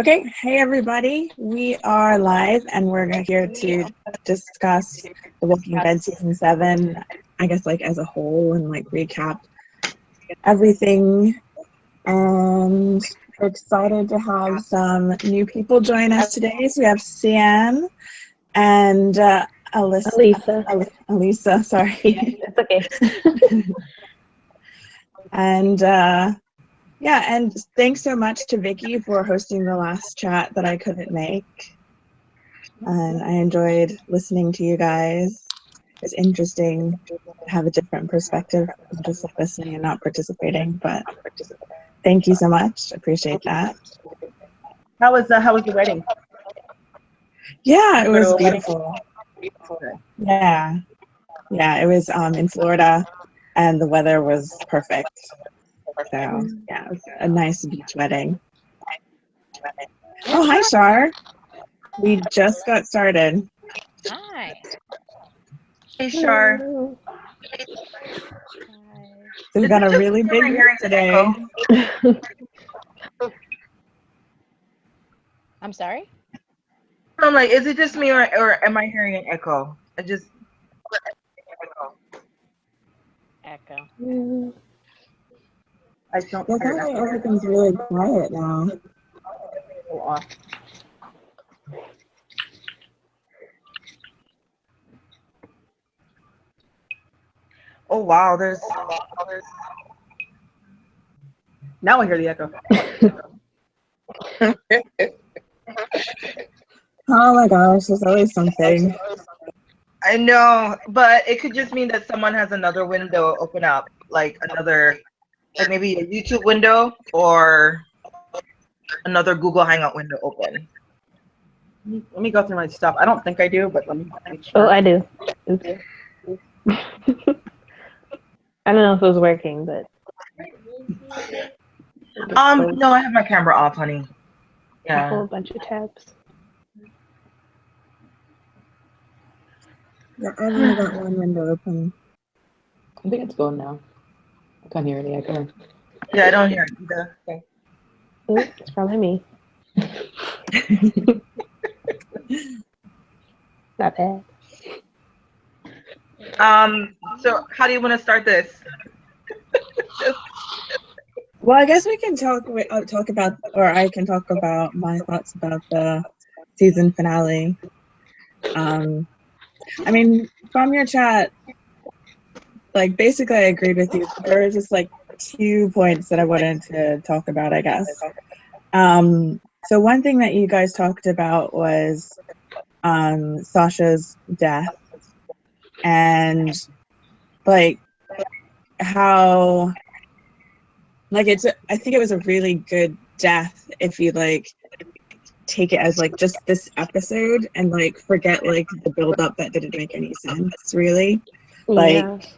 Okay, hey everybody. We are live and we're here to discuss The Walking Dead season 7, I guess like as a whole and like recap everything. And we're excited to have some new people join us today. So we have Sian and Elisa, sorry. It's okay. And yeah, and thanks so much to Vicky for hosting the last chat that I couldn't make. And I enjoyed listening to you guys. It's interesting to have a different perspective than just like listening and not participating, but thank you so much. Appreciate that. How was the wedding? Yeah, it was beautiful. Yeah. Yeah, it was in Florida and the weather was perfect. So yeah, it was a nice beach wedding. Oh, hi, Shar. We just got started. Hi. Hey, Shar. So we got a really big group today. I'm sorry? I'm like, is it just me or am I hearing an echo? Echo. I don't Yeah, hear kind of everything's really quiet now. off. Oh wow, there's now I hear the echo. Oh my gosh, there's always something. I know, but it could just mean that someone has another window open up, like maybe a YouTube window or another Google Hangout window open. Let me go through my stuff. I don't think I do, but let me make sure. Oh, I do. Okay. I don't know if it was working, but no, I have my camera off, honey. Yeah. A whole bunch of tabs. Yeah, I've only got one window open. I think it's gone now. I can't hear any echo. Yeah, I don't hear it either. Okay. Ooh, it's probably me. Not bad. So how do you want to start this? Well, I guess we can talk about, or I can talk about my thoughts about the season finale. I mean, from your chat, like basically I agreed with you. There were just like 2 points that I wanted to talk about, I guess. So one thing that you guys talked about was Sasha's death and like how like I think it was a really good death if you like take it as like just this episode and like forget like the build up that didn't make any sense really. Like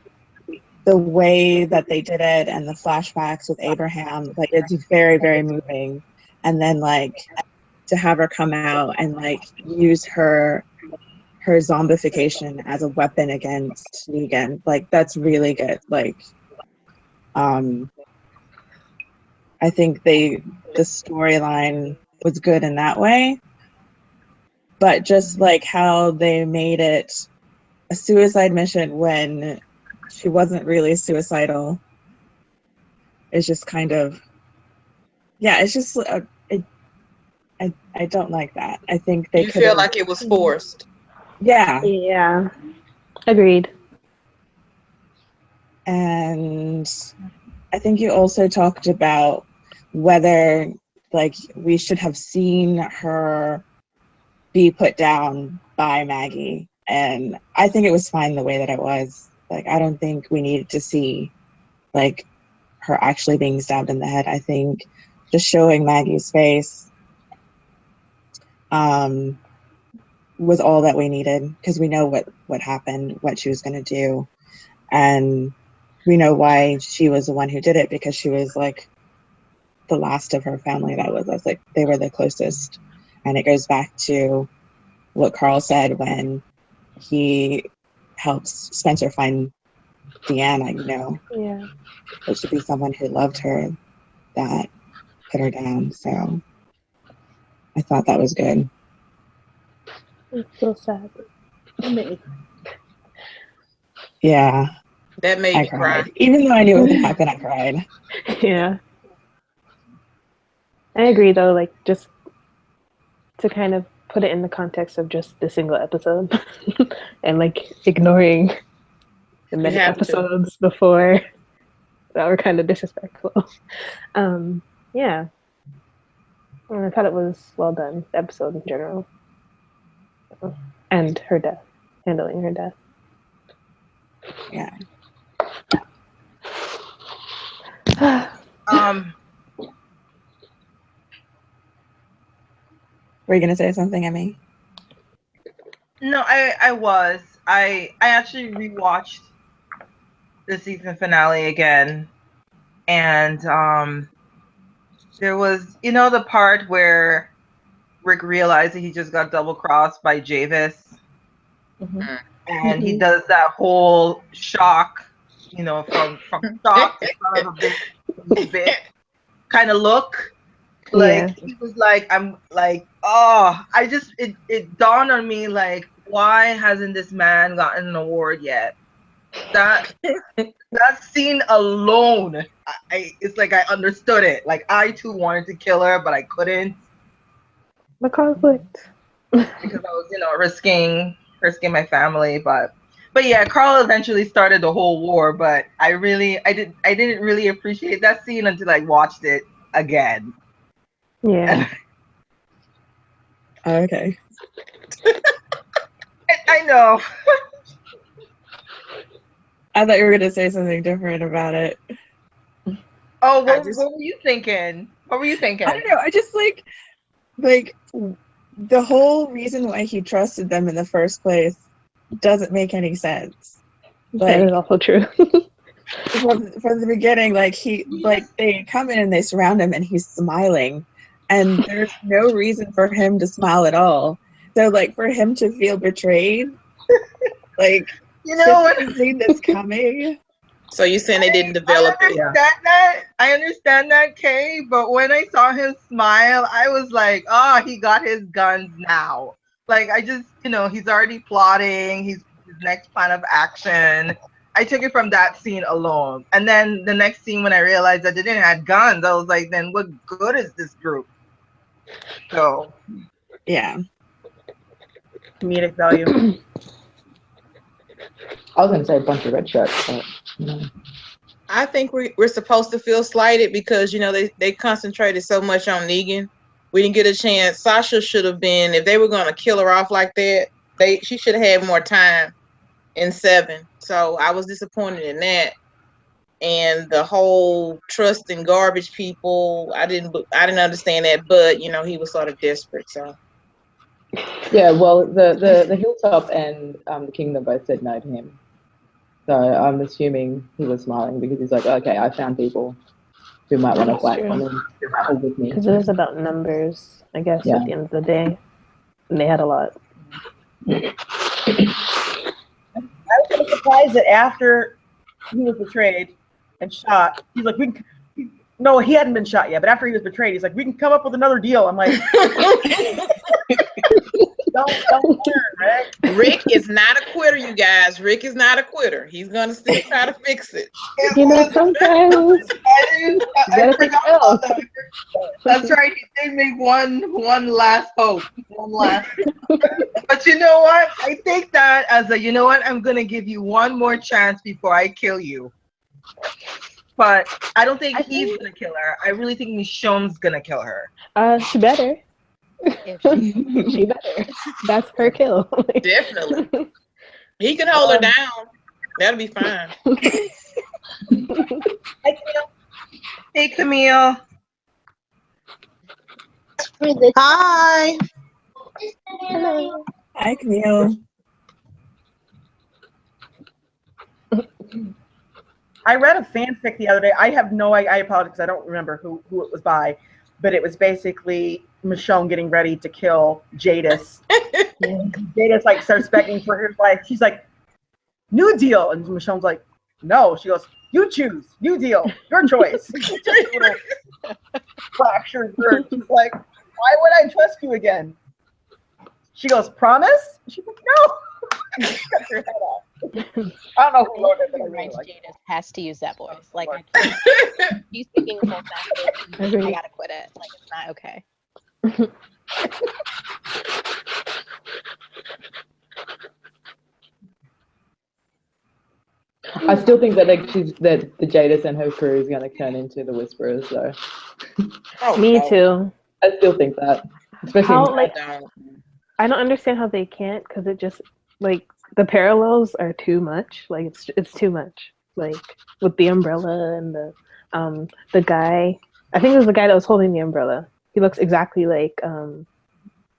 the way that they did it and the flashbacks with Abraham, like it's very, very moving. And then like to have her come out and like use her zombification as a weapon against Negan, like that's really good. Like I think the storyline was good in that way, but just like how they made it a suicide mission when she wasn't really suicidal is just kind of, yeah, it's just I don't like that. I think they could feel like it was forced. Yeah, agreed. And I think you also talked about whether like we should have seen her be put down by Maggie, and I think it was fine the way that it was. Like I don't think we needed to see like her actually being stabbed in the head. I think just showing Maggie's face was all that we needed, because we know what happened, what she was going to do, and we know why she was the one who did it, because she was like the last of her family that was us. Like they were the closest, and it goes back to what Carl said when he helps Spencer find Deanna. You know, Yeah, it should be someone who loved her, that put her down. So I thought that was good. It's so sad. Yeah, That made I me cry. cried. Even though I knew it would happen, I cried. Yeah. I agree though, like just to kind of put it in the context of just the single episode and like ignoring the many have to. episodes before that were kind of disrespectful. Yeah. I thought it was well done, the episode in general. And her death, handling her death. Yeah. Were you gonna say something, Emmy? No, I actually rewatched the season finale again, and there was, you know, the part where Rick realized that he just got double crossed by Javis, and he does that whole shock, you know, from shock to son of a bitch kind of look. Like he was like, I'm like, oh, it dawned on me, like, why hasn't this man gotten an award yet? That scene alone, it's like I understood it. Like I too wanted to kill her, but I couldn't The conflict. because I was, you know, risking my family. But yeah, Carl eventually started the whole war. But I didn't really appreciate that scene until I watched it again. Yeah. Okay. I know. I thought you were gonna say something different about it. Oh, what were you thinking? What were you thinking? I don't know. I just like the whole reason why he trusted them in the first place doesn't make any sense. That is also true. from the beginning, they come in and they surround him and he's smiling, and there's no reason for him to smile at all. So like for him to feel betrayed, like, you know what, seen this coming. So you're saying they didn't develop it? I understand that, Kay. But when I saw him smile, I was like, oh, he got his guns now. Like I just, you know, he's already plotting. His next plan of action. I took it from that scene alone. And then the next scene, when I realized that they didn't have guns, I was like, then what good is this group? So, yeah. Comedic value. I was going to say a bunch of red shirts, but no. I think we're supposed to feel slighted because, you know, they concentrated so much on Negan. We didn't get a chance. Sasha should have been, if they were going to kill her off like that, she should have had more time in 7. So I was disappointed in that. And the whole trust in garbage people, I didn't understand that, but you know, he was sort of desperate. So yeah, well, the Hilltop and the Kingdom both said no to him. So I'm assuming he was smiling because he's like, okay, I found people who might want to fight for me, with me. Because it was about numbers, I guess, at the end of the day. And they had a lot. I was surprised that after he was betrayed and shot, he's like, no, he hadn't been shot yet, but after he was betrayed, he's like, we can come up with another deal. I'm like, don't learn, Rick. Rick is not a quitter, you guys. Rick is not a quitter. He's gonna still try to fix it. You know, sometimes I forgot about that. That's right. He did make one last hope. One last. But you know what? I take that as a, you know what? I'm gonna give you one more chance before I kill you. But I don't think he's gonna kill her. I really think Michonne's gonna kill her. She better. She better. That's her kill. Definitely. He can hold her down. That'll be fine. Hey, Camille. Hi. Hello. Hi, Camille. I read a fanfic the other day. I have no idea. I apologize because I don't remember who it was by, but it was basically Michonne getting ready to kill Jadis. Jadis starts begging for her life. She's like, "New deal," and Michonne's like, "No." She goes, You choose. You deal. Your choice. Just a little fractured word. She's like, why would I trust you again? She goes, promise? She's like, no. She cuts her head off. I don't know who wrote it, but I really like it. Jadis has to use that voice. Like, I can't. He's speaking so fast. I gotta quit it. Like, it's not okay. I still think that that the Jadis and her crew is going to turn into the Whisperers, though. Oh, Me no. too. I still think that, especially How, in- like, I don't understand how they can't, because it just, like, the parallels are too much. Like, it's too much. Like, with the umbrella and the guy. I think it was the guy that was holding the umbrella. He looks exactly like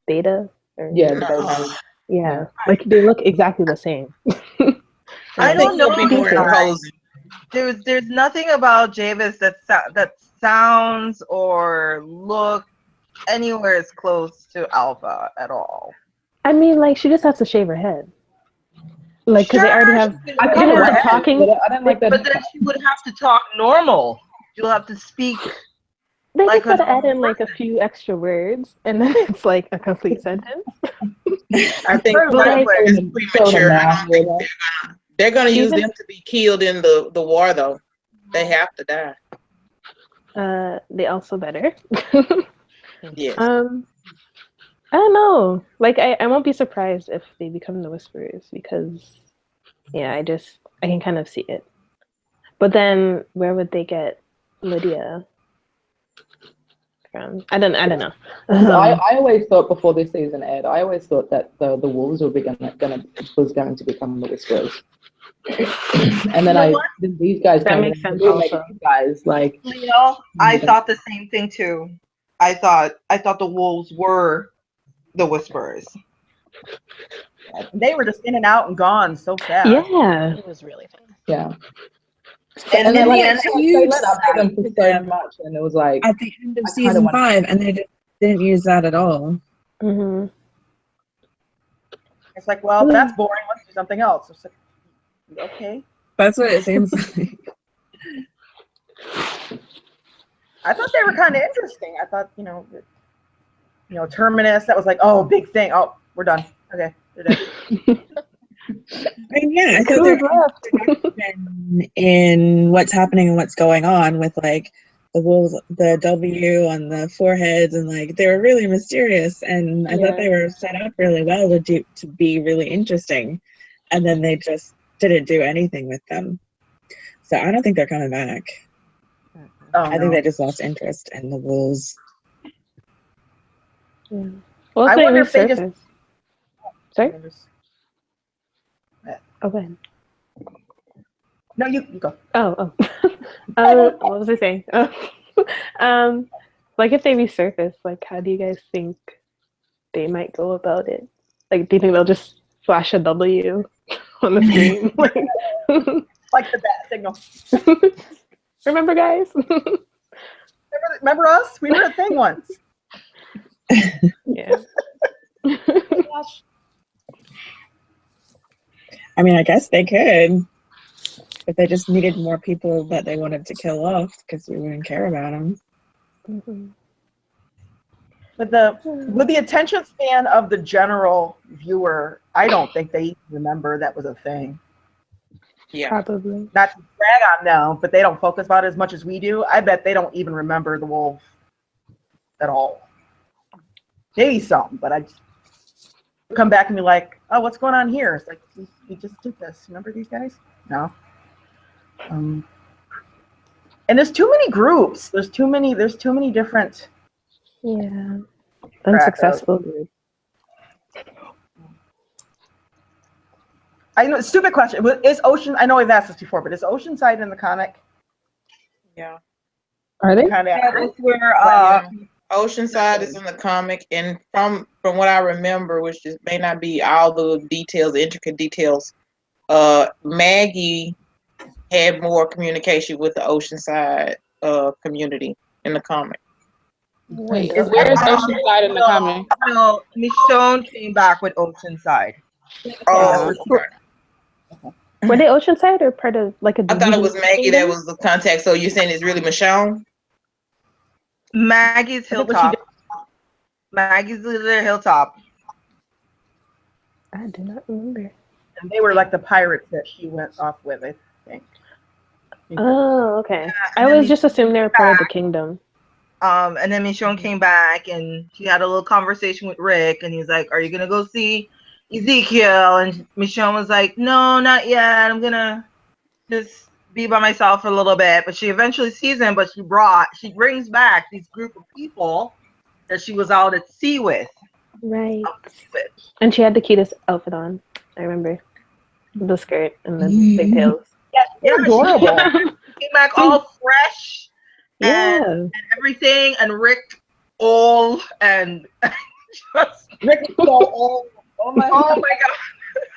Beta. Or, yeah, yeah. Like, they look exactly the same. I think don't know. he'll be more imposing. There's nothing about Javis that sounds or look anywhere as close to Alpha at all. I mean, like, she just has to shave her head. Like, because they already have. I They have the talking. I don't like that. But then she would have to talk normal. You'll have to speak. They Like just gotta a add in like a few extra words, and then it's like a complete sentence. I think it's premature. I don't think they're gonna use them to be killed in the war, though. They have to die. They also better. Yes. I don't know. Like, I won't be surprised if they become the Whisperers, because, yeah, I can kind of see it. But then, where would they get Lydia from? I don't know. I always thought before this season aired, I always thought that the wolves was going to become the Whisperers. And then these guys that came makes in, sense. these Also, guys like Leo, I thought the same thing too. I thought the wolves were the Whisperers. They were just in and out and gone so fast. yeah, It was really fun. yeah. And then in like, the end, they let up to them for so much, and it was like At the end of season 5, and they just didn't use that at all. mm-hmm. It's like, well, that's boring. Let's do something else. It's like, okay. That's what it seems like. I thought they were kind of interesting. I thought, Terminus, that was like, oh, big thing. Oh, we're done. Okay, they're dead. I mean, yeah, I thought there was in what's happening and what's going on with like the wolves, the W on the foreheads, and like they were really mysterious, and I thought they were set up really well to be really interesting, and then they just didn't do anything with them. So I don't think they're coming back. Oh, I think they just lost interest in the wolves. Yeah. Well, I wonder if they just. Sorry? Oh, go ahead. No, you go. Oh. What was I saying? Like, if they resurface, like, how do you guys think they might go about it? Like, do you think they'll just flash a W on the screen? Like the bat signal. Remember, guys? Remember us? We were a thing once. Yeah. Gosh. I mean, I guess they could, if they just needed more people that they wanted to kill off, because we wouldn't care about them. Mm-hmm. With the attention span of the general viewer, I don't think they even remember that was a thing. Yeah. Probably. Not to brag on them, but they don't focus about it as much as we do. I bet they don't even remember the wolf at all. Maybe some, but I just come back and be like, oh, what's going on here? It's like, we just did this. Remember these guys? No. And there's too many groups. There's too many different. Yeah. Unsuccessful group. I know, stupid question. Is Ocean? I know we've asked this before, but is Oceanside in the comic? Yeah. Are they? That's where Oceanside is in the comic, and from what I remember, which just may not be all the details, the intricate details, Maggie had more communication with the Oceanside community in the comic. Wait, where is Oceanside in the comic? No, Michonne came back with Oceanside. Oh, Were they Oceanside or part of like a I thought it was division Maggie that kingdom? was the contact. So you're saying it's really Michonne? Maggie's I think what she Hilltop. Maggie's the Hilltop. I do not remember. And they were like the pirates that she went off with, I think. Oh, okay. and I then always he just assumed they were part of the back. kingdom. And then Michonne came back and she had a little conversation with Rick, and he's like, "Are you gonna go see Ezekiel?" And Michonne was like, "No, not yet. I'm gonna just be by myself for a little bit." But she eventually sees him. But she brings back these group of people that she was out at sea with. Right. And she had the cutest outfit on. I remember the skirt and the pigtails. Yeah, adorable. She came back all fresh Yeah. and everything, and Rick all and just Rick is so old. Oh my oh god. my god.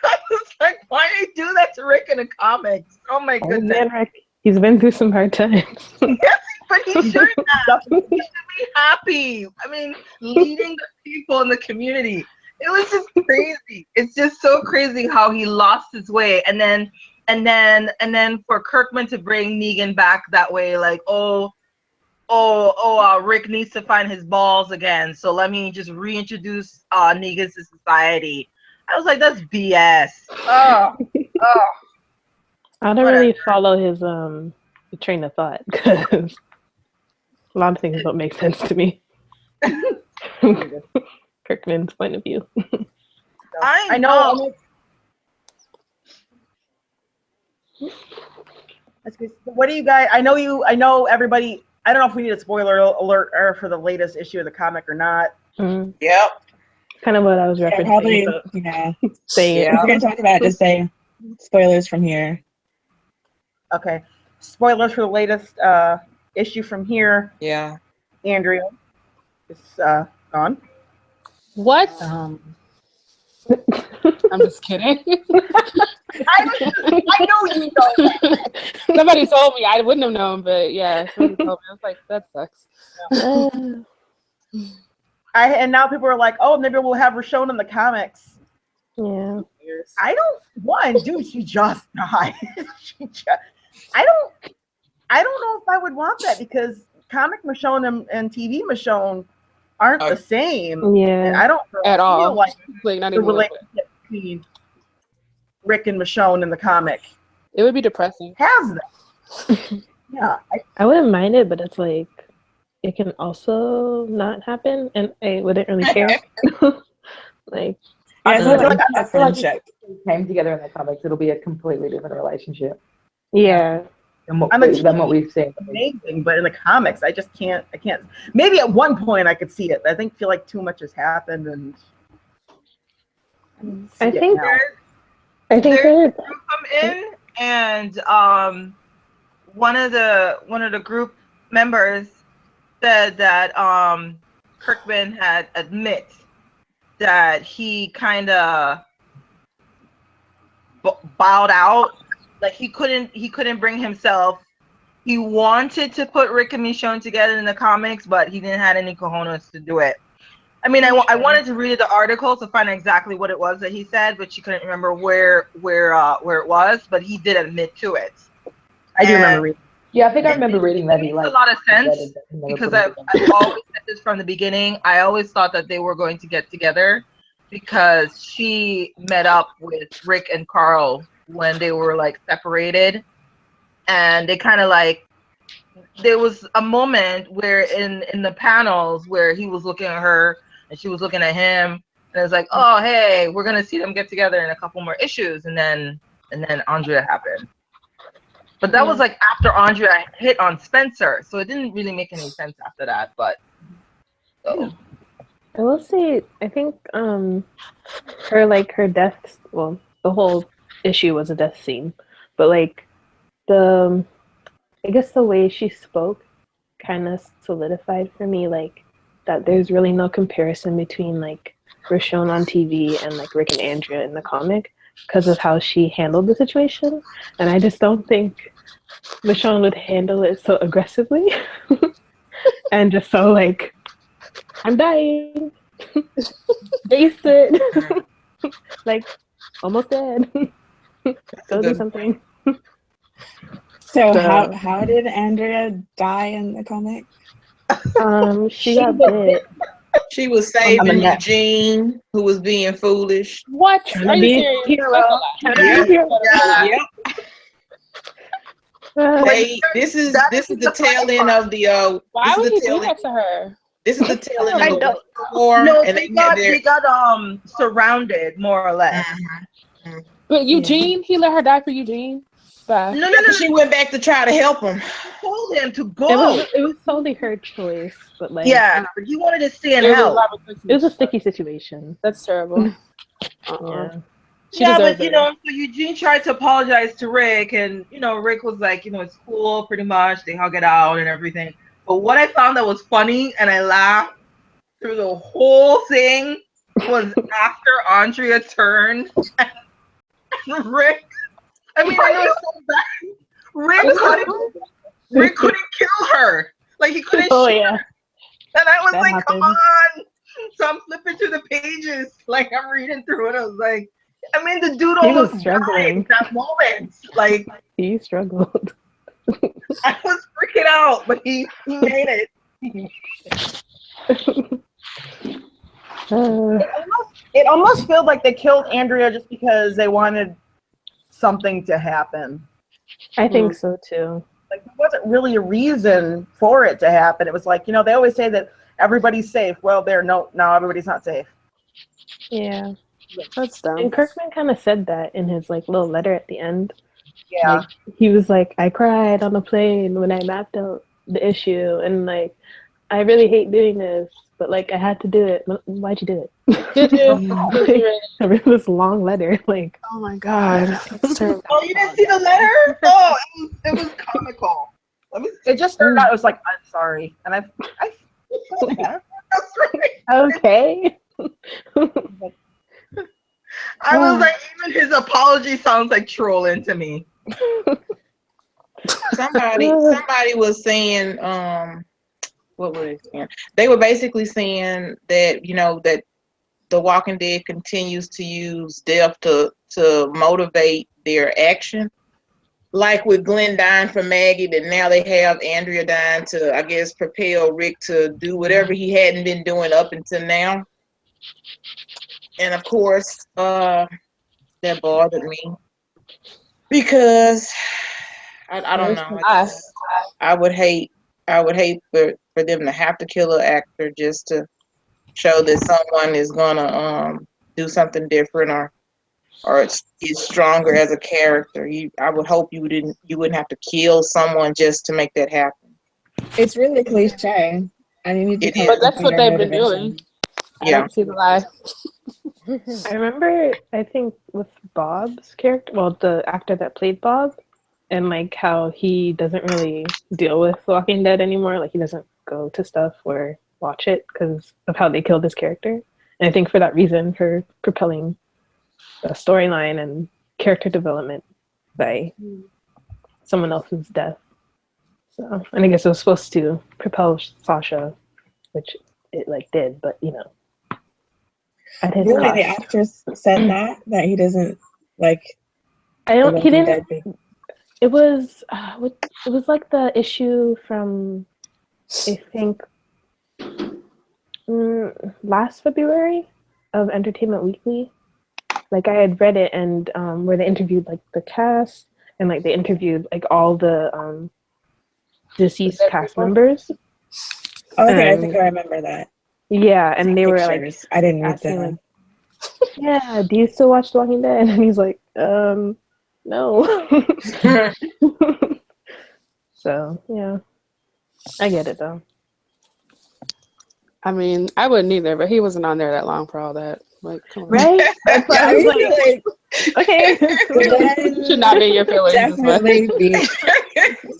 I was like, why do you do that to Rick in the comics? Oh my Oh goodness. man, Rick. He's been through some hard times. But he should have. He should be happy. I mean, leading the people in the community. It was just crazy. It's just so crazy how he lost his way. And then for Kirkman to bring Negan back that way, like, Rick needs to find his balls again. So let me just reintroduce Negan to society. I was like, that's BS. Oh. I don't really follow his train of thought because a lot of things don't make sense to me. Kirkman's point of view. I know. What do you guys? I know everybody. I don't know if we need a spoiler alert for the latest issue of the comic or not. Mm-hmm. Yep. Kind of what I was referencing. Yeah, probably. So Yeah. say it. If we're gonna talk about it, just say spoilers from here. Okay. Spoilers for the latest issue from here. Yeah. Andrea is gone. What? I'm just kidding. I know you know. Somebody told me. I wouldn't have known, but yeah, somebody told me. I was like, that sucks. And now people are like, oh, maybe we'll have her shown in the comics. Yeah. I don't. Dude, she just died. I don't know if I would want that because comic Michonne and TV Michonne aren't the same. Yeah. I don't at feel all. like Not the even relationship between Rick and Michonne in the comic. It would be depressing. Has that? Yeah. I wouldn't mind it, but it's like it can also not happen, and I wouldn't really care. Like, Yeah, it's like I a feel like friendship. if they came together in the comics, it'll be a completely different relationship yeah. than what we've seen. Amazing, but in the comics, I just can't. I can't. Maybe at one point I could see it. I feel like too much has happened, and I think there's group come in, and one of the group members said that Kirkman had admit that he kind of bowed out, like he couldn't bring himself. He wanted to put Rick and Michonne together in the comics, but he didn't have any cojones to do it. I mean, I wanted to read the article to find exactly what it was that he said, but she couldn't remember where it was. But he did admit to it. I do remember reading. Yeah, I think I remember reading that. It makes a lot of sense because I've always said this from the beginning. I always thought that they were going to get together because she met up with Rick and Carl when they were like separated, and they kind of like, there was a moment where in the panels where he was looking at her and she was looking at him, and it was like, oh hey, we're gonna see them get together in a couple more issues, and then Andrea happened. But that was like after Andrea hit on Spencer, so it didn't really make any sense after that. But so. I will say, I think her death, well, the whole issue was a death scene, but like I guess the way she spoke kind of solidified for me like that there's really no comparison between like Richonne on TV and like Rick and Andrea in the comic because of how she handled the situation, and I just don't think Richonne would handle it so aggressively and just so like, I'm dying. Face it. Like, almost dead. Go do something. So how did Andrea die in the comic? She got bit. She was saving Eugene, who was being foolish. What? Are you serious? Hero. Yep. Yep. This is the tail end of the. Why would he do that to her? This is the tail end of the war. No, and they got surrounded more or less. But Eugene, he let her die for Eugene. Bye. No. She went back to try to help him. He told him to go. It was totally her choice, but like but he wanted to stay and It help. was a sticky situation. That's terrible. Yeah. But so Eugene tried to apologize to Rick, and Rick was like, it's cool, pretty much. They hug it out and everything. But what I found that was funny, and I laughed through the whole thing, was after Andrea turned, and Rick. I mean, I know it's so bad. Rick couldn't kill her. Like he couldn't shoot her. And I was like, come on. So I'm flipping through the pages, like I'm reading through it. I was like, I mean, the dude almost died at that moment. Like he struggled. I was freaking out, but he made it. It almost feels like they killed Andrea just because they wanted something to happen. I think so too. Like there wasn't really a reason for it to happen. It was like, they always say that everybody's safe. Well, now everybody's not safe. Yeah. That's dumb. And Kirkman kind of said that in his like little letter at the end. Yeah. Like, he was like, I cried on the plane when I mapped out the issue, and like, I really hate doing this, but like, I had to do it. Why'd you do it? Did you? I read this long letter. Like, oh my god, that's terrible. Oh, you didn't see the letter? Oh, it was comical. It just turned out it was like, I'm sorry, and I That's right. okay. I was like, even his apology sounds like trolling to me. Somebody was saying, what were they saying? They were basically saying that that The Walking Dead continues to use death to motivate their action. Like with Glenn dying for Maggie, that now they have Andrea dying to, I guess, propel Rick to do whatever he hadn't been doing up until now. And of course, that bothered me because I don't know. I would hate for them to have to kill an actor just to show that someone is gonna do something different or is stronger as a character. I would hope you wouldn't have to kill someone just to make that happen. It's really cliche. I mean, but that's what they've been doing. I don't see the lie. I remember, I think with Bob's character, well, the actor that played Bob, and like how he doesn't really deal with Walking Dead anymore. Like he doesn't go to stuff or watch it because of how they killed his character. And I think for that reason, for propelling the storyline and character development by someone else's death. So, and I guess it was supposed to propel Sasha, which it like did, but at his really, cost. the actress said that he doesn't like. He didn't. It was like the issue from, I think, last February of Entertainment Weekly. Like I had read it, and where they interviewed like the cast, and like they interviewed like all the deceased cast members. Okay, I think I remember that. Yeah, and they were like, I didn't read asking, them. like, yeah, do you still watch The Walking Dead? And he's like, no. So yeah, I get it though. I mean, I wouldn't either, but he wasn't on there that long for all that. Like, come on. Right? That's why I was like, okay. You should not be in your feelings. Definitely be.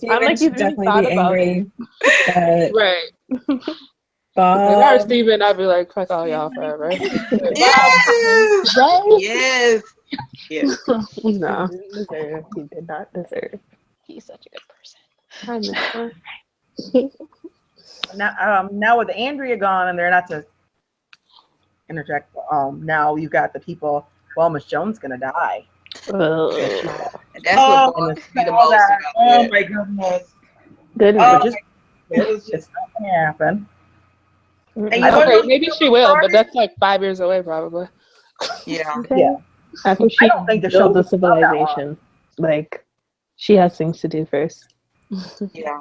I'm like, you really thought about it. Right. Bob. If I were Steven, I'd be like, fuck all y'all forever. Yes. Right? Yes. Yes. No. He did not deserve. He's such a good person. Now with Andrea gone, and they're not to interject. Now you've got the people. Well, Miss Jones gonna die. And that's what bothers me the most about Oh it. my goodness. Goodness. Just It was just, it's not gonna happen. and you I don't wanna Okay, know maybe the she will, but part? that's like 5 years away, probably. Yeah. Okay. Yeah. After she don't think the builds a show's about that long. civilization, like she has things to do first. Yeah.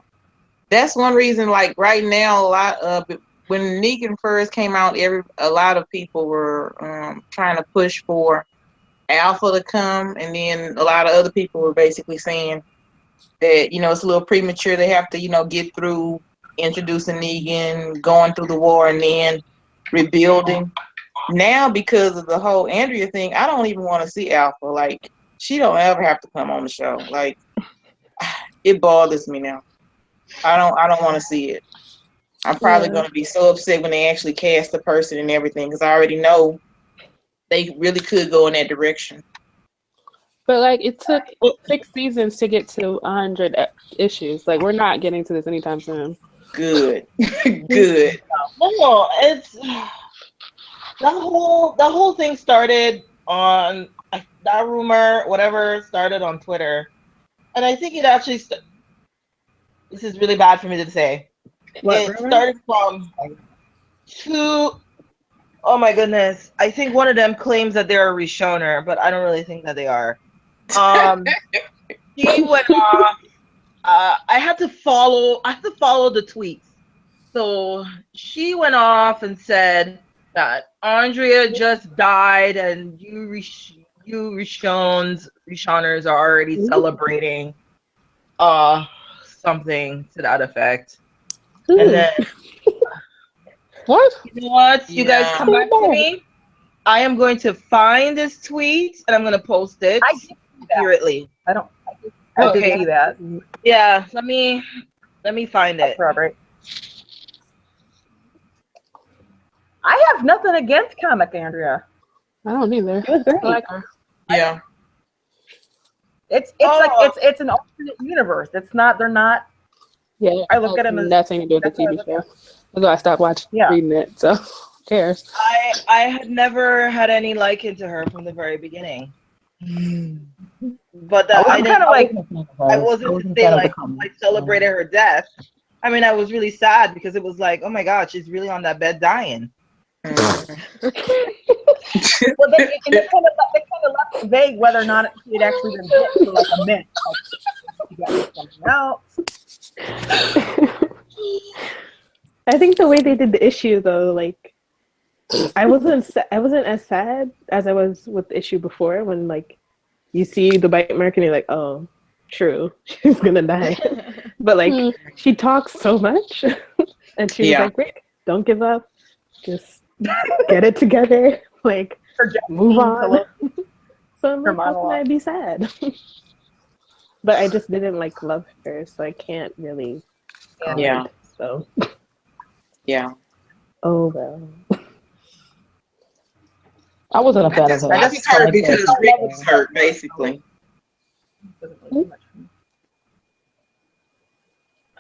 That's one reason, like right now, a lot of when Negan first came out, a lot of people were trying to push for Alpha to come, and then a lot of other people were basically saying that it's a little premature. They have to get through introducing Negan, going through the war, and then rebuilding. Now, because of the whole Andrea thing, I don't even want to see Alpha. Like, she don't ever have to come on the show. Like, it bothers me now. I don't want to see it. I'm probably going to be so upset when they actually cast the person and everything, because I already know they really could go in that direction. But like, it took 6 seasons to get to 100 issues. Like, we're not getting to this anytime soon. Good. Good. No, it's the whole thing started on that rumor, whatever, started on Twitter, and I think it actually. This is really bad for me to say. It started from two. Oh my goodness! I think one of them claims that they're a Richonner, but I don't really think that they are. He went off. I had to follow the tweets. So she went off and said that Andrea just died, and you Richonners are already celebrating something to that effect. And then what? You know what? You guys come back to me. I am going to find this tweet and I'm going to post it accurately. I did see that. Yeah, let me find it. Robert. I have nothing against comic Andrea. I don't either. It was great. I like her. Yeah. It's like it's an alternate universe. It's not. They're not. Yeah. I look at them as nothing to do with the TV show. That's why I stopped watching reading it. So who cares? I had never had any liking to her from the very beginning. But I wasn't to say like I celebrated her death. I mean, I was really sad because it was like, oh my God, she's really on that bed dying. Well, they kind of left it vague whether or not it actually been hit to like a myth. Like, you got something else. I think the way they did the issue though, like I wasn't as sad as I was with the issue before when like you see the bite mark and you're like, oh, true, she's gonna die. But like she talks so much, and she was like, Rick, don't give up, just get it together, like move on. So I'm like, how can I be sad? But I just didn't like love her, so I can't really. Yeah. So. Yeah. Oh well. I wasn't a fan of her. I just hurt because Rick was hurt, basically.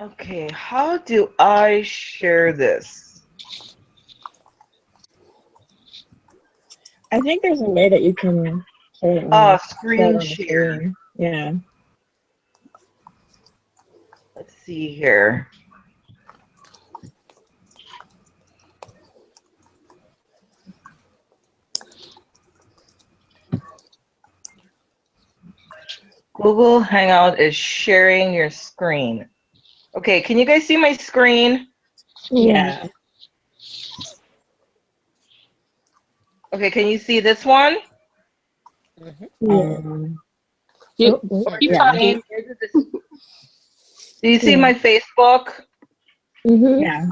Okay, how do I share this? I think there's a way that you can share it screen share. Yeah. Let's see here. Google Hangout is sharing your screen. Okay, can you guys see my screen? Yeah. Okay, can you see this one? Keep talking. Do you see my Facebook? Yeah.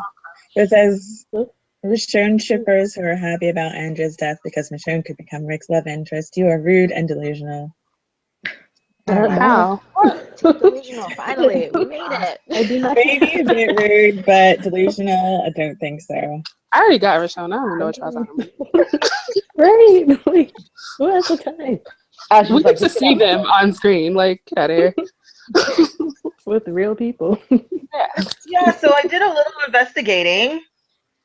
It says Richonne shippers who are happy about Andrea's death because Michonne could become Rick's love interest. You are rude and delusional. How? Delusional. Finally, we made it. Maybe a bit rude, but delusional. I don't think so. I already got Richonne. I don't even know what y'all talking about. Right. Like, who has the time? We get to see them on screen. Like, get out of here. With real people. Yeah, so I did a little investigating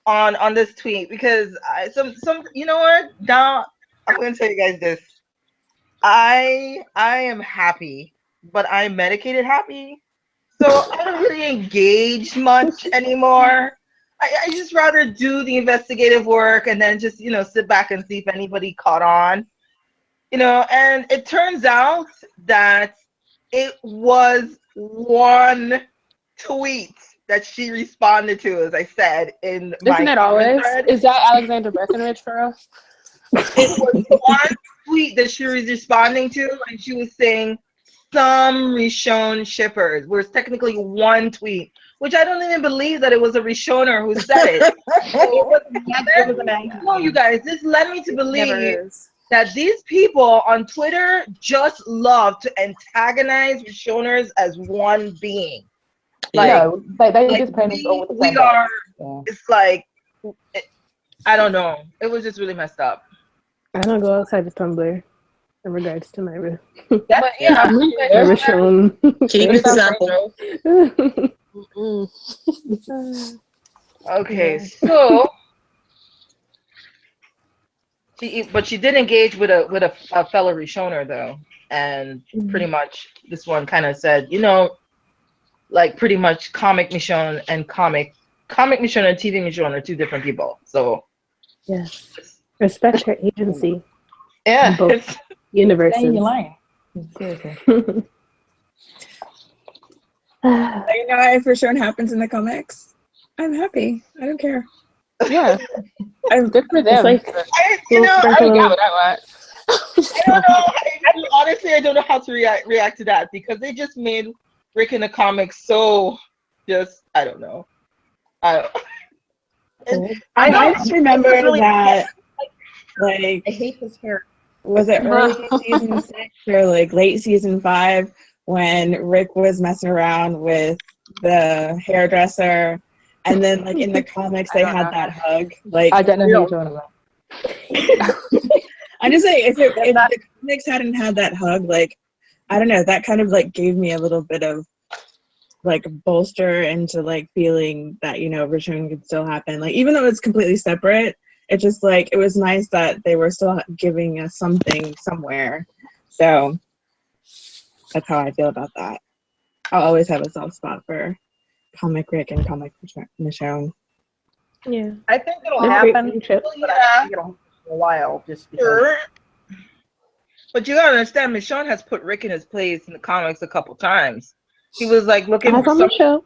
on this tweet because some you know what? Now I'm gonna tell you guys this. I am happy, but I'm medicated happy. So I don't really engage much anymore. I just rather do the investigative work and then just, sit back and see if anybody caught on. And it turns out that it was one tweet that she responded to, as I said, in my Isn't it always? thread. Is that Alexander Breckenridge for us? It was one tweet that she was responding to, and she was saying some Richonne shippers, where it's technically one tweet, which I don't even believe that it was a Richonner who said it. No, you guys, this led me to believe that these people on Twitter just love to antagonize Richonners as one being. Like, no, they just paint us all with the same box. It's like, I don't know. It was just really messed up. I don't go outside the Tumblr in regards to my room. But yeah, Richonne. Keep it simple. Okay, so she did engage with a fellow Richonner though, and pretty much this one kind of said, like pretty much comic Michonne and comic Michonne and TV Michonne are two different people. So yes, respect her agency. Yeah, both universes. Stay in your lane. Seriously. If Richonne happens in the comics, I'm happy. I don't care. Yeah, I'm good for them. It's like, I don't know. Honestly, I don't know how to react to that because they just made Rick in the comics so just I don't know. I just remember really that like I hate his hair. Was it early season 6 or like late season 5 when Rick was messing around with the hairdresser, and then like in the comics they had that hug? Like I don't know who you're talking about. I'm just saying if the comics hadn't had that hug, like I don't know, that kind of like gave me a little bit of like bolster into like feeling that Richonne could still happen. Like even though it's completely separate. It's just like it was nice that they were still giving us something somewhere. So that's how I feel about that. I'll always have a soft spot for comic Rick and comic Michonne. Yeah, I think it'll happen. But I think it'll take a while, just because. Sure. But you gotta understand, Michonne has put Rick in his place in the comics a couple times. He was like looking for some show.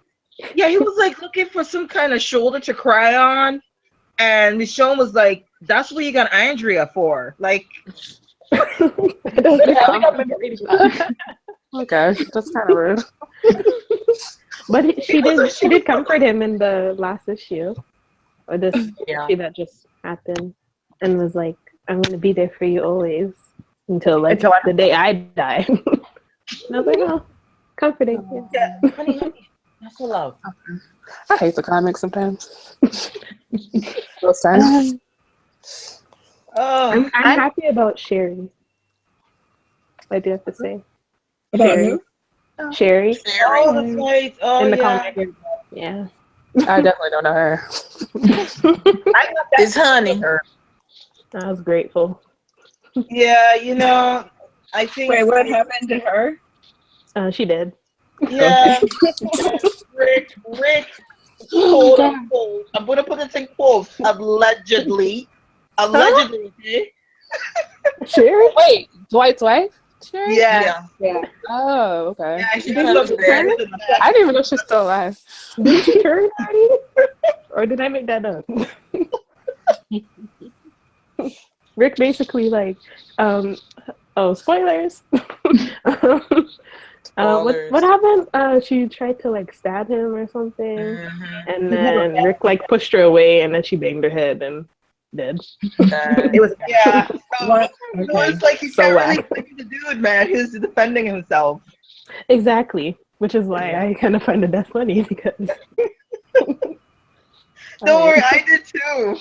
Yeah, he was like looking for some kind of shoulder to cry on. And Richonne was like, "That's what you got Andrea for." Like, I remember reading that. Okay, that's kind of rude. But she did comfort him in the last issue, or this issue that just happened, and was like, "I'm gonna be there for you always until the day I die." And I was like, "Oh, comforting." Yeah, honey, that's a love. I hate the comics sometimes. Those times. Oh, I'm happy about Sherry. I do have to say. About who? Sherry. Oh, that's right. Oh, in the yeah. comic. Yeah. I definitely don't know her. It's Honey. I was grateful. Yeah, I think. Wait, what happened to her? She did. Yeah. Rick, quote unquote. I'm gonna put it in quotes. Allegedly. Okay? Sherry? Wait, Dwight's wife? Sherry? Yeah. Oh, okay. Yeah, she was there. I didn't even know she's still alive. Did she turn party? Or did I make that up? Rick basically like, spoilers. What happened? She tried to like stab him or something, and then Rick like pushed her away, and then she banged her head and dead. It was So, it was like he can't really play the dude, man. He was defending himself. Exactly, which is why I kind of find the death funny because. Don't worry, I did too.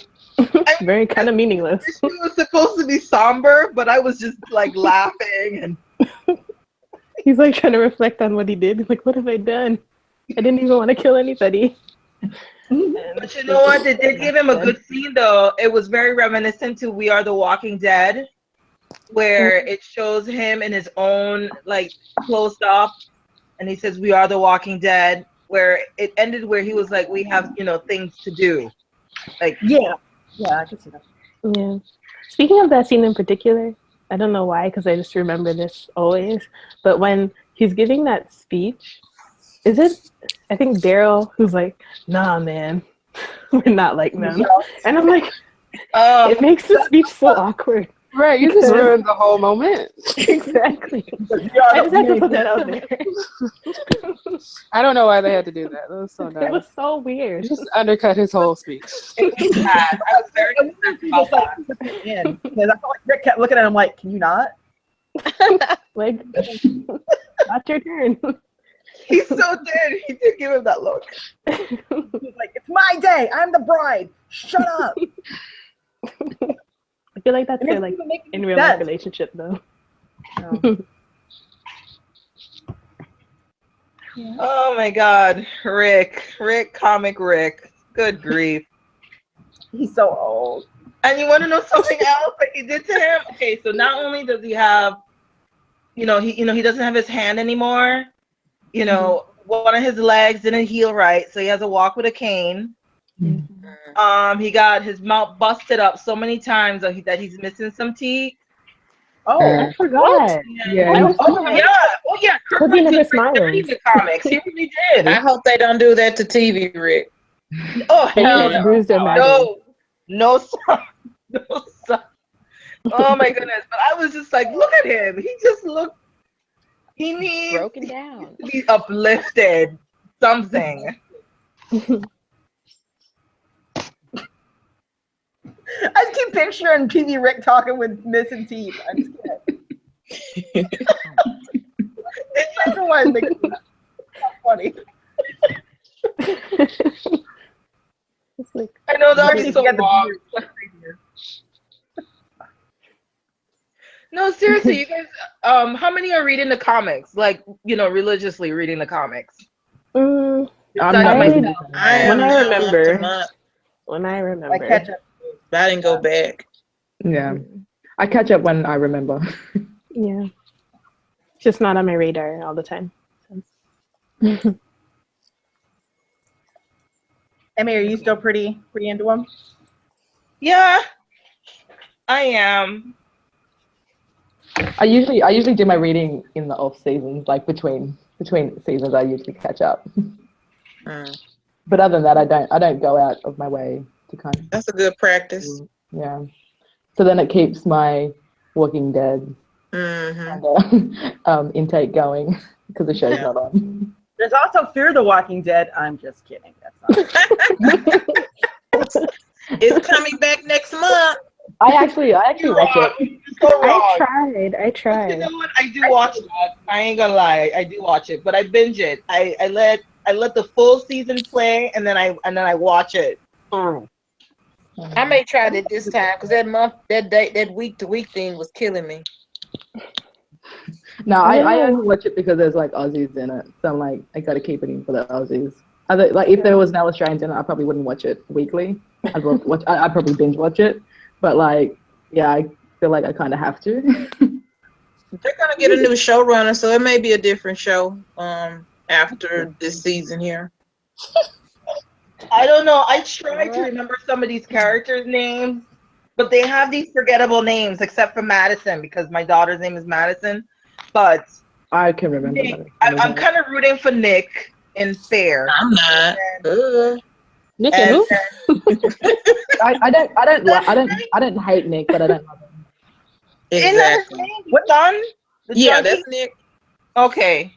Very kind of meaningless. It was supposed to be somber, but I was just like laughing and. He's like trying to reflect on what he did. He's like, what have I done? I didn't even want to kill anybody. But you know what? They did give him a good scene, though. It was very reminiscent to We Are the Walking Dead. where it shows him in his own like closed up, and he says, "We are the Walking Dead." Where it ended, where he was like, "We have things to do." Like Yeah, I can see that. Yeah. Speaking of that scene in particular, I don't know why, because I just remember this always. But when he's giving that speech, is it? I think Daryl who's like, "Nah, man, we're not like them," and I'm like, it makes the speech so awkward. Right, you just ruined the whole moment. Exactly. I just had to put that out there. I don't know why they had to do that. That was so dumb. It was so weird. It just undercut his whole speech. it was bad. I was very concerned about that. Because I felt like Rick kept looking at him like, "Can you not?" Like, not your turn. He so did. He did give him that look. He's like, "It's my day. I'm the bride. Shut up." I feel like that's their like in real life relationship though. Oh my God, Rick, comic Rick. Good grief. He's so old. And you want to know something else that he did to him? Okay, so not only does he have, he doesn't have his hand anymore. One of his legs didn't heal right, so he has to walk with a cane. He got his mouth busted up so many times that he's missing some teeth. Oh, I forgot. Yeah. Oh yeah. Could be never smiling. In the comics, he really did. I hope they don't do that to TV, Rick. Oh hell Yeah, bruised their no, son. No, son. Oh my goodness! But I was just like, look at him. He just looked. He needs broken down. to be uplifted. Something. I just keep picturing TV Rick talking with missing teeth. I just can't. That's why it makes me funny. It's like, I know that was so long. No, seriously, you guys. How many are reading the comics? Like, religiously reading the comics. I'm not myself. When I remember. I catch up. I didn't go back. Yeah. I catch up when I remember. Yeah. Just not on my radar all the time. Emmy, are you still pretty into them? Yeah, I am. I usually do my reading in the off seasons, like between seasons. I usually catch up. But other than that, I don't go out of my way to kind of. That's a good practice. Yeah. So then it keeps my Walking Dead intake going because the show's not on. There's also Fear the Walking Dead. I'm just kidding. That's not. It's coming back next month. I actually watch it. I tried. You know what? I do watch that. I ain't gonna lie. I do watch it, but I binge it. I let the full season play, and then I watch it. I may try that this time because that week to week thing was killing me. No, I only watch it because there's like Aussies in it, so I'm like I gotta keep it in for the Aussies. Like if there was no Australians in it, I probably wouldn't watch it weekly. I'd probably binge watch it, but like yeah, I feel like I kind of have to. They're gonna get a new showrunner, so it may be a different show after this season here. I don't know. I try to remember some of these characters' names, but they have these forgettable names, except for Madison, because my daughter's name is Madison. But I can remember. Nick, I'm kind of rooting for Nick in Fair. I'm not. Nick and who? I don't hate Nick, but I don't love him. Exactly. What son? Yeah, that's Nick. Okay.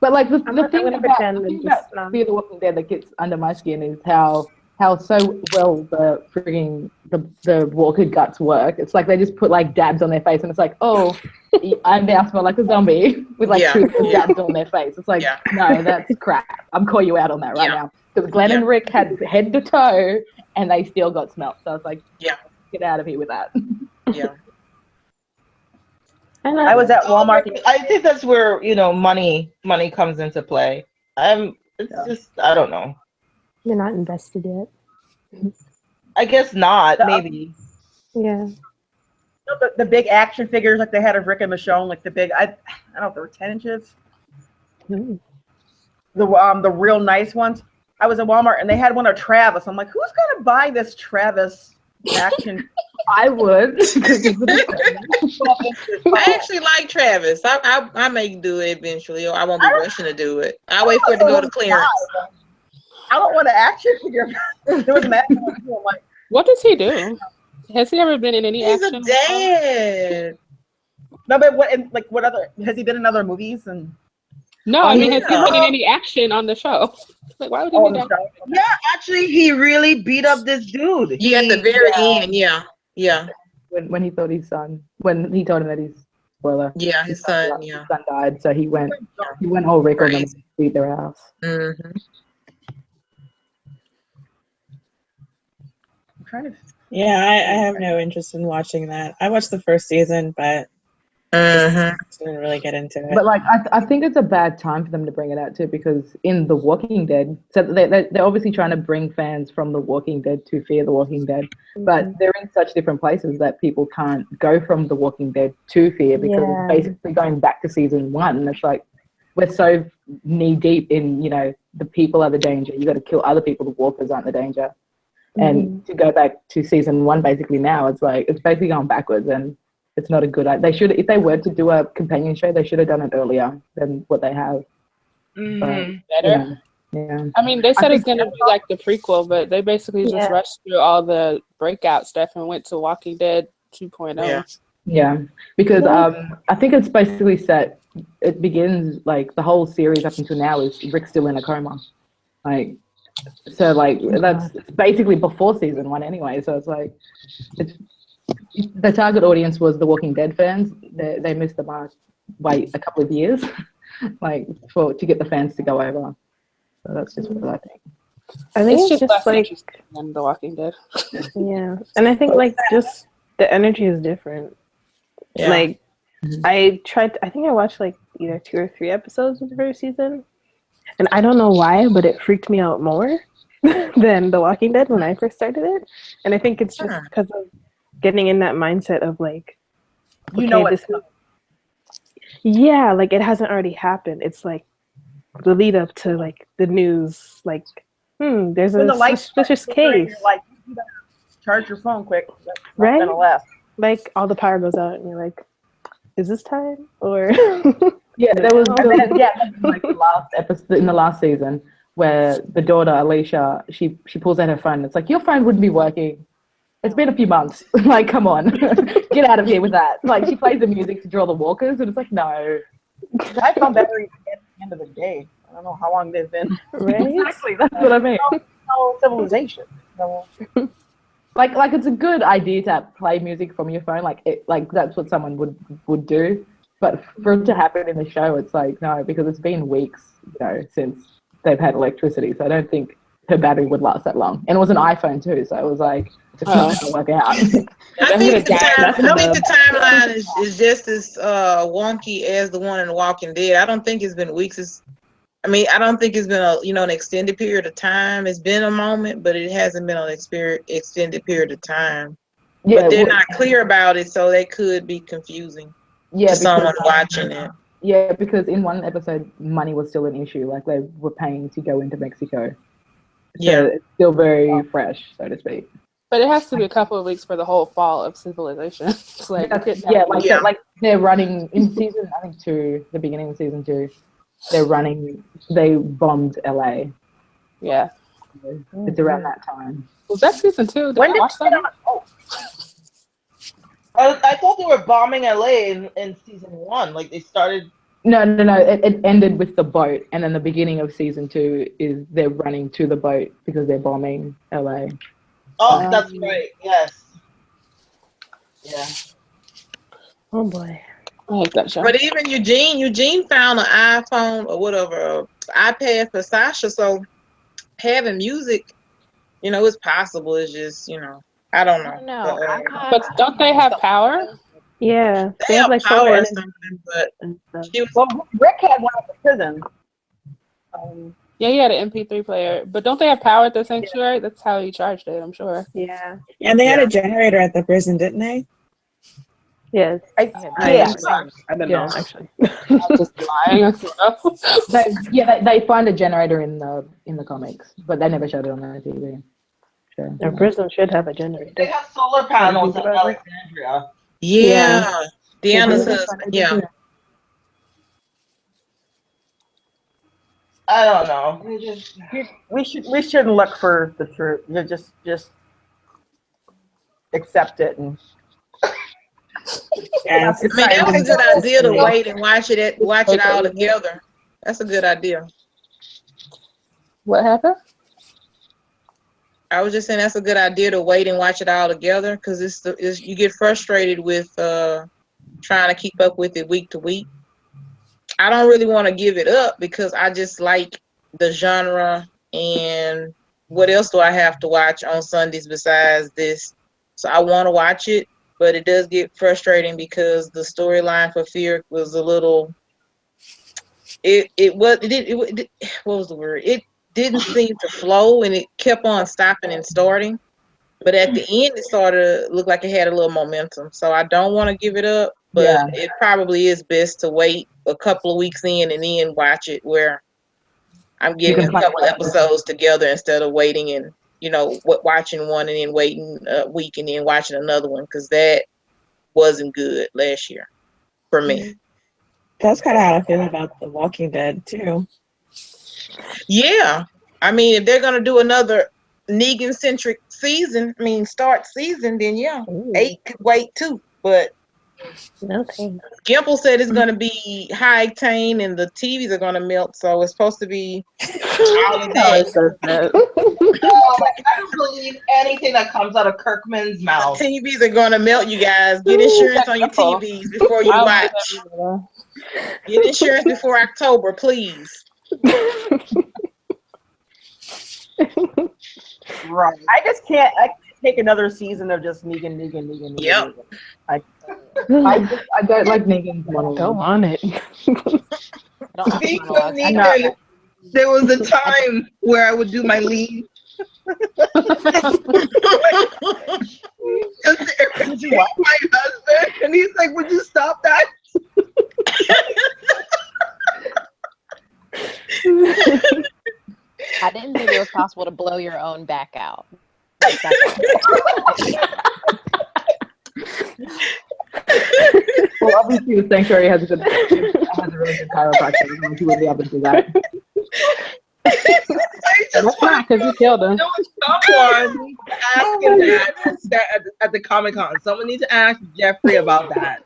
But like the thing gonna about pretend Fear the Walking Dead that gets under my skin is how so well the frigging the walker guts work. It's like they just put like dabs on their face and it's like, oh, I now smell like a zombie with like two dabs on their face. It's like, no, that's crap. I'm calling you out on that right now. Because Glenn and Rick had head to toe and they still got smelt. So I was like, get out of here with that. Yeah. I was at Walmart. I think that's where money comes into play. It's just I don't know. You're not invested yet. I guess not. Maybe. Yeah. The big action figures like they had of Rick and Michonne, like the big, I don't know if they were 10 inches. Mm. The real nice ones. I was at Walmart and they had one of Travis. I'm like, who's gonna buy this Travis action? I would. I actually like Travis. I may do it eventually, or I won't be rushing to do it. I'll wait for it to go to clearance. I don't want an action figure. There was an action figure. I'm like, What does he do? Has he ever been in any He's action? a dad. no, but what other has he been in other movies and? No, I mean, has he been in any action on the show? Like, why would he be done? Yeah, actually, he really beat up this dude. Yeah, at the very end. Yeah. When he thought his son, when he told him that spoiler. Yeah, his son. Yeah. His son died, so he went all Rick on them and beat their house. Mm-hmm. I'm trying to. Yeah, I have no interest in watching that. I watched the first season, but didn't really get into it. But like, I think it's a bad time for them to bring it out too, because in The Walking Dead, so they're obviously trying to bring fans from The Walking Dead to Fear the Walking Dead, but they're in such different places that people can't go from The Walking Dead to Fear because it's basically going back to season 1. And it's like, we're so knee deep in, the people are the danger. You got to kill other people. The walkers aren't the danger. And to go back to season 1, basically now, it's like, it's basically going backwards, and it's not a good idea. They should, if they were to do a companion show, they should have done it earlier than what they have. Better. Yeah. I mean, they said it's going to be like the prequel, but they basically just rushed through all the breakout stuff and went to Walking Dead 2.0. Yeah, because I think it's basically set, it begins, like, the whole series up until now is Rick still in a coma. Like, so, like, that's basically before season 1 anyway, so it's like, the target audience was the Walking Dead fans. They missed the mark by a couple of years, like, to get the fans to go over. So that's just what I think. I think it's just like than The Walking Dead. Yeah, and I think like just the energy is different. Yeah. Like I think I watched like either 2 or 3 episodes of the first season, and I don't know why, but it freaked me out more than The Walking Dead when I first started it. And I think it's just because of getting in that mindset of like, yeah, like it hasn't already happened. It's like the lead up to like the news, like, there's a suspicious case. You're like, you better charge your phone quick. That's right? Gonna last. Like all the power goes out, and you're like, is this time or? Yeah, there was like the last episode in the last season where the daughter Alicia, she pulls out her phone. It's like, your phone wouldn't be working. It's been a few months. Like, come on, get out of here with that. Like, she plays the music to draw the walkers, and it's like, no. I found batteries at the end of the day. I don't know how long they've been. Right? Exactly, that's what I mean. No civilization. No. Like it's a good idea to play music from your phone. Like that's what someone would do. But for it to happen in the show, it's like, no, because it's been weeks, since they've had electricity. So I don't think her battery would last that long. And it was an iPhone too, so it was like, it's not going to work out. I think the timeline is just as wonky as the one in The Walking Dead. I don't think it's been weeks. I don't think it's been an extended period of time. It's been a moment, but it hasn't been an extended period of time. Yeah, but they're not clear about it, so they could be confusing to someone watching it. Yeah, because in one episode, money was still an issue. Like, they were paying to go into Mexico. So it's still very fresh, so to speak. But it has to be a couple of weeks for the whole fall of civilization. It's like, like they're running in season, I think 2, the beginning of season 2. They bombed LA. Yeah. It's around that time. Was that season 2? When did I thought they were bombing LA in season 1. Like they started. No. It ended with the boat, and then the beginning of season 2 is they're running to the boat because they're bombing LA. Oh, that's right. Yes. Yeah. Oh boy. I like that show. But even Eugene found an iPhone or whatever, iPad for Sasha. So having music, it's possible. It's just, I don't know. No, but don't they have power? Yeah, they have like power or something. But Rick had one at the prison. Yeah, he had an MP3 player, but don't they have power at the sanctuary? That's how he charged it, I'm sure. Yeah. And they had a generator at the prison, didn't they? Yes. Yeah. I don't know actually. I'm just lying as well. They find a generator in the comics, but they never showed it on the TV. So, Now, Bristol should have a generator. They have solar panels in Alexandria. Yeah. Deanna's husband. Yeah. I don't know. We shouldn't look for the truth. You just accept it and. Yeah, I mean, that's a good idea to wait and watch it all together. That's a good idea. What happened? I was just saying that's a good idea to wait and watch it all together because you get frustrated with trying to keep up with it week to week. I don't really want to give it up because I just like the genre and what else do I have to watch on Sundays besides this? So I want to watch it, but it does get frustrating because the storyline for Fear was a little. What was the word? It didn't seem to flow and it kept on stopping and starting. But at the end, it started to look like it had a little momentum. So I don't want to give it up, but it probably is best to wait a couple of weeks in and then watch it where I'm getting a couple episodes together instead of waiting and, watching one and then waiting a week and then watching another one because that wasn't good last year for me. That's kind of how I feel about The Walking Dead too. Yeah. I mean, if they're going to do another Negan-centric start season, then 8 could wait too. But Gimple said it's going to be high octane and the TVs are going to melt, so it's supposed to be all of that. I don't believe anything that comes out of Kirkman's mouth. The TVs are going to melt, you guys. Get insurance on your TVs before you watch. Get insurance before October, please. Right. I just can't. I can't take another season of just Negan. Yep. I don't like Negan's monologue. Go on it. Speaking of Negan, there was a time where I would do my lean. My husband, and he's like, "Would you stop that?" I didn't think it was possible to blow your own back out. Well, obviously, the Sanctuary has a really good chiropractor, and he would be able to do that. That's not because you killed him. Someone needs to ask him that at the Comic-Con. Someone needs to ask Jeffrey about that.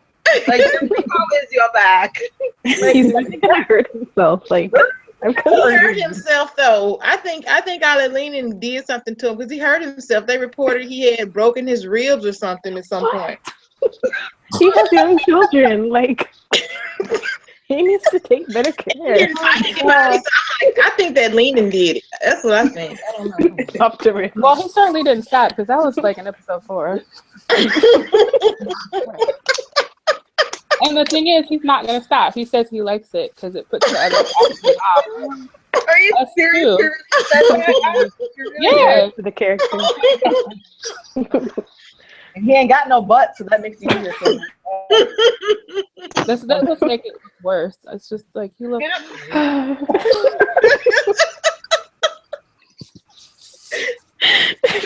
Like, Jeffrey, how is your back? Like, he's really gonna hurt himself. Like, he hurt himself though. I think Alan did something to him because he hurt himself. They reported he had broken his ribs or something at some point. He has young children. Like, he needs to take better care. I think that Lenin did it. That's what I think. I don't know. It's up to him. Well, he certainly didn't stop because that was like in episode 4. And the thing is, he's not going to stop. He says he likes it because it puts the other actors off. Are you serious? Yeah. To the character. And he ain't got no butt, so that makes it easier for him. That doesn't make it worse. It's just like you look.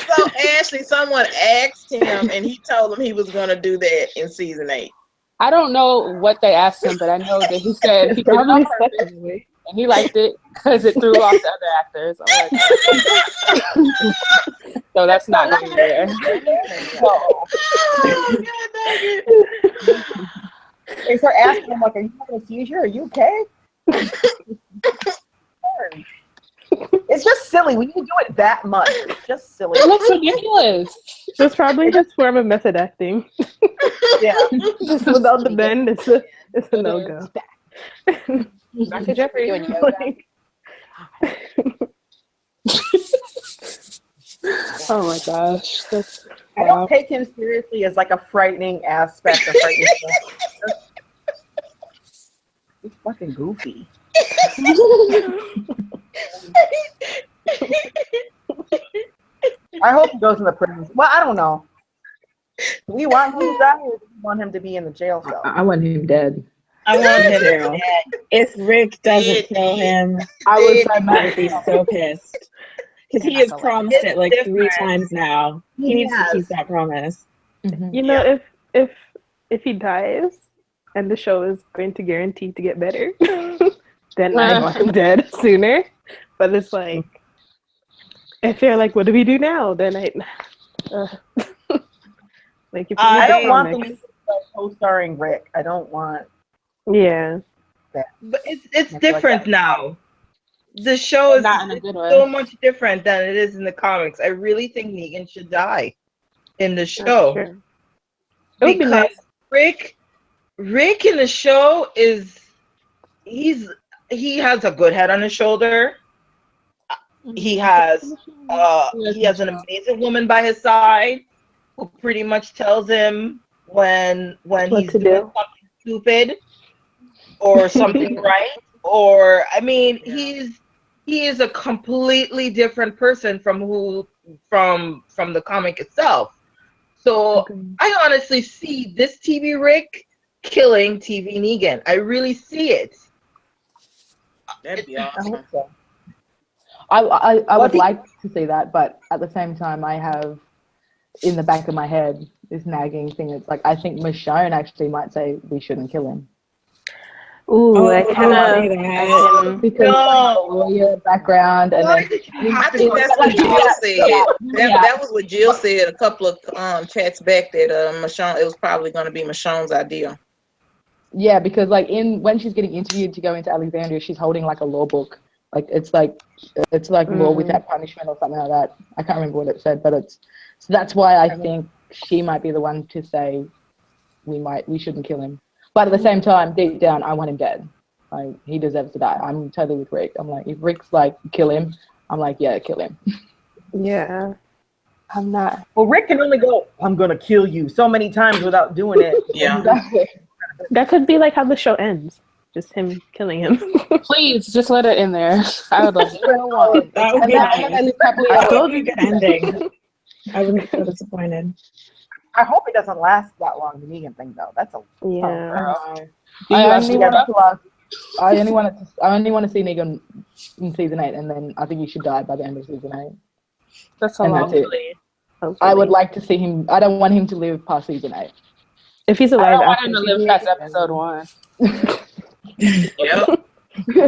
So Ashley, someone asked him, and he told them he was going to do that in season 8. I don't know what they asked him, but I know that he said he did it on purpose, and he liked it because it threw off the other actors. Like, so that's not going to be there. They start asking him, like, "Are you having a seizure? Are you okay?" It's just silly when you do it that much. It's just silly. It looks ridiculous. It's probably just form of method acting. Yeah. Just without the bend, it's a no-go. Back to Jeffrey doing yoga. Oh my gosh. I don't take him seriously as like a frightening aspect of frightening stuff. He's fucking goofy. I hope he goes in the prison. Well, I don't know. We want him to die, or do we want him to be in the jail cell? I want him dead. I want him dead. If Rick doesn't kill him, I was so I mad. would be so pissed. Because he has promised it like 3 times now. He needs to keep that promise. You know, if he dies and the show is going to guarantee to get better, then I want him dead sooner. But it's like, if they're like, what do we do now? Then like, if I don't want the lead co-starring Rick. I don't want. Yeah. That. But it's different now. The show is Not in a good way. so much different than it is in the comics. I really think Negan should die in the show. Sure. Because Rick in the show he has a good head on his shoulder. He has an amazing woman by his side who pretty much tells him when he's doing something stupid or something right. Or I mean, he is a completely different person from the comic itself. So I honestly see this TV Rick killing TV Negan. I really see it. That'd be awesome. I would like to see that, but at the same time, I have in the back of my head this nagging thing. It's like I think Michonne actually might say we shouldn't kill him. Ooh, I kind of because lawyer background, and then I think that's what Jill said. That was what Jill said a couple of chats back that Michonne, it was probably going to be Michonne's idea. Yeah, because like when she's getting interviewed to go into Alexandria, she's holding like a law book. Like it's like law without punishment or something like that. I can't remember what it said, but so that's why I think she might be the one to say we shouldn't kill him. But at the same time, deep down, I want him dead. Like he deserves to die. I'm totally with Rick. I'm like, if Rick's like kill him, I'm like, yeah, kill him. Yeah. I'm not. Well, Rick can only go, I'm gonna kill you so many times without doing it. Yeah. That could be like how the show ends. Just him killing him. Please, just let it in there. I would love it. That would be nice. That would be a good ending. I wouldn't be so disappointed. I hope it doesn't last that long, the Negan thing, though. That's a I only want to see Negan in season 8, and then I think he should die by the end of season 8. That's a long I would like to see him. I don't want him to live past season 8. If he's alive, I don't want him to live past episode 1. Yep.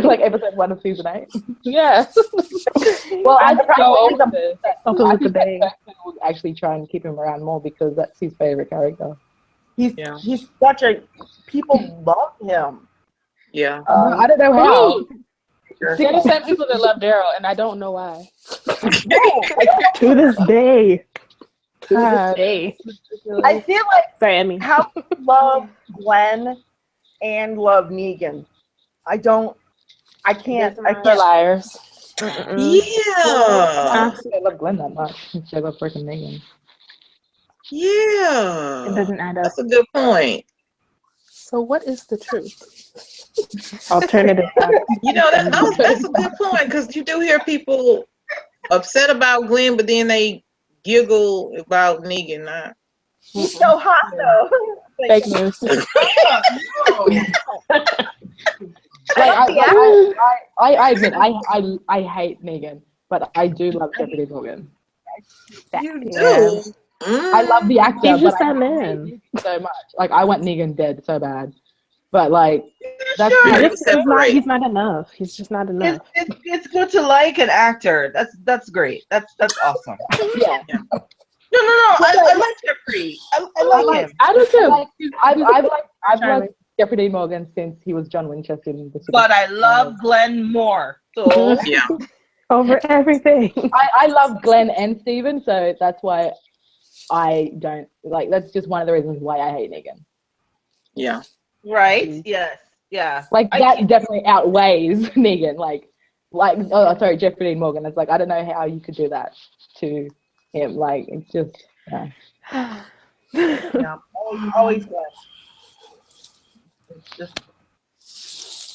Like episode 1 of season 8. Yes. Well, I think that would actually try and keep him around more because that's his favorite character. He's such a people love him. Yeah. I don't know how. They're the same people that love Daryl, and I don't know why. To this day. I feel like how you love Glenn and love Negan. I can't. Liars. Yeah. I love Glenn that much. I love freaking Negan. Yeah. It doesn't add up. That's a good point. So what is the truth? Alternative. You know, that's a good point, because you do hear people upset about Glenn, but then they giggle about Negan. He's so hot, though. Fake news. I admit I hate Negan, but I do love Deputy Morgan. You do. I love the actor. He's just but that man so much. Like I want Negan dead so bad, but like that's he's not enough. He's just not enough. It's good to like an actor. That's great. That's awesome. Yeah. No. I like Jeffrey. I like him. I do too. I've liked Deputy Morgan since he was John Winchester in the. But I love Glenn more. So yeah. Over everything. I love Glenn and Steven, so that's why I don't like. That's just one of the reasons why I hate Negan. Yeah. Right. Yes. Yeah. Like that definitely outweighs Negan. Sorry, Jeffrey Dean Morgan. It's like I don't know how you could do that to him. Like it's just. Yeah. Always good. It's just,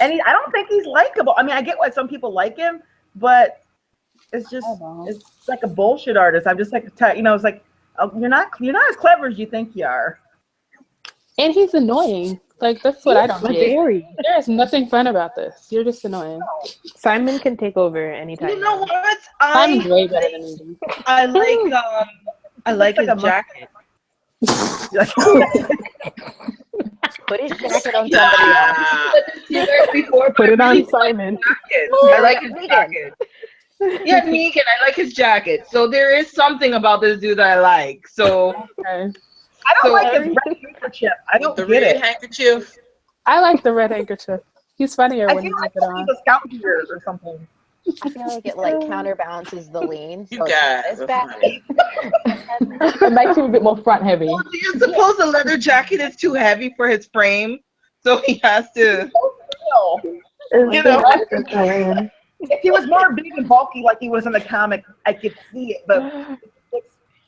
and I don't think he's likable. I mean, I get why some people like him, but it's just it's like a bullshit artist. I'm just like it's like Oh, you're not as clever as you think you are. And he's annoying. Like, that's what I don't get. Very. There's nothing fun about this. You're just annoying. Simon can take over anytime. You know what? Simon's way better than me. I like his jacket. Put his jacket on somebody else. Put it on Simon. I like his jacket. Yeah, Negan, I like his jacket. So there is something about this dude that I like. So Okay. I don't like his red handkerchief. I don't The get red it. handkerchief. I like the red handkerchief. He's funnier I when feel he like has it he's on. a scoundrel or something. I feel like it counterbalances the lean. You So guys it's are bad. funny. It makes him a bit more front heavy. do you suppose the leather jacket is too heavy for his frame? So he has to, you know. If he was more big and bulky like he was in the comic, I could see it. But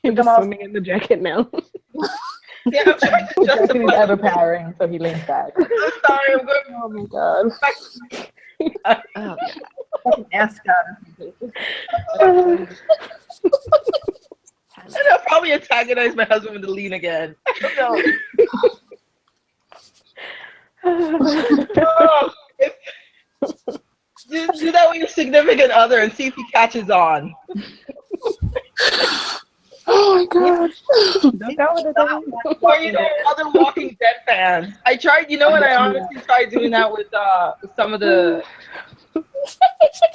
You're just swimming in the jacket now. Yeah, I'm trying to Jacket is justify. overpowering, so he leans back. I'm sorry, I'm going Oh my god. Oh, fucking ascot. and I'll probably antagonize my husband with the lean again. No. Oh, do that with your significant other and see if he catches on. Oh my god. Or, you know, other Walking Dead fans. I tried, you know what, I honestly tried doing that with some of the,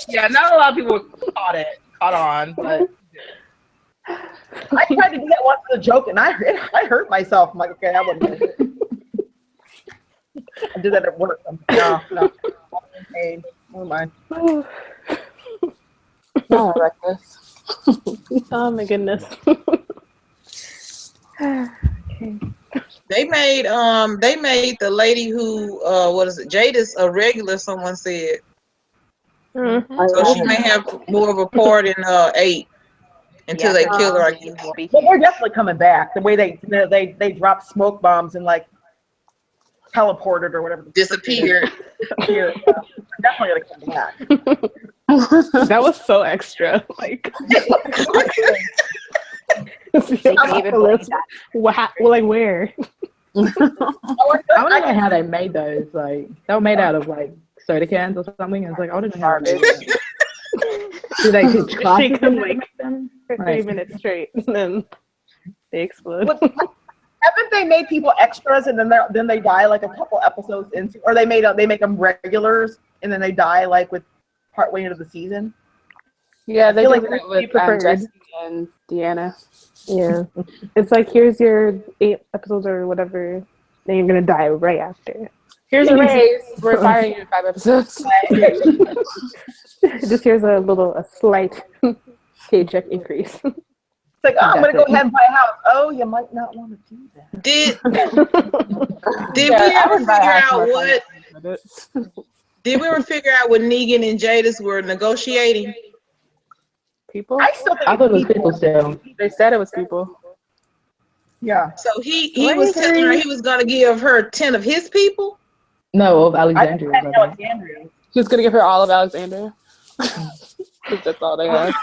yeah, not a lot of people caught on, but I tried to do that once as a joke, and I hurt myself. I'm like, okay, I wouldn't do it. I did that at work. No. Okay, never mind. Oh, I like this. Oh my goodness. They made the lady who what is it, Jadis, a regular, someone said. So she may have more of a part in 8 until they kill her, I guess. But they're definitely coming back. The way they drop smoke bombs and like teleported or whatever. Disappeared. They're definitely gonna come back. That was so extra. Like, like where? I want to know how they made those. Like, they were made out of like soda cans or something. It's like, I don't know how they made them. Do they teach classes? Shake them like for 3 Right. minutes straight, and then they explode. Haven't they made people extras and then they die like a couple episodes into, or they make them regulars and then they die like with partway into the season? Yeah, they feel did like that with preferred. Jesse and Deanna. Yeah, it's like, here's your 8 episodes or whatever, then you're gonna die right after. Here's a raise. We're firing you in 5 episodes. Just here's a slight paycheck increase. It's like, oh, I'm gonna go ahead and buy a house. Oh, you might not want to do that. Did we ever figure out what? Did we ever figure out what Negan and Jadis were negotiating? People? I still think I thought it was people still. They said it was people. Yeah. So he was telling her he was gonna give her 10 of his people. No, of I Alexandria. think brother. Alexandria. He was gonna give her all of Alexandria. 'Cause that's all they have.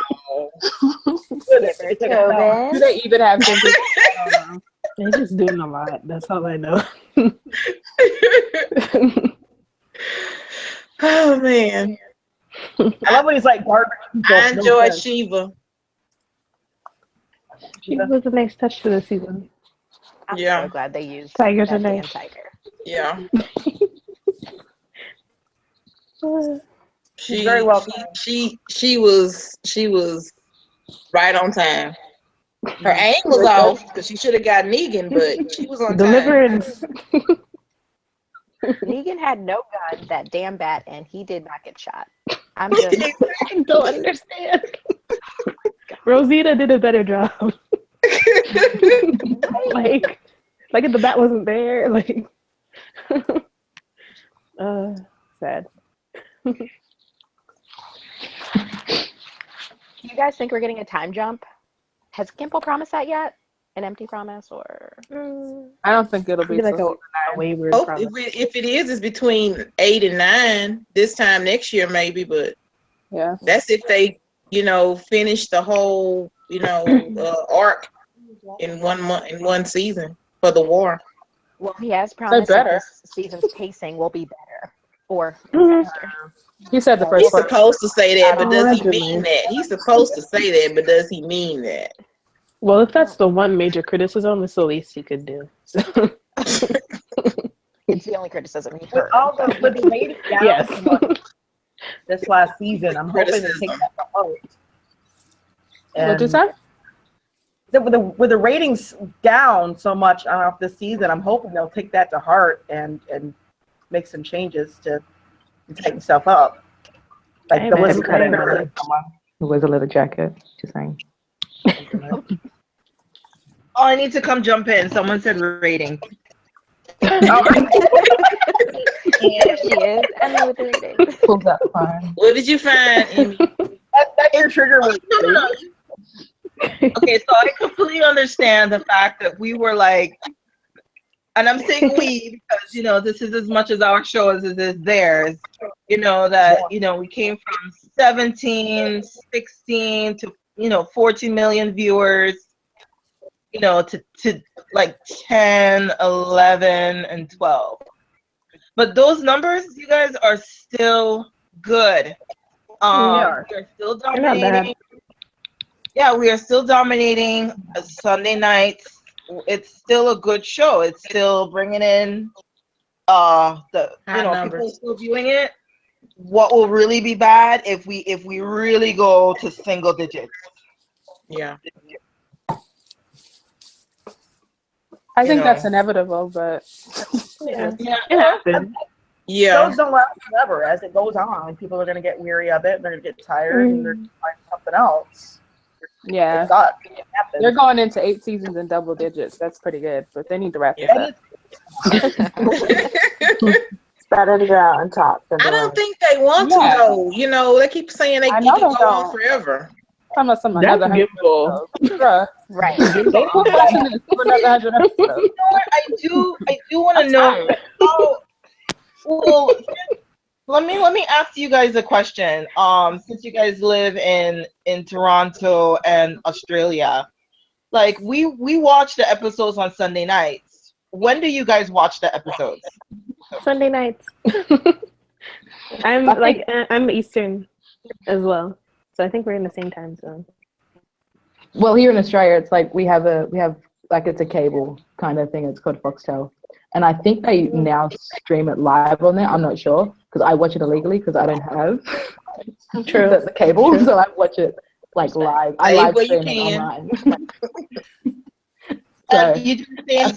Do they even have 10 people? I don't know. They're just doing a lot. That's all I know. Oh man, I love when he's like garbage people. I enjoyed Shiva. She was a nice touch to the season. I'm Yeah. so glad they used Tigers that are damn nice. tiger. Yeah, She's very welcome. She was right on time. Her aim was off because she should have got Negan, but she was on time. Deliverance. Negan had no gun, that damn bat, and he did not get shot. I'm just I don't understand. Rosita did a better job. like if the bat wasn't there, like sad. Do you guys think we're getting a time jump? Has Gimple promised that yet? An empty promise, or I don't think it'll be like so a wayward Oh, promise. if it is, it's between 8 and 9 this time next year, maybe. But yeah. that's if they, finish the whole, arc. in 1 month, in 1 season for the war. Well, he has promised that better. this season's pacing will be better or faster. He said the first He's one. supposed to say that, but does he Allegedly. mean that? He's supposed to say that, but does he mean that? Well, if that's the one major criticism, it's the least he could do. So. It's the only criticism he's With heard. all the with the ratings down Yes. so much this last season, I'm hoping to take that to heart. What'd you And say? so with the ratings down so much off this season, I'm hoping they'll take that to heart and make some changes to tighten stuff up. Like Hey, the man, list cutting cutter. Who wears a leather jacket? Just saying. Oh, I need to come jump in. Someone said rating. Yeah, she is. Emmy with the ratings. Pulls out the phone. What did you find, Amy? That's your trigger word. No. Okay, so I completely understand the fact that we were like, and I'm saying we because this is as much as our show as it is theirs. That we came from 17, 16 to 14 million viewers. To like 10, 11, and 12. But those numbers, you guys, are still good. We're still dominating. Yeah, we are still dominating Sunday nights. It's still a good show. It's still bringing in people still viewing it. What will really be bad if we really go to single digits? Yeah. I think that's inevitable, but Yeah. It happens. Yeah. Shows don't last forever. As it goes on, people are going to get weary of it. And they're going to get tired, and they're going to find something else. yeah, It sucks. It happens. they're going into 8 seasons in double digits. That's pretty good, but they need to wrap this up. It's better to go out on top. Than I the don't rest. think they want to though. They keep saying they I can know go they on don't. forever. Talking about some That's another 100 Gimbal. episodes. Bruh. Right. They put watching this for another 100 episodes. I do want to know how. Well, let me ask you guys a question. Since you guys live in Toronto and Australia, like we watch the episodes on Sunday nights. When do you guys watch the episodes? Sunday nights. I'm Eastern as well, so I think we're in the same time zone. Well, here in Australia, it's like we have like it's a cable kind of thing. It's called Foxtel, and I think they now stream it live on there. I'm not sure because I watch it illegally because I don't have the cable, so I watch it like live. I live stream it online. So You do the same,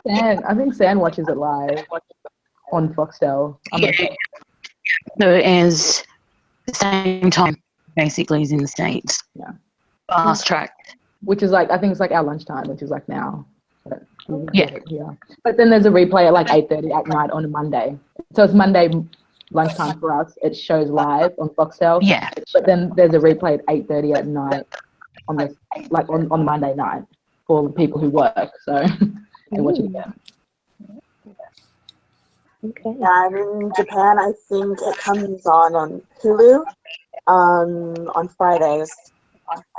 Sian? I think San watches it live on Foxtel. I'm not sure. So it is the same time, basically, as in the States. Yeah. Fast track. Which is like, I think it's like our lunchtime, which is like now. But Yeah. But then there's a replay at like 8:30 at night on a Monday. So it's Monday lunchtime for us. It shows live on Foxtel. Yeah. But then there's a replay at 8:30 at night on this, like on Monday night for the people who work. So they watch it again. Okay. Yeah, I'm in Japan. I think it comes on Hulu on Fridays.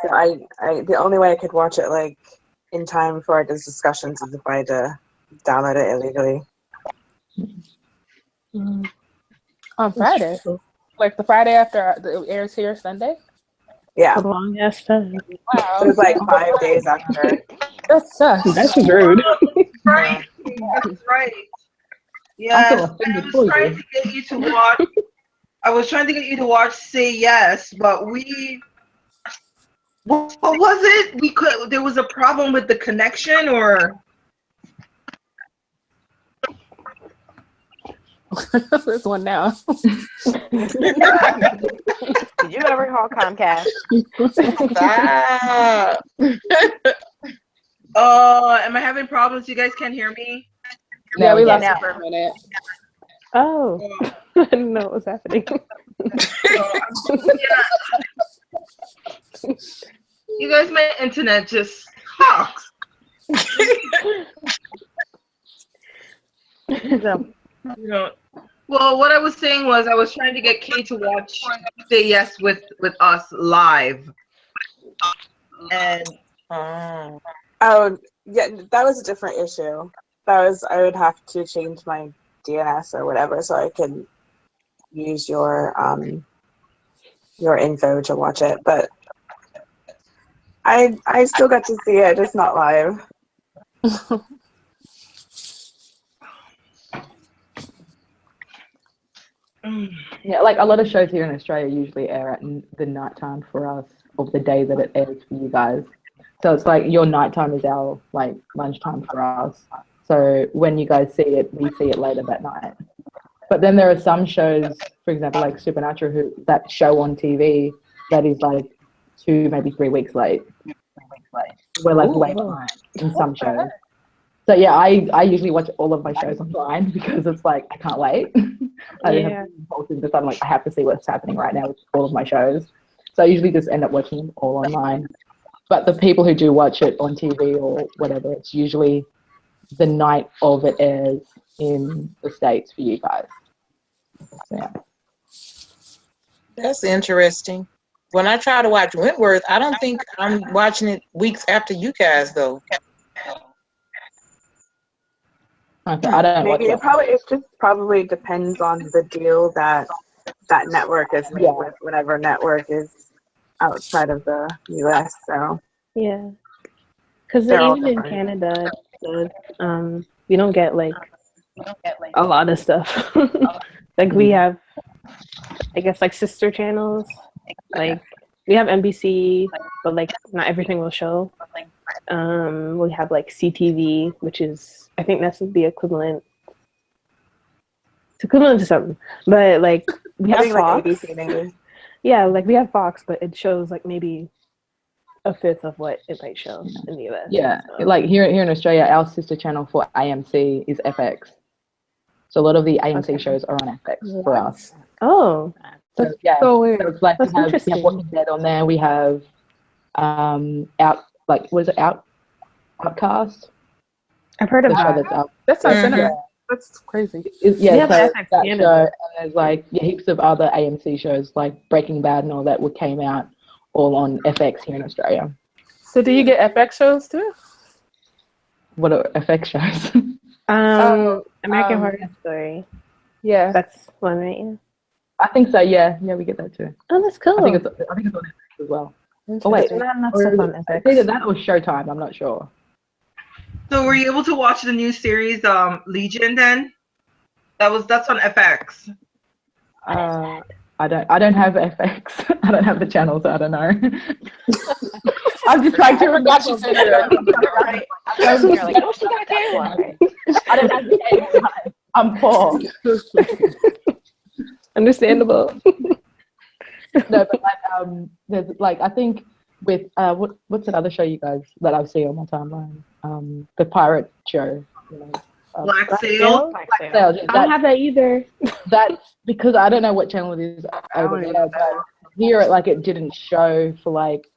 So I the only way I could watch it like in time for those discussions is if I had to download it illegally. On Friday? Like the Friday after it airs here, Sunday? Yeah. A long ass time. Wow. It was like 5 days after. That sucks. That's rude. Right. That's right. Yeah. I was trying to get you to watch. I was trying to get you to watch Say Yes, but what was it? There was a problem with the connection, or There's one now. Did you ever call Comcast? Stop. am I having problems? You guys can't hear me? Yeah, we lost now. it for a minute. Oh, I didn't know what was happening. You guys, my internet just sucks. Well, what I was saying was I was trying to get Kay to watch Say Yes with us live, and Oh, yeah, that was a different issue. That was I would have to change my DNS or whatever so I could use your info to watch it. But I still got to see it, just not live. Yeah, like a lot of shows here in Australia usually air at the nighttime for us, or the day that it airs for you guys. So it's like your nighttime is our like lunchtime for us. So when you guys see it, we see it later that night. But then there are some shows, for example, like Supernatural, that show on TV that is like 2, maybe 3 weeks late. We're like late night in some shows. So yeah, I usually watch all of my shows online because it's like I can't wait. I don't have impulsive because I'm like I have to see what's happening right now with all of my shows. So I usually just end up watching them all online. But the people who do watch it on TV or whatever, it's usually the night of it airs in the States for you guys. So, yeah. That's interesting. When I try to watch Wentworth, I don't think I'm watching it weeks after you guys though. Okay, I don't Maybe watch it just probably depends on the deal that network is made with whatever network is outside of the US. So yeah, because they're all even in different. Canada, we don't get like a lot of stuff. Like we have, I guess, like sister channels. Like we have NBC, but like not everything will show. We have like CTV, which is I think that's the equivalent. It's equivalent to something, but like we have Fox. Like ABC maybe. Yeah, like we have Fox, but it shows like maybe a fifth of what it might show in the US. Yeah, so. like here in Australia, our sister channel for AMC is FX. So a lot of the AMC shows are on FX for us. Oh, that's so weird. So it's like that's we have interesting. Walking Dead on there. We have Outcast? I've heard of that. That's not cinema. That's crazy. So that show, Canada. and there's like heaps of other AMC shows like Breaking Bad and all that came out all on FX here in Australia. So do you get FX shows too? What are FX shows? American Horror Story. Yeah, that's one, right? Yeah. I think so. Yeah, we get that too. Oh, that's cool. I think it's on FX as well. Oh wait, not enough stuff on FX. It's either that or Showtime. I'm not sure. So were you able to watch the new series Legion then? That's on FX. I don't have FX. I don't have the channel, so I don't know. I'm just trying to remember. I don't have the cable. I'm poor. Understandable. No, but like there's like I think with what's that other show you guys that I've seen on my timeline? The pirate show. You know, Black Sail. Black Sail. Yeah, I don't have that either. That's because I don't know what channel it is over there, but here it didn't show for like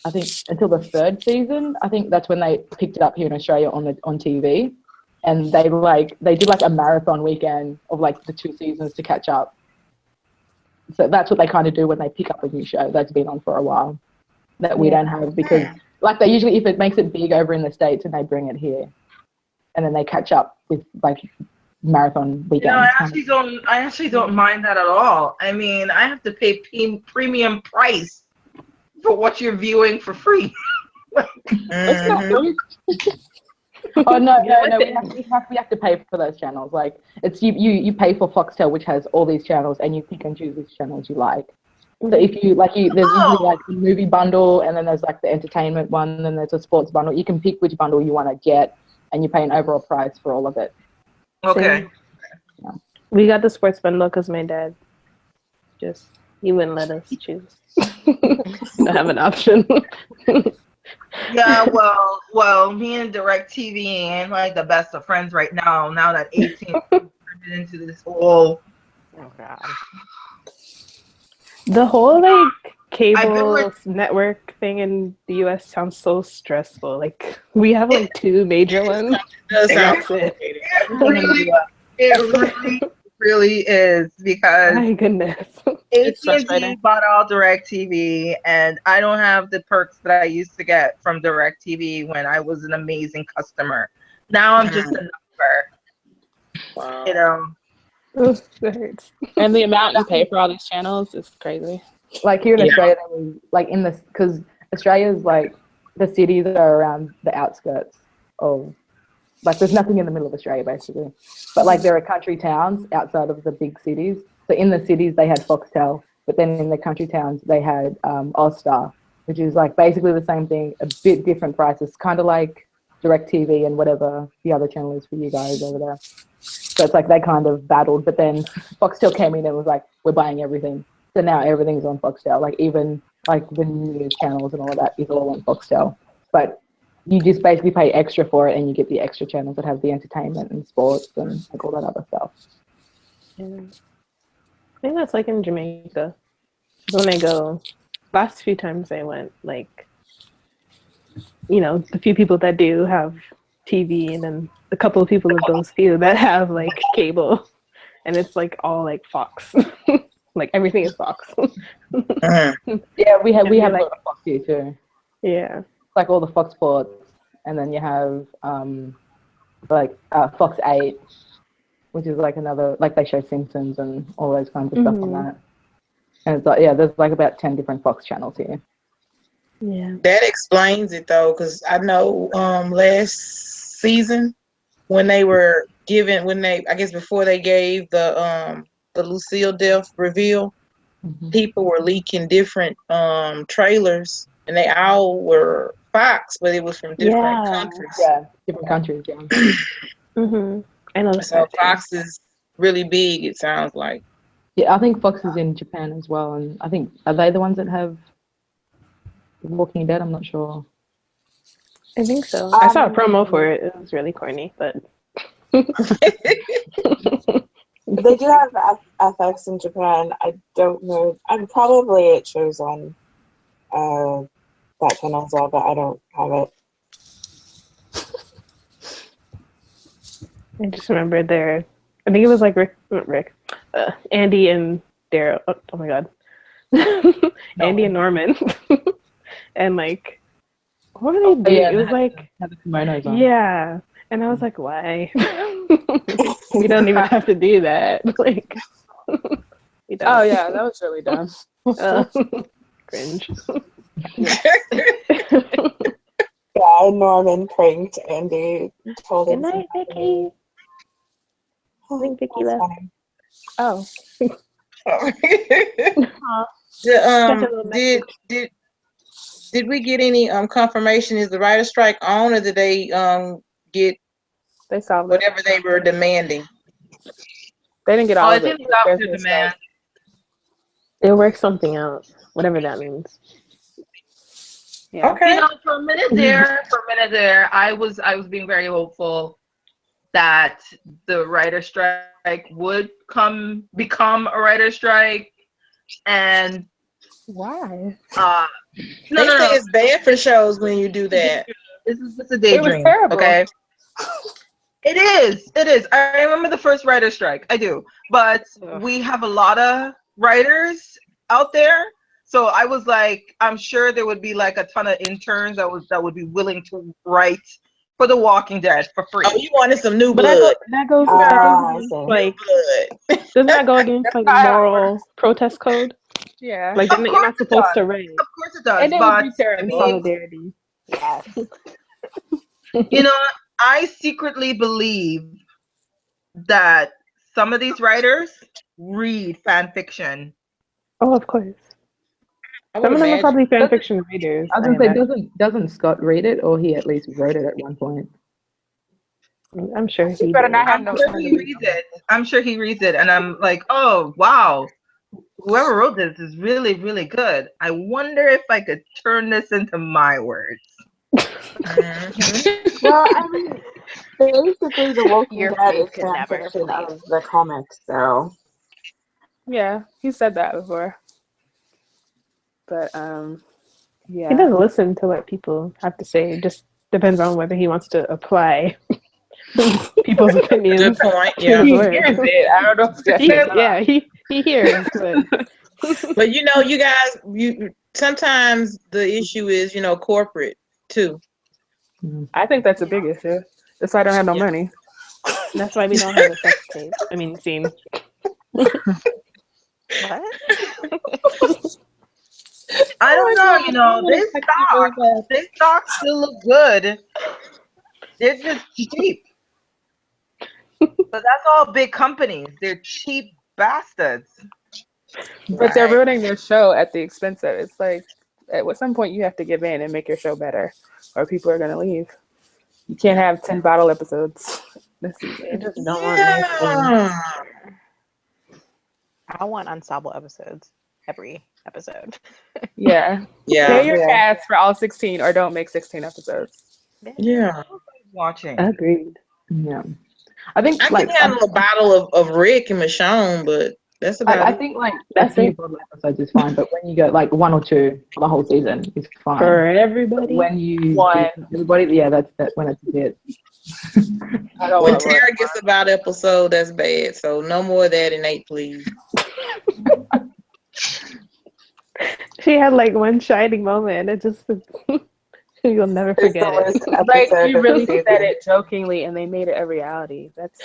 I think until the 3rd season. I think that's when they picked it up here in Australia on TV, and they did like a marathon weekend of like the 2 seasons to catch up. So that's what they kind of do when they pick up a new show that's been on for a while that we don't have, because like they usually, if it makes it big over in the States, and they bring it here and then they catch up with like marathon weekends. I actually don't mind that at all. I mean, I have to pay premium price for what you're viewing for free. That's not really. Oh no, we have to pay for those channels. Like it's you pay for Foxtel, which has all these channels, and you pick and choose which channels you like. So if there's usually like a movie bundle, and then there's like the entertainment one, and then there's a sports bundle. You can pick which bundle you want to get, and you pay an overall price for all of it. Okay. Yeah. We got the sports bundle because my dad he wouldn't let us choose. I have an option. Yeah, well, me and DirecTV ain't like the best of friends right now. Now that 18 turned into this whole. Oh God. The whole like cable network thing in the US sounds so stressful. Like we have like 2 major ones. It does sound It really is, because My goodness. It's AT&T frustrating. bought out DirecTV, and I don't have the perks that I used to get from DirecTV when I was an amazing customer. Now I'm just a number, you know. Ooh, that hurts. And the amount you pay for all these channels is crazy. Like here in Yeah. Australia, there was, like in this, because Australia's like the cities are around the outskirts of, like there's nothing in the middle of Australia basically, but like there are country towns outside of the big cities. So in the cities they had Foxtel, but then in the country towns they had Ozstar, which is like basically the same thing, a bit different prices, kind of like DirecTV and whatever the other channel is for you guys over there. So it's like they kind of battled, but then Foxtel came in and was like, we're buying everything. So now everything's on Foxtel, like even like the news channels and all of that is all on Foxtel. But you just basically pay extra for it and you get the extra channels that have the entertainment and sports and like all that other stuff. Yeah. I think that's like in Jamaica. When I go, last few times I went, like, you know, the few people that do have TV, and then a couple of people of those few that have like cable, and it's like all like Fox. Like everything is Fox. Yeah, we have And you're a like, lot of Fox here too. yeah. Like all the Fox Sports, and then you have Fox 8, which is like another, like they show Simpsons and all those kinds of stuff on that. And it's like, yeah, there's like about 10 different Fox channels here. Yeah. That explains it though, because I know last season when they were given, I guess before they gave the Lucille death reveal, people were leaking different trailers, and they all were Fox, but it was from different countries. Yeah, different countries, yeah. I know. So Fox is really big, it sounds like. Yeah, I think Fox is in Japan as well, and I think, are they the ones that have Walking Dead? I'm not sure. I think so. I saw a promo for it. It was really corny, but They do have FX in Japan. I don't know. Probably it shows on that channel as well, but I don't have it. I just remember I think it was like Andy and Daryl. Oh my god. Andy and Norman. And like, what were they doing? Yeah, it was like, have the kimonos on. yeah. And I was like, why? We don't even have to do that. Like, we don't. Oh yeah, that was really dumb. Cringe. Yeah, Norman pranked Andy. Told him. Good night, Vicky. I think Vicky left. Oh. Did we get any confirmation? Is the writer strike on, or did they get whatever they were demanding? They didn't get all of it. I think that's the demand. They'll work something out, whatever that means. Yeah. Okay. You know, for a minute there, I was being very hopeful that the writer strike would become a writer strike, and why? They say it's bad for shows when you do that. This is just a daydream. It was terrible. Okay. It is. I remember the first writer strike. I do. But we have a lot of writers out there. So I was like, I'm sure there would be like a ton of interns that would be willing to write for The Walking Dead for free. Oh, you wanted some new But blood. that goes against, like, doesn't that go against like moral protest code? Yeah. Like you're not supposed to write. Of course it does. And it would be terrible. Solidarity. Yes. You know, I secretly believe that some of these writers read fan fiction. Oh, of course. Some of them are probably fan fiction readers. I was gonna say, doesn't Scott read it, or he at least wrote it at one point? I'm sure he better did. not have no I'm sure he reads it. I'm sure he reads it, and I'm like, oh wow, whoever wrote this is really, really good. I wonder if I could turn this into my words. Well, I mean, basically, The Walking Dead is fan fiction of the comics, so. Yeah, he said that before. But He doesn't listen to what people have to say. It just depends on whether he wants to apply people's opinions. Good point. to Yeah. his He work. hears it. I don't know if that's He hears, but But you know, you guys, you sometimes the issue is, corporate too. I think that's a big issue. That's why I don't have no money. that's why we don't have a sex tape. I mean, scene. What? I don't know. They stocks still look good. They're just cheap. But that's all big companies. They're cheap bastards. But they're ruining their show at the expense of it's like at some point you have to give in and make your show better, or people are gonna leave. You can't have 10 bottle episodes this season. I just don't want nice things. I want ensemble episodes every episode. Yeah. Pay your cast for all 16 or don't make 16 episodes. Yeah. Watching. Agreed. Yeah. I think I can handle a bottle of Rick and Michonne, but that's about I it. think a few bottle episodes is fine, but when you go like 1 or 2 for the whole season is fine. For everybody. But when you One. everybody, that's when it's a bit. When Tara gets about episode, that's bad. So no more of that in 8, please. She had like one shining moment. It just you'll never forget it. Like you really said it jokingly, and they made it a reality. That's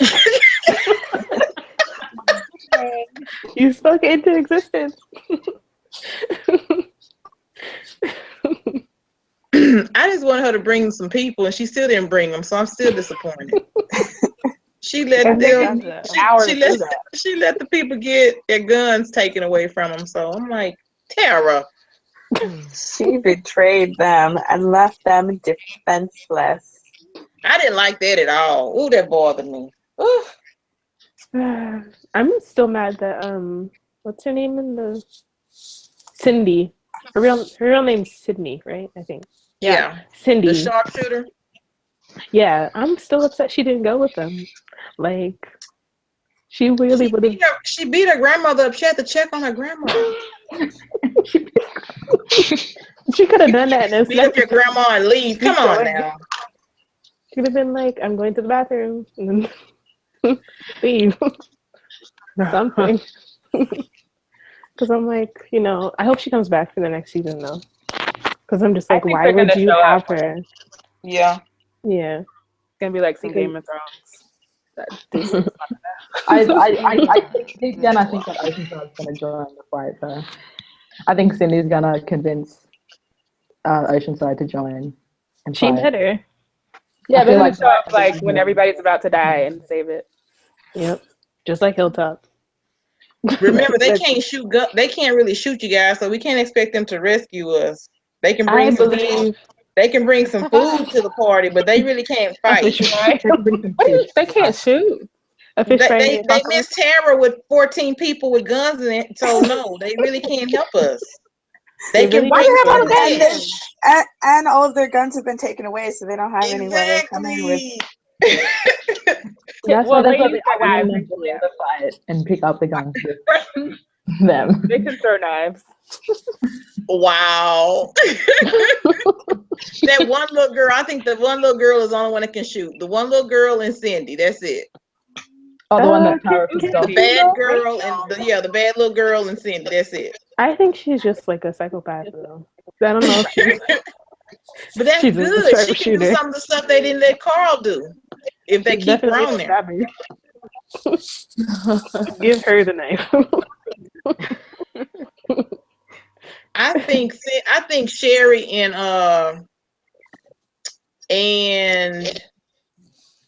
you spoke it into existence. I just wanted her to bring some people, and she still didn't bring them, so I'm still disappointed. She let them. She let the people get their guns taken away from them. So I'm like, Tara. She betrayed them and left them defenseless. I didn't like that at all. Ooh, that bothered me. Ooh. I'm still mad that what's her name in the Cindy. Her real name's Sydney, right? I think. Yeah. Cindy. The sharpshooter. Yeah, I'm still upset she didn't go with them. Like, she really would have. She beat her grandmother up. She had to check on her grandma. She could have done that. And beat up your grandma and leave. Come on now. She would have been like, "I'm going to the bathroom," and then leave. Something. Because I'm like, I hope she comes back for the next season though. Because I'm just like, why would you have her? Yeah. Yeah. It's gonna be like some Game of Thrones. I think deep down, I think that Oceanside's gonna join the fight though. I think Cindy's gonna convince Oceanside to join. And she fight. better. Yeah, they're gonna show up like when everybody's about to die and save it. Yep. Just like Hilltop. Remember, they can't shoot. They can't really shoot you guys, so we can't expect them to rescue us. They can bring They can bring some food to the party, but they really can't fight. They can't shoot. They miss Tara with 14 people with guns in it, so no, they really can't help us. They can bring and all of their guns have been taken away, so they don't have any way of coming with. That's why they the fight and pick up the guns with them. They can throw knives. Wow. That one little girl, I think the one little girl is the only one that can shoot. The one little girl and Cindy, that's it. Oh, the one that Tara pissed off. The bad girl and the bad little girl and Cindy, that's it. I think she's just like a psychopath though. I don't know if she's but that's good. She can do some of the stuff they didn't let Carl do. If they keep her on there. Give her the knife. I think Sherry and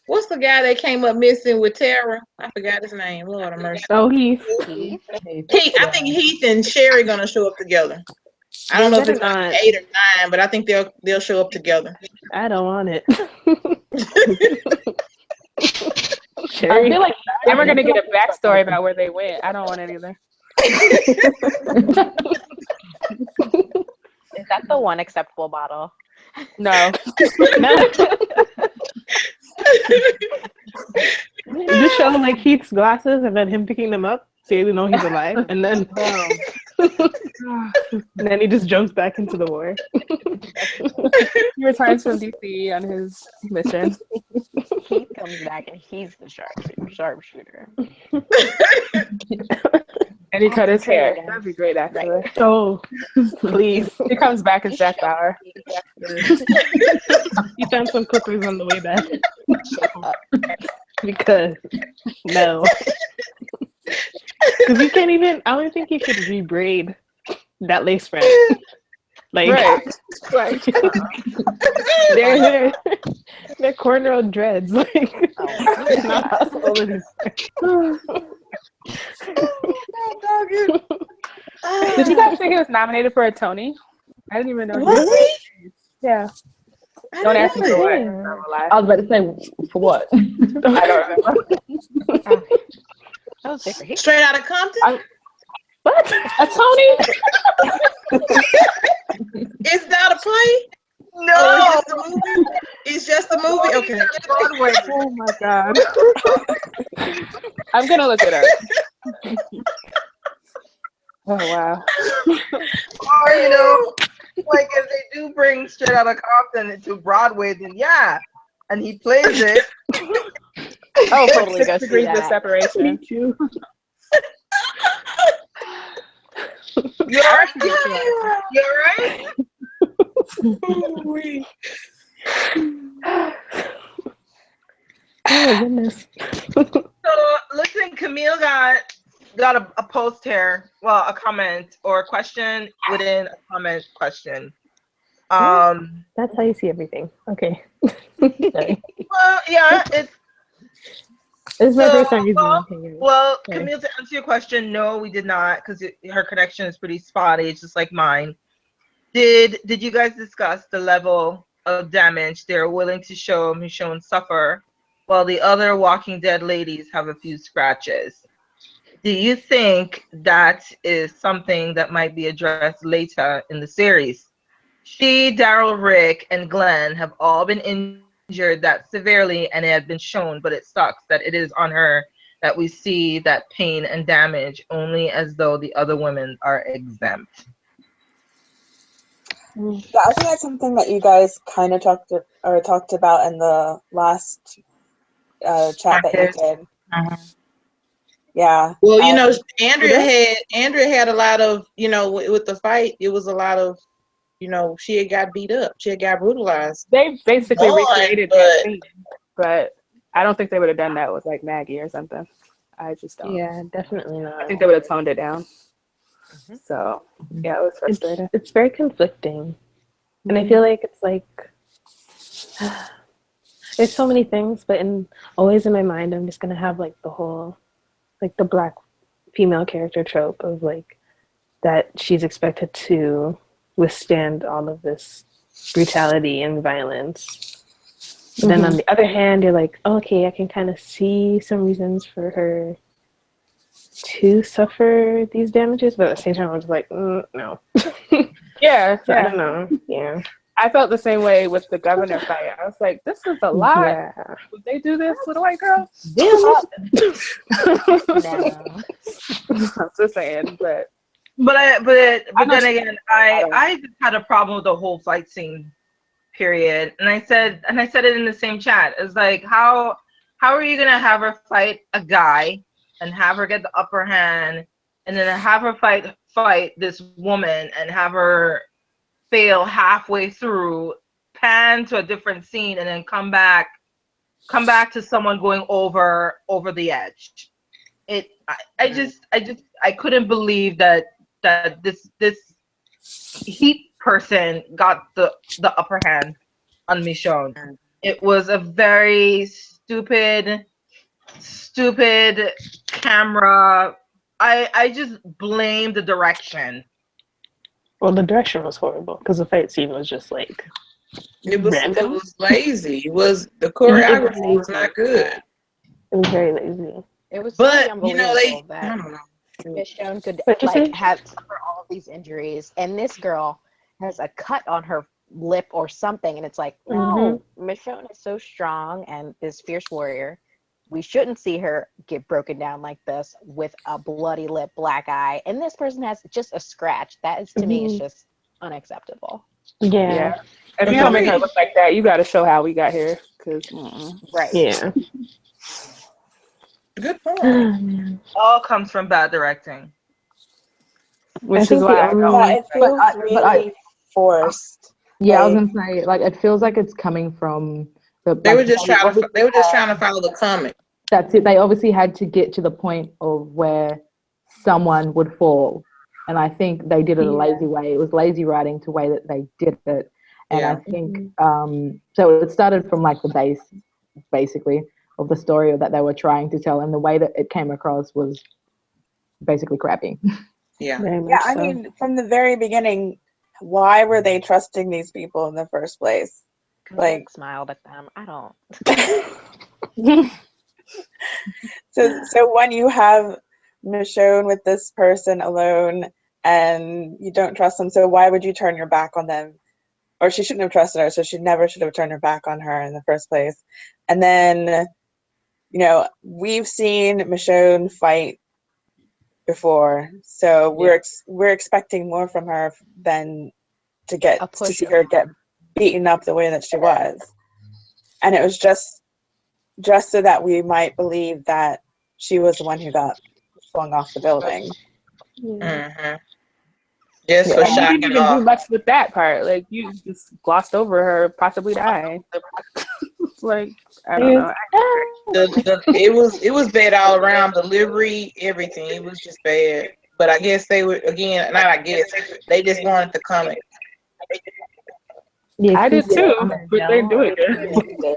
what's the guy that came up missing with Tara? I forgot his name. Lord have mercy. Oh, Heath. I think Heath and Sherry gonna show up together. I don't know if it's not 8 or 9, but I think they'll show up together. I don't want it. Sherry. I feel like then we're gonna get a backstory about where they went. I don't want it either. Is that the one acceptable bottle? No. Just show him like Heath's glasses and then him picking them up so you know he's alive, and then and then he just jumps back into the war. He returns from DC on his mission. Heath comes back and he's the sharpshooter. And he cut his hair. Concentrate, That'd be great, actually. Right. Oh, please. He comes back as Jack Bauer. You found some clippers on the way back. Because, no. Because you can't even, I don't think you could rebraid that lace front. Like, Right. they're cornrow dreads. Like, it's not possible to Did you guys think he was nominated for a Tony? I didn't even know. Was he? Yeah. Don't ask me for what. I'm not gonna lie. I was about to say, for what? I don't remember. That was different. Straight out of Compton? What? A Tony? Is that a play? No, Oh, it's just a movie? It's just a movie? Okay. Oh my god. I'm gonna look it up. Oh wow. or you know, like if they do bring Straight Outta Compton to Broadway, then yeah, and he plays it. Oh, totally go 6 see degrees of that. separation. Me too. You're right. You're right. Oh my goodness. So listen, Camille got a post here. Well, a comment or a question within a comment question. That's how you see everything. Okay. Sorry. Well, yeah, it's This is my So, first time using it. well, Okay. Camille, to answer your question, no, we did not, because her connection is pretty spotty. It's just like mine. Did you guys discuss the level of damage they're willing to show Michonne suffer, while the other Walking Dead ladies have a few scratches? Do you think that is something that might be addressed later in the series? She, Daryl, Rick, and Glenn have all been injured that severely, and it had been shown, but it sucks that it is on her that we see that pain and damage, only as though the other women are exempt. Yeah, I think that's something that you guys kind of talked about in the last chat that you did. Yeah. Well, you know, Andrea had a lot of, you know, with the fight, it was a lot of, you know, she had got beat up. She had got brutalized. They basically recreated but- that scene, but I don't think they would have done that with like Maggie or something. I just don't. Yeah, definitely not. I think they would have toned it down. So yeah, it was frustrating. It's very conflicting. And I feel like it's like there's so many things, but always in my mind I'm just gonna have like the whole like the black female character trope of like that she's expected to withstand all of this brutality and violence. But then on the other hand, you're like, oh, okay, I can kind of see some reasons for her to suffer these damages, but at the same time I was like, no. Yeah, So I don't know. Yeah. I felt the same way with the governor fight. I was like, this is a lot. Yeah. Would they do this with a white girl? I'm just saying, but then again, I just had a problem with the whole fight scene, period. And I said it in the same chat. It's like, how are you gonna have her fight a guy and have her get the upper hand, and then have her fight this woman and have her fail halfway through, pan to a different scene, and then come back to someone going over the edge. I couldn't believe that this Heat person got the upper hand on Michonne. It was a very stupid camera. I just blame the direction. Well, the direction was horrible because the fight scene was just like it was lazy. It was the choreography was not good. It was very lazy. It was But really you know unbelievable I that don't know. Michonne could What'd you say? have suffer all of these injuries, and this girl has a cut on her lip or something, and it's like, no, Michonne is so strong and this fierce warrior. We shouldn't see her get broken down like this with a bloody lip, black eye, and this person has just a scratch. That is, to me, is just unacceptable. Yeah. If you don't make her look like that, you got to show how we got here. Because Right. Yeah. Good point. All comes from bad directing. which is think the why I only- don't. Yeah, it feels but I- really forced. Yeah, I was Like, gonna say, like, it feels like it's coming from the. They like, were just trying to. obviously They were just had- trying to follow the comic. That's it. They obviously had to get to the point of where someone would fall, and I think they did it a lazy way. It was lazy writing to way that they did it, and Yeah. I think so. It started from like the base, basically, of the story that they were trying to tell, and the way that it came across was basically crappy. Yeah. Very yeah, much I so. mean, from the very beginning, why were they trusting these people in the first place? Like smiled at them. I don't. So when you have Michonne with this person alone and you don't trust them, so why would you turn your back on them? Or she shouldn't have trusted her, so she never should have turned her back on her in the first place. And then, you know, we've seen Michonne fight before, so we're expecting more from her than to see her get beaten up the way that she was. And it was just so that we might believe that she was the one who got flung off the building. Mm-hmm. Just Yeah, for and you shocking didn't even do off. much with that part. Like you just glossed over her possibly dying. Like I don't know. It was bad all around. Delivery, everything. It was just bad. But I guess they were they just wanted the comic. Yeah, I did too, but they no, do it good.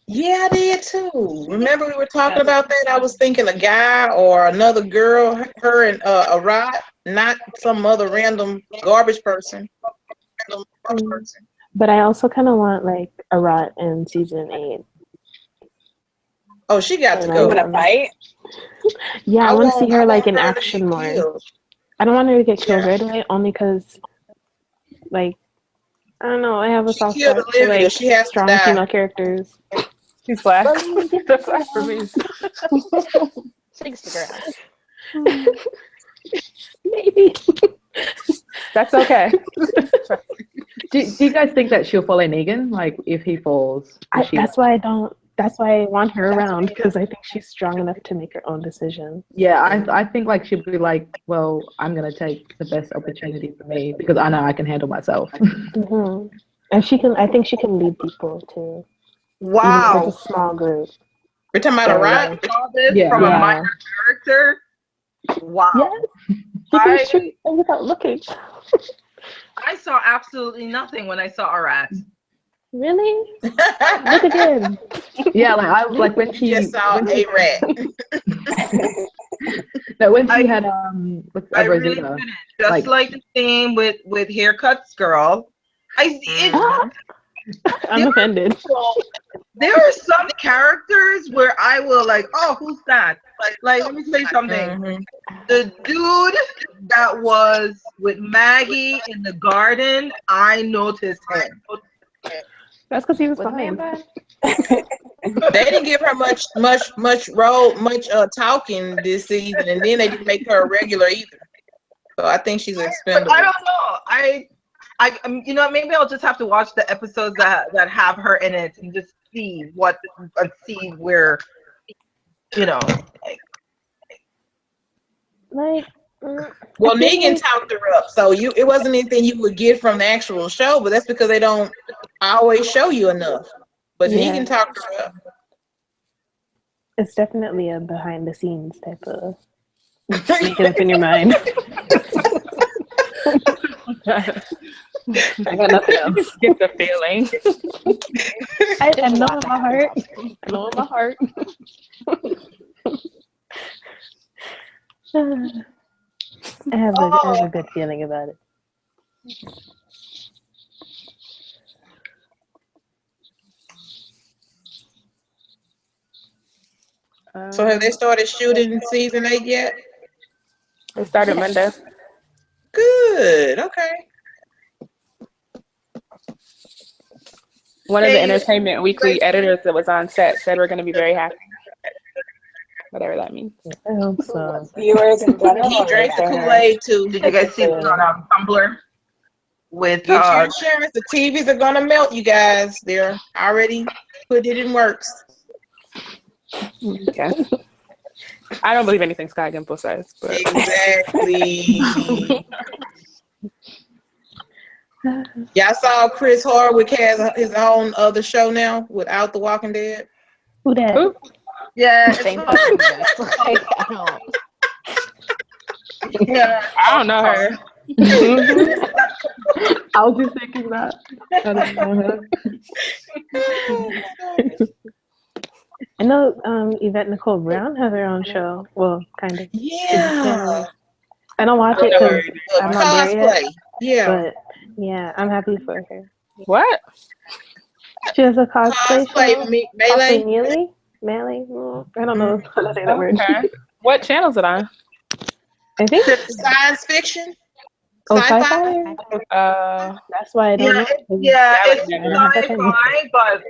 Yeah, I did too. Remember we were talking about that? I was thinking a guy or another girl, her and a rod, not some other random garbage person. But I also kind of want like a rot in season 8. Oh, she got to And go. You want to fight? Yeah, I want to see her like in her to action get more. killed. I don't want her to get killed right away, only because, like, I don't know. I have a soft killed spot for Olivia. like She has to strong die. female characters. She's black. That's black for me. Sings the ground. Maybe. That's okay. Do you guys think that she'll follow Negan? Like, if he falls, That's why I don't. That's why I want her around, because I think she's strong enough to make her own decision. Yeah, I think like she'll be like, well, I'm gonna take the best opportunity for me because I know I can handle myself. Mm-hmm. And she can. I think she can lead people too. Wow. Even if it's a small group. We're talking about a ride? Saw this Yeah. from a Yeah. minor character. Wow. Yes. She can shoot without looking. I saw absolutely nothing when I saw Arat. Really? Look again. Yeah, like when she just saw a rat. No, when she had with I really Rosita, couldn't. Just like the same with haircuts, girl. I'm offended. There are some characters where I will like, oh, who's that? Like let me tell you something. Mm-hmm. The dude that was with Maggie in the garden, I noticed him. That's because he was Was the man fine. bad? They didn't give her much talking this season, and then they didn't make her a regular either. So I think she's expendable. But I don't know. I you know, maybe I'll just have to watch the episodes that have her in it and just see where, you know. Well, Negan talked her up, so it wasn't anything you would get from the actual show, but that's because they don't always show you enough. But Negan talked her up. It's definitely a behind the scenes type of make it up in your mind. I got nothing else. Just get the feeling. I know in my heart. I know in my heart. I have a good feeling about it. So have they started shooting season 8 yet? They started Monday. Good. Okay. One of the Entertainment Weekly editors that was on set said we're going to be very happy. Whatever that means. I hope so. Viewers in general. He drank the Kool-Aid too. Did you guys see it on Tumblr? with Get your insurance. The TVs are gonna melt, you guys. They're already put it in works. Okay. I don't believe anything Sky Gimple says, but Exactly. Y'all saw Chris Hardwick has his own other show now without The Walking Dead. Who that? Who? Yeah, Same fucking guess. Like, I don't. yeah. I don't know her. I was just thinking that. I don't know her. I know Yvette Nicole Brown has her own show. Well, kind of. Yeah. I don't watch it because I'm not there Cosplay. yet. Yeah. But yeah, I'm happy for her. What? She has a cosplay show. Melee. Melee? I don't know how to say that word. Okay. What channel is it on? I think Science fiction. Oh, Sci-fi? That's why I don't know. It's I don't have that channel. sci-fi, but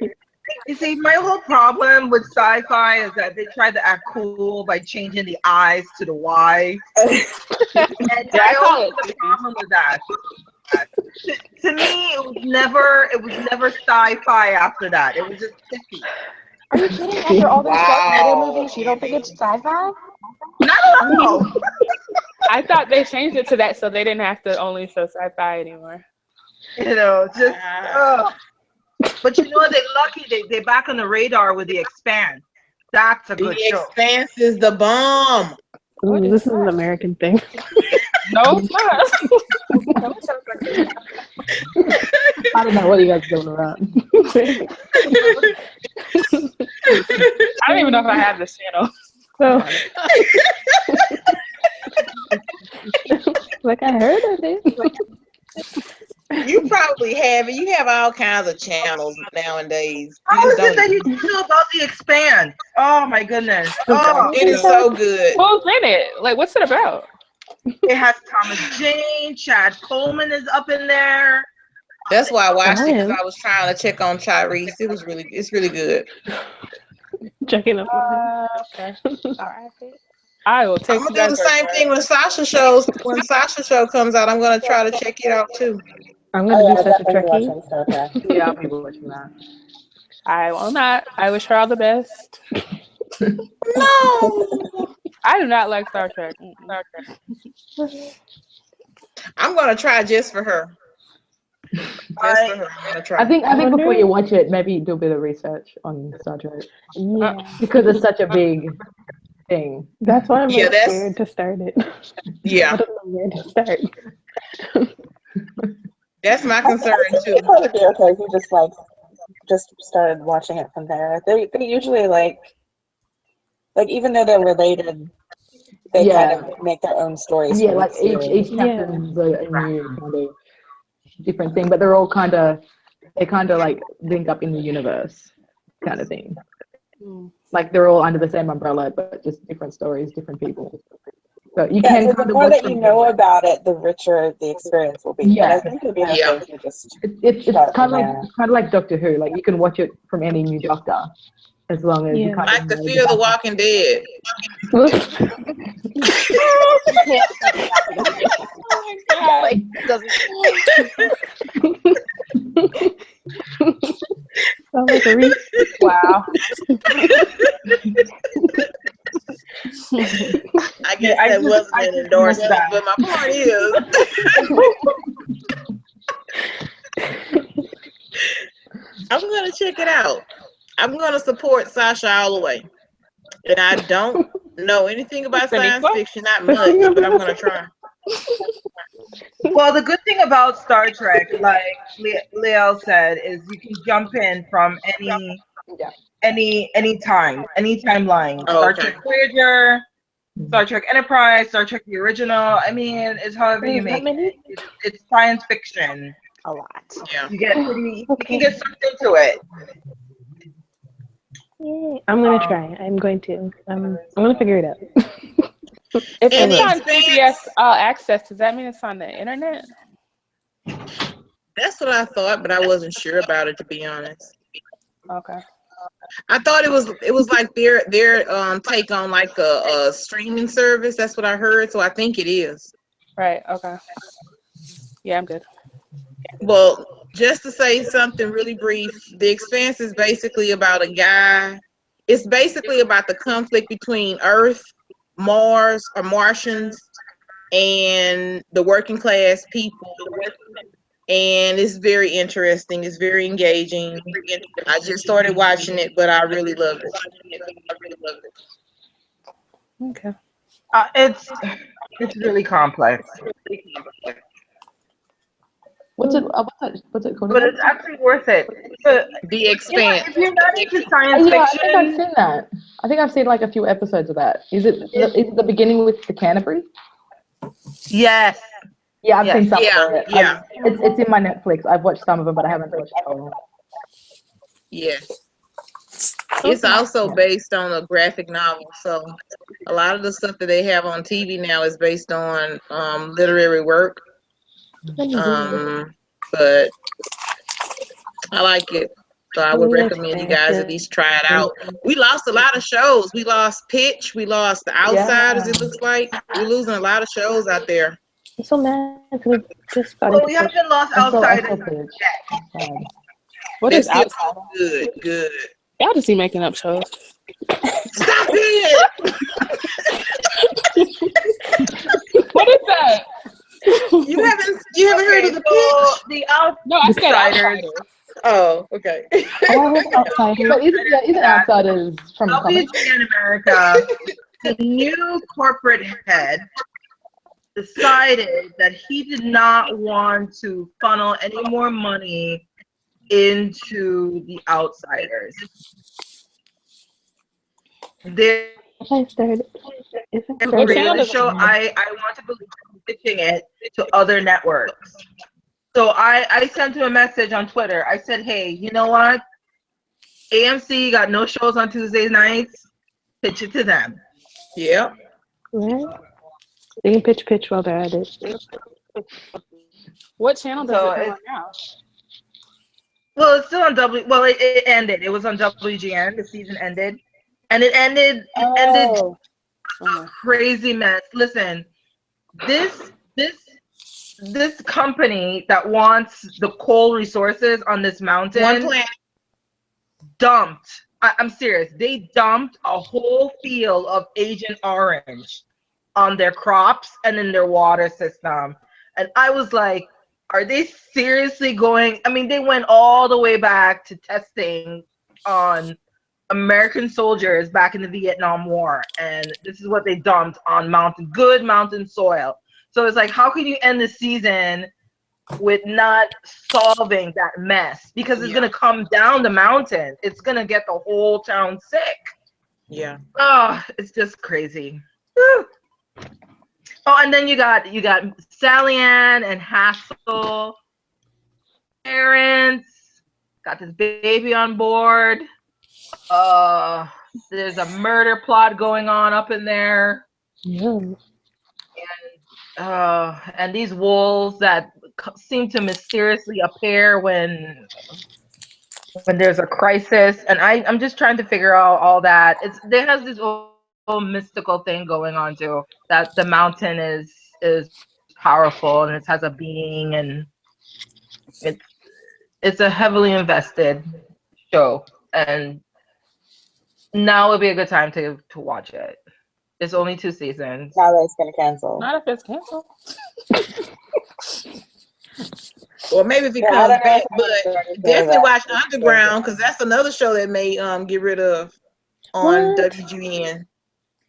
you see, my whole problem with sci-fi is that they try to act cool by changing the I's to the Y. And I always have a problem with that. To me, it was never sci-fi after that. It was just iffy. Are you kidding? After all those Sharknado movies, you don't think it's sci-fi? No. I thought they changed it to that so they didn't have to only show sci-fi anymore. You know, just but you know, they're lucky they're back on the radar with The Expanse. That's a good show. The Expanse is the bomb. Ooh, this is an American thing. No, it's not. I don't know what you guys are doing around. I don't even know if I have this channel. So, like I heard of it. You probably have it. You have all kinds of channels nowadays. How is it that you didn't know about The Expanse? Oh my goodness. Oh, it is so good. Who's in it? Like, what's it about? It has Thomas Jane, Chad Coleman is up in there. That's why I watched it, because I was trying to check on Tyrese. It's really good. Checking up. Okay. All right. I will take. I'm gonna do the same thing when Sasha shows. When Sasha show comes out, I'm gonna try to check it out too. I'm gonna do such a Trekkie. Yeah, I'll be watching that. I will not. I wish her all the best. No, I do not like Star Trek. I'm gonna try just for her. I'm gonna try. I think before you watch it, maybe do a bit of research on Star Trek. Yeah. Because it's such a big thing. That's why I'm scared to start it. Yeah. I don't know where to start. That's my concern too. It'd probably be okay if you just started watching it from there. They usually like even though they're related, they kind of make their own stories. Yeah, like each chapter's a new kind of different thing, but they're all kind of like link up in the universe, kind of thing. Like they're all under the same umbrella, but just different stories, different people. So you can the more that you know about it, the richer the experience will be. Yeah, but I think it'll be okay if you just. It's kind of like Doctor Who. Like you can watch it from any new Doctor, as long as you kind like of the Fear the Walking Dead. Oh my god! Like, doesn't. Sound like a reach. Wow. I guess that wasn't an endorsement, but my point is. I'm gonna check it out. I'm gonna support Sasha all the way. And I don't know anything about science fiction, not much, but I'm gonna try. Well, the good thing about Star Trek, like Liel said, is you can jump in from any timeline. Star Trek Voyager, Star Trek Enterprise, Star Trek the original. I mean, it's however you make it. It's science fiction. A lot. Yeah. You can get sucked into it. Yeah, I'm gonna try. I'm going to figure it out. If it's on CBS All Access, does that mean it's on the internet? That's what I thought, but I wasn't sure about it, to be honest. Okay. I thought it was like their take on like a streaming service. That's what I heard, so I think it is. Right. Okay. Yeah, I'm good. Well, just to say something really brief, The Expanse is basically about a guy. It's basically about the conflict between Earth, Mars, or Martians, and the working class people. And it's very interesting. It's very engaging. I just started watching it, but I really love it. Okay. It's really complex, What's it called but again? it's actually worth it. But, The Expanse. if you're not into science Yeah, I think I've fiction, seen that. I think I've seen like a few episodes of that. Is it the beginning with the Canterbury? yes, Yeah, I've yes. seen some Yeah, of it. yeah, It's in my Netflix. I've watched some of them, but I haven't watched the whole. yeah. It's also based on a graphic novel, so a lot of the stuff that they have on TV now is based on literary work. But I like it, so I would recommend you guys at least try it out. We lost a lot of shows. We lost Pitch. We lost The Outsiders. It looks like we're losing a lot of shows out there. I'm so mad because I just got Well, into we Pitch. haven't lost I saw Outsiders Pitch. yet. What They're is still outside? good. Y'all just be making up shows. Stop it! What is that? You haven't heard of the Pitch? The No, I said Outsiders. outsiders. Oh, okay. Oh, I heard Outsiders. But isn't Outsiders from comics? WGN America, the new corporate head decided that he did not want to funnel any more money into the Outsiders. They're I started. What channel the does show. it on? I want to believe pitching it to other networks. So I sent him a message on Twitter. I said, hey, you know what? AMC got no shows on Tuesday nights. Pitch it to them. Yeah. Right? They can pitch while they're at it. What channel does So it come on now? Well, it's still on Well, it ended. It was on WGN. The season ended, and it ended. Crazy mess. Listen, this company that wants the coal resources on this mountain One Planet dumped. I'm serious. They dumped a whole field of Agent Orange on their crops and in their water system, and I was like, are they seriously going? I mean, they went all the way back to testing on American soldiers back in the Vietnam War, and this is what they dumped on good mountain soil. So it's like, how can you end the season with not solving that mess? Because it's gonna come down the mountain. It's gonna get the whole town sick. Yeah. Oh, it's just crazy. Woo. Oh, and then you got Sally Ann and Hassel. Parents got this baby on board. There's a murder plot going on up in there. Yeah. And these wolves that seem to mysteriously appear when there's a crisis. And I'm just trying to figure out all that. There has this whole mystical thing going on too. That the mountain is powerful and it has a being, and it's a heavily invested show. And now would be a good time to watch it. It's only 2 seasons. Now that it's gonna cancel. Not if it's canceled. Or maybe if it comes back, but definitely watch Underground, because that's another show that may get rid of on What? WGN.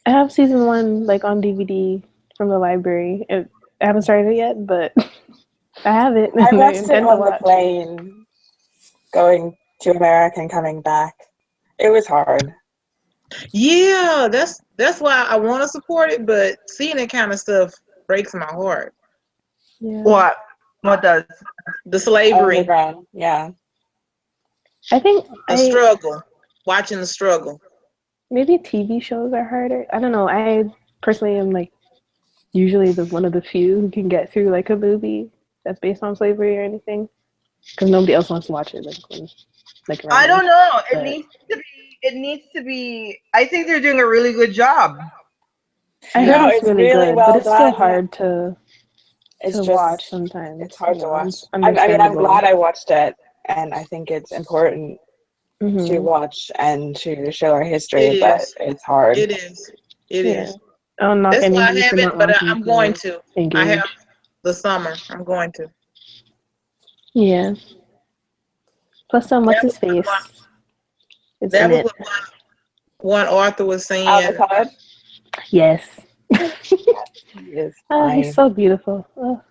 I have season 1 like on DVD from the library. I haven't started it yet, but I have it. I and watched it intend to on the watch. plane going to America and coming back. It was hard. Yeah, that's why I want to support it, but seeing that kind of stuff breaks my heart. Yeah. What does? The slavery. Underground, yeah. I think The struggle. Watching the struggle. maybe TV shows are harder. I don't know. I personally am like usually one of the few who can get through like a movie that's based on slavery or anything, because nobody else wants to watch it. Around I don't me. know. But It needs to be. I think they're doing a really good job. I No, heard it's it's really really good, well but it's still done. hard to it's to just watch sometimes. it's hard you to know, watch. I mean, I'm understandable. glad I watched it, and I think it's important to Mhm. watch and to show our history, It but is. it's hard. It is. It Yeah. is. I don't knock That's why I anybody for not haven't, but wanting I'm going to to. I engage. have the summer. I'm going to. Yeah. Plus, what's That his was face? what It's that in was it. what one author was saying. Alex Todd? Yes. He is Oh, he's fine. so beautiful. Oh.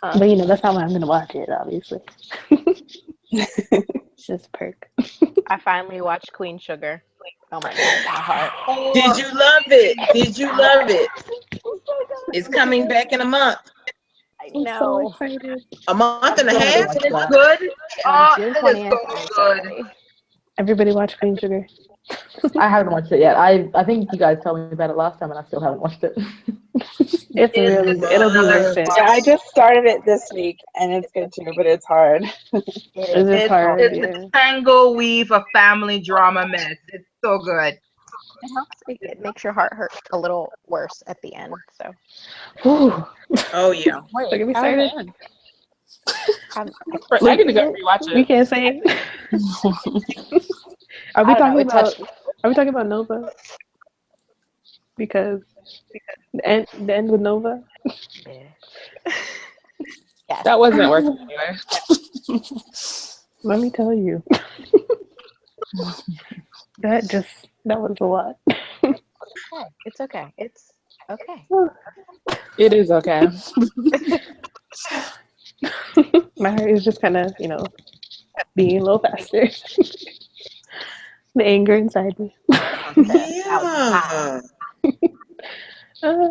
But you know, that's not why I'm gonna watch it, obviously. It's just perk. I finally watched Queen Sugar. Oh my god, my heart. Did you love it? Did you love it? It's coming back in a month. I I'm so know. excited. A month and a still have to half? watch And it's that. good. Oh, June it is 20th. so I'm so good. ready. Everybody watch Queen Sugar. I haven't watched it yet. I think you guys told me about it last time, and I still haven't watched it. It's It really is good. It'll be worth good. it. Yeah, I just started it this week, and it's good too, but it's hard. It is hard. It's Yeah. a tangle weave of family drama mess. It's so good. It helps. It makes your heart hurt a little worse at the end. So Ooh. Oh yeah. Wait, Don't get me how did it started. end? Like, I need to go rewatch we it. can't say it. Are we I don't know, talking it about? touched me. Are we talking about Nova? Because the end with Nova. Yes. That wasn't working anyway. Let me tell you, that was a lot. Okay. It's okay. It's okay. It is okay. My heart is just kind of, being a little faster. The anger inside me. Yeah. Uh,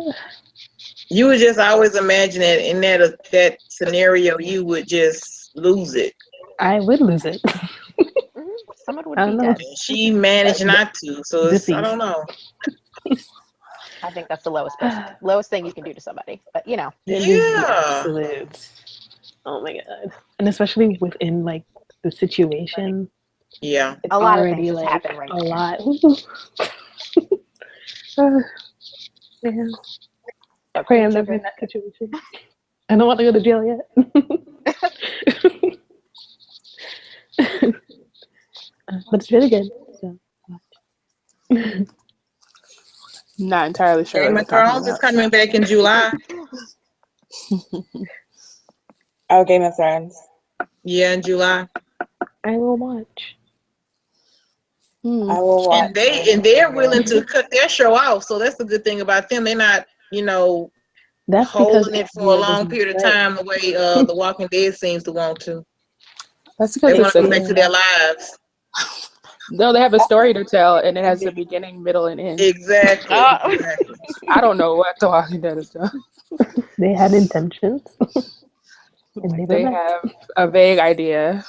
You would just always imagine that in that scenario you would just lose it. I would lose it. Someone would I be don't know. dead. And she managed not to, so it's, I Deceased. don't know. I think that's the lowest thing you can do to somebody. But It is the Yeah. absolute. Oh my god! And especially within like the situation, Yeah. it's a lot of already things just like happen right a there. lot. Man. I pray I'm never in that situation. I don't want to go to jail yet. But it's really good. So. Not entirely sure Game what of you're talking Thrones is about. coming back in July. Oh, Game of Thrones. Yeah, in July. I will watch. I will watch. And they're willing to cut their show off, so that's the good thing about them. They're not, That's because holding it for a long period of time the way The Walking Dead seems to want to. That's They because want to go back to their lives. No, they have a story to tell, and it has a beginning, middle, and end. Exactly. Exactly. I don't know what The Walking Dead is doing. They had intentions. And They have a vague idea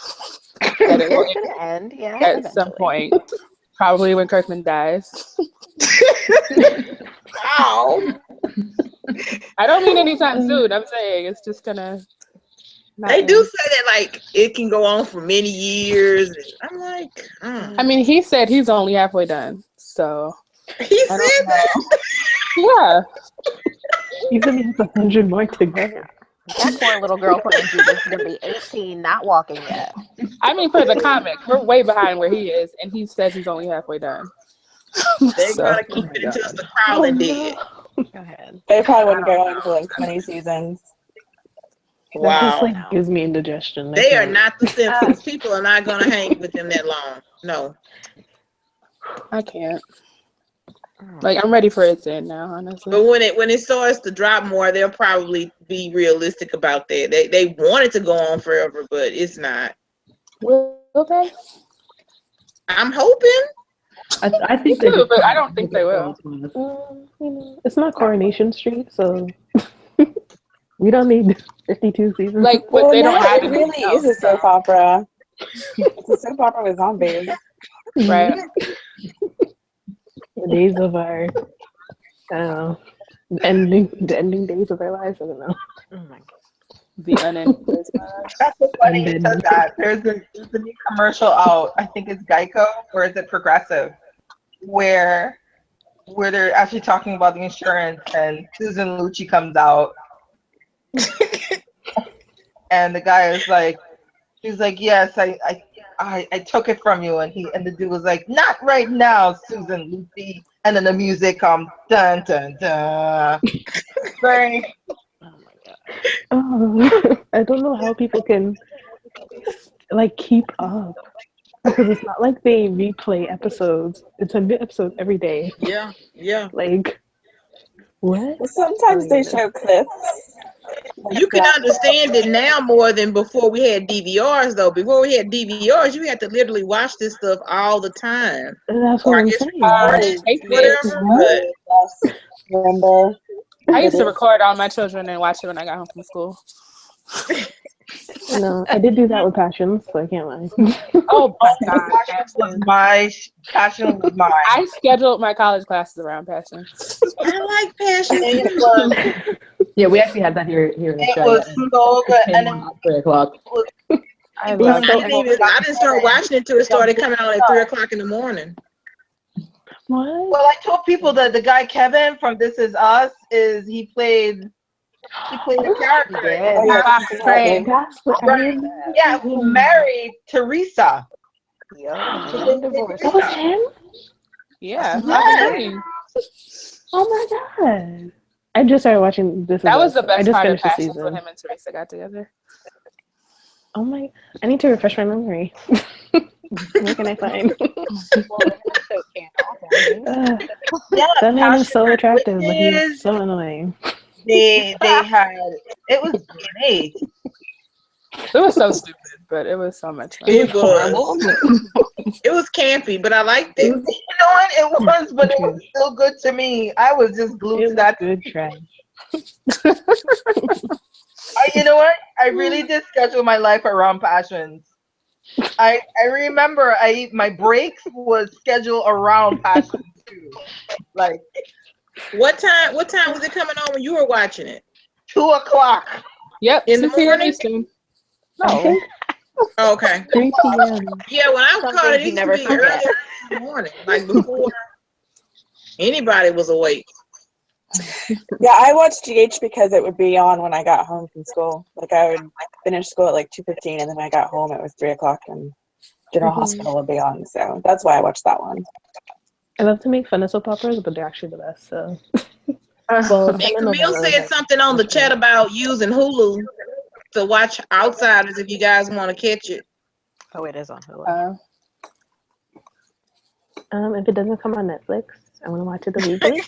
that it will end, yeah, at some point, probably when Kirkman dies. Wow. I don't mean anytime soon. I'm saying it's just gonna. They do say that like it can go on for many years. I'm like, I mean, he said he's only halfway done, so he said that. Yeah. He said he has 100 more to go. That poor little girl from Angie is gonna be 18, not walking yet. I mean, for the comic, we're way behind where he is, and he says he's only halfway done. They gotta keep it until it's the crawling dead. Go ahead. They probably wouldn't go on for like 20 seasons. That just Wow. like gives me indigestion. They are not the Simpsons. People are not gonna hang with them that long. No. I can't. Like, I'm ready for it to end now, honestly. But when it starts to drop more, they'll probably be realistic about that. They want it to go on forever, but it's not. Will they? I'm hoping. I think Me too, but I don't think they will. It's not Coronation Street, so we don't need 52 seasons. Like, but they don't have it really is a soap opera. It's a soap opera with zombies. Right. The days of our, I don't know, the ending days of our lives. I don't know. Oh my God. The unending days of my life. That's so funny you said that. There's a new commercial out. I think it's Geico, or is it Progressive, where where they're actually talking about the insurance, and Susan Lucci comes out, and the guy is like, he's like, yes, I took it from you, and the dude was like, not right now, Susan Lucci, and then the music comes, dun dun dun, bang. Oh, I don't know how people can like keep up because it's not like they replay episodes. It's a new episode every day. Yeah, yeah. Like what? Well, sometimes they show clips. You can understand it now more than before we had DVRs, though. Before we had DVRs, you had to literally watch this stuff all the time. That's Or what I I'm guess saying. whatever. But Remember? I used to record all my children and watch it when I got home from school. No, I did do that with Passions, so I can't lie. Oh my God, Passion was mine. I scheduled my college classes around Passion. I like Passion. It was, Yeah, we actually had that here in it Australia. was so good, Came and on at 3 o'clock. I I love didn't I didn't start watching it until it started coming out at 3 o'clock in the morning. What? Well, I told people that the guy Kevin from This Is Us he played a character. That's what I remember. Yeah, who married Teresa. That was him? Yeah. Oh my God. I just started watching This Is That was Us. the best I just part of finished the Passions season. when him and Teresa got together. Oh my! I need to refresh my memory. What can I find? That man is so attractive, but he's so annoying. They had it was great. It was so stupid, but it was so much fun. It was campy, but I liked it. You know what? It was, but it was still good to me. I was just glued to that. Good trash. You know what? I really did schedule my life around Passions. I remember my breaks was scheduled around Passions too. Like what time was it coming on when you were watching it? 2 o'clock. Yep. In the morning. Eastern. No. Oh, okay. 3 p.m. Yeah, when I caught it, it used to be early in the morning, like before anybody was awake. Yeah, I watched GH because it would be on when I got home from school. Like I would finish school at like 2:15, and then when I got home it was 3 o'clock, and General Hospital would be on. So that's why I watched that one. I love to make fun of soap operas, but they're actually the best. So. And Camille said something on the chat about using Hulu to watch Outsiders if you guys want to catch it. Oh, it is on Hulu. If it doesn't come on Netflix, I want to watch it illegally.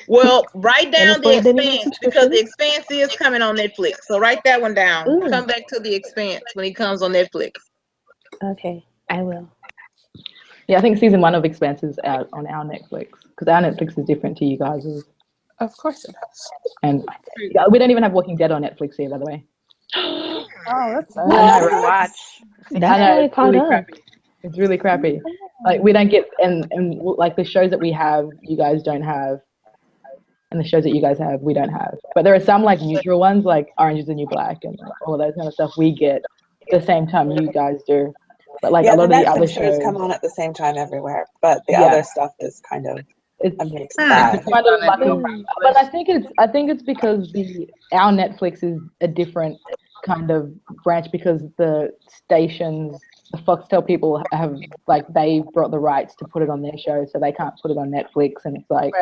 Well, write down The Expanse because The Expanse is coming on Netflix. So write that one down. Ooh. Come back to The Expanse when it comes on Netflix. Okay, I will. Yeah, I think season 1 of Expanse is out on our Netflix because our Netflix is different to you guys'. Of course it is. And yeah, we don't even have Walking Dead on Netflix here, by the way. Oh, that's I know, watch. That's why I caught up. Crappy. It's really crappy. Like we don't get and like the shows that we have, you guys don't have, and the shows that you guys have, we don't have. But there are some like neutral ones, like Orange Is the New Black and like, all of those kind of stuff. We get the same time you guys do. But like Yeah, a lot the of the other Netflix shows shows come on at the same time everywhere, but the other stuff is kind of a mixed bag. kind of lucky. But I think it's because our Netflix is a different kind of branch because the stations, the Foxtel people have like they brought the rights to put it on their show, so they can't put it on Netflix, and it's like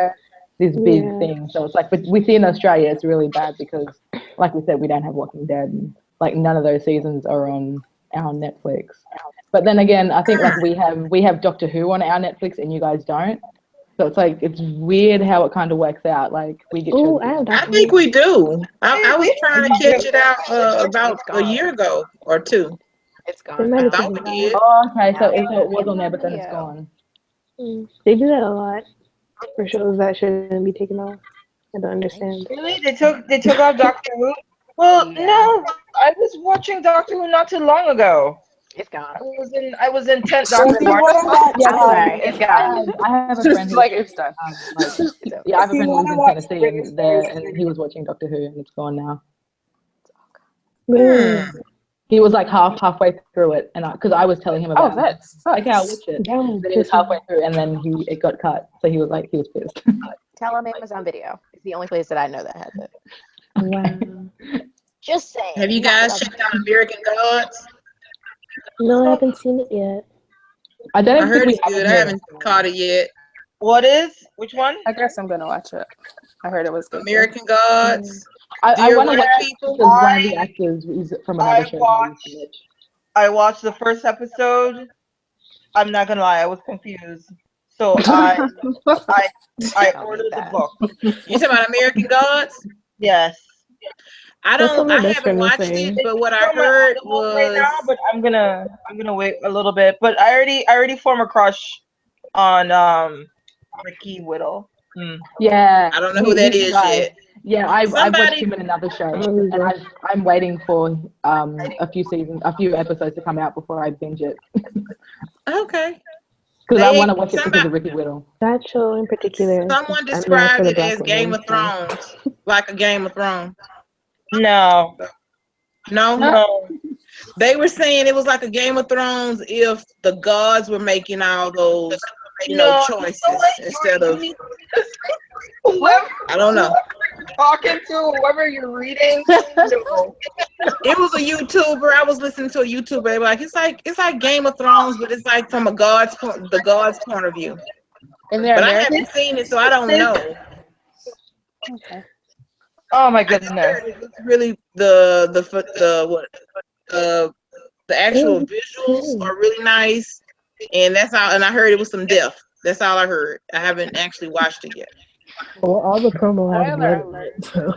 this big thing. So it's like, but within Australia, it's really bad because, like we said, we don't have Walking Dead, and like none of those seasons are on our Netflix. But then again, I think like we have Doctor Who on our Netflix, and you guys don't. So it's like it's weird how it kind of works out. Like we get. I think we do. I was trying to catch it out about a year ago or two. It's gone. I thought we did. Oh, okay. So it was on there, but then it's gone. They do that a lot for shows that shouldn't be taken off. I don't understand. Really? They took off Doctor Who? Well, no. I was watching Doctor Who not too long ago. It's gone. I was in 10th Doctor Who. It's gone. I have a friend. Like it's done. Yeah, I have a friend who lives in Tennessee, and he was watching Doctor Who, and it's gone now. He was like halfway through it, and because I was telling him Oh, about it, that okay, I'll watch it. Yeah, Then he was halfway through, and then it got cut, so he was pissed. Tell him Amazon Video. It's the only place that I know that has it. wow. Just saying. Have you Not that guys I'm- checked out American Gods? No, I haven't seen it yet. I don't I even think heard we it's have good. it I here. haven't caught it yet. What is? Which one? I guess I'm gonna watch it. I heard it was good. American Gods. I Dear want to White watch it People. because one of the actors is from another show. I watched the first episode. I'm not gonna lie, I was confused. So I ordered the book. You talking about American Gods? Yes. I What's on don't. your I best haven't friend watched saying? it, but what I It's on my heard audiobook right was. now, but I'm gonna wait a little bit. But I already formed a crush on Ricky Whittle. Yeah, I don't know who that he's the is guy. yet. Yeah, I've watched Somebody. him in another show, and I'm waiting for a few episodes to come out before I binge it Okay. because I want to watch it because of Ricky Whittle. That show in particular. Someone I'm there for described the it black as Game women, of Thrones, like a Game of Thrones. No. No. They were saying it was like a Game of Thrones if the gods were making all those, choices instead of. I don't know. Talking to whoever you're reading. It was a YouTuber. I was listening to a YouTuber. They were like, it's like Game of Thrones, but it's like from the God's point of view. And they're But I American? haven't seen it, so I don't know. Okay. Oh my goodness! It's really the actual visuals are really nice, and that's all. And I heard it was some death. That's all I heard. I haven't actually watched it yet. Well, all the promo has blood in it, so.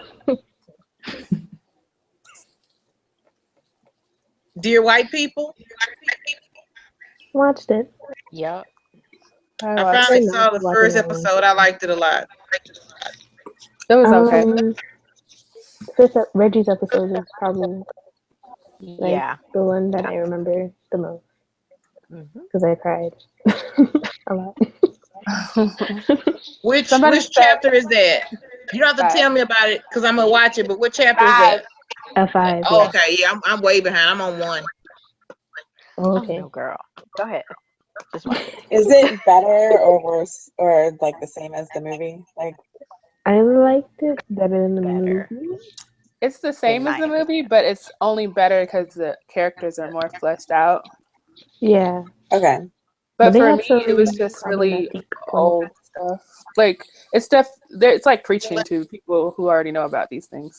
Dear White People. Watched it. Yep. I finally saw the first episode. I liked it a lot. It was okay. Reggie's episode is probably Yeah. the one that I remember the most because I cried a lot. Which chapter is that? You don't have to tell me about it because I'm gonna watch it. But what chapter is that? F5. Oh, okay. Yeah, I'm way behind. I'm on 1. Oh, okay. Oh, no, girl. Go ahead. Just watch it. Is it better or worse or like the same as the movie? Like, I liked it better than the movie. It's the same as the movie, but it's only better because the characters are more fleshed out. Yeah. Okay. But for me, it was just really old stuff. Like it's stuff. It's like preaching to people who already know about these things.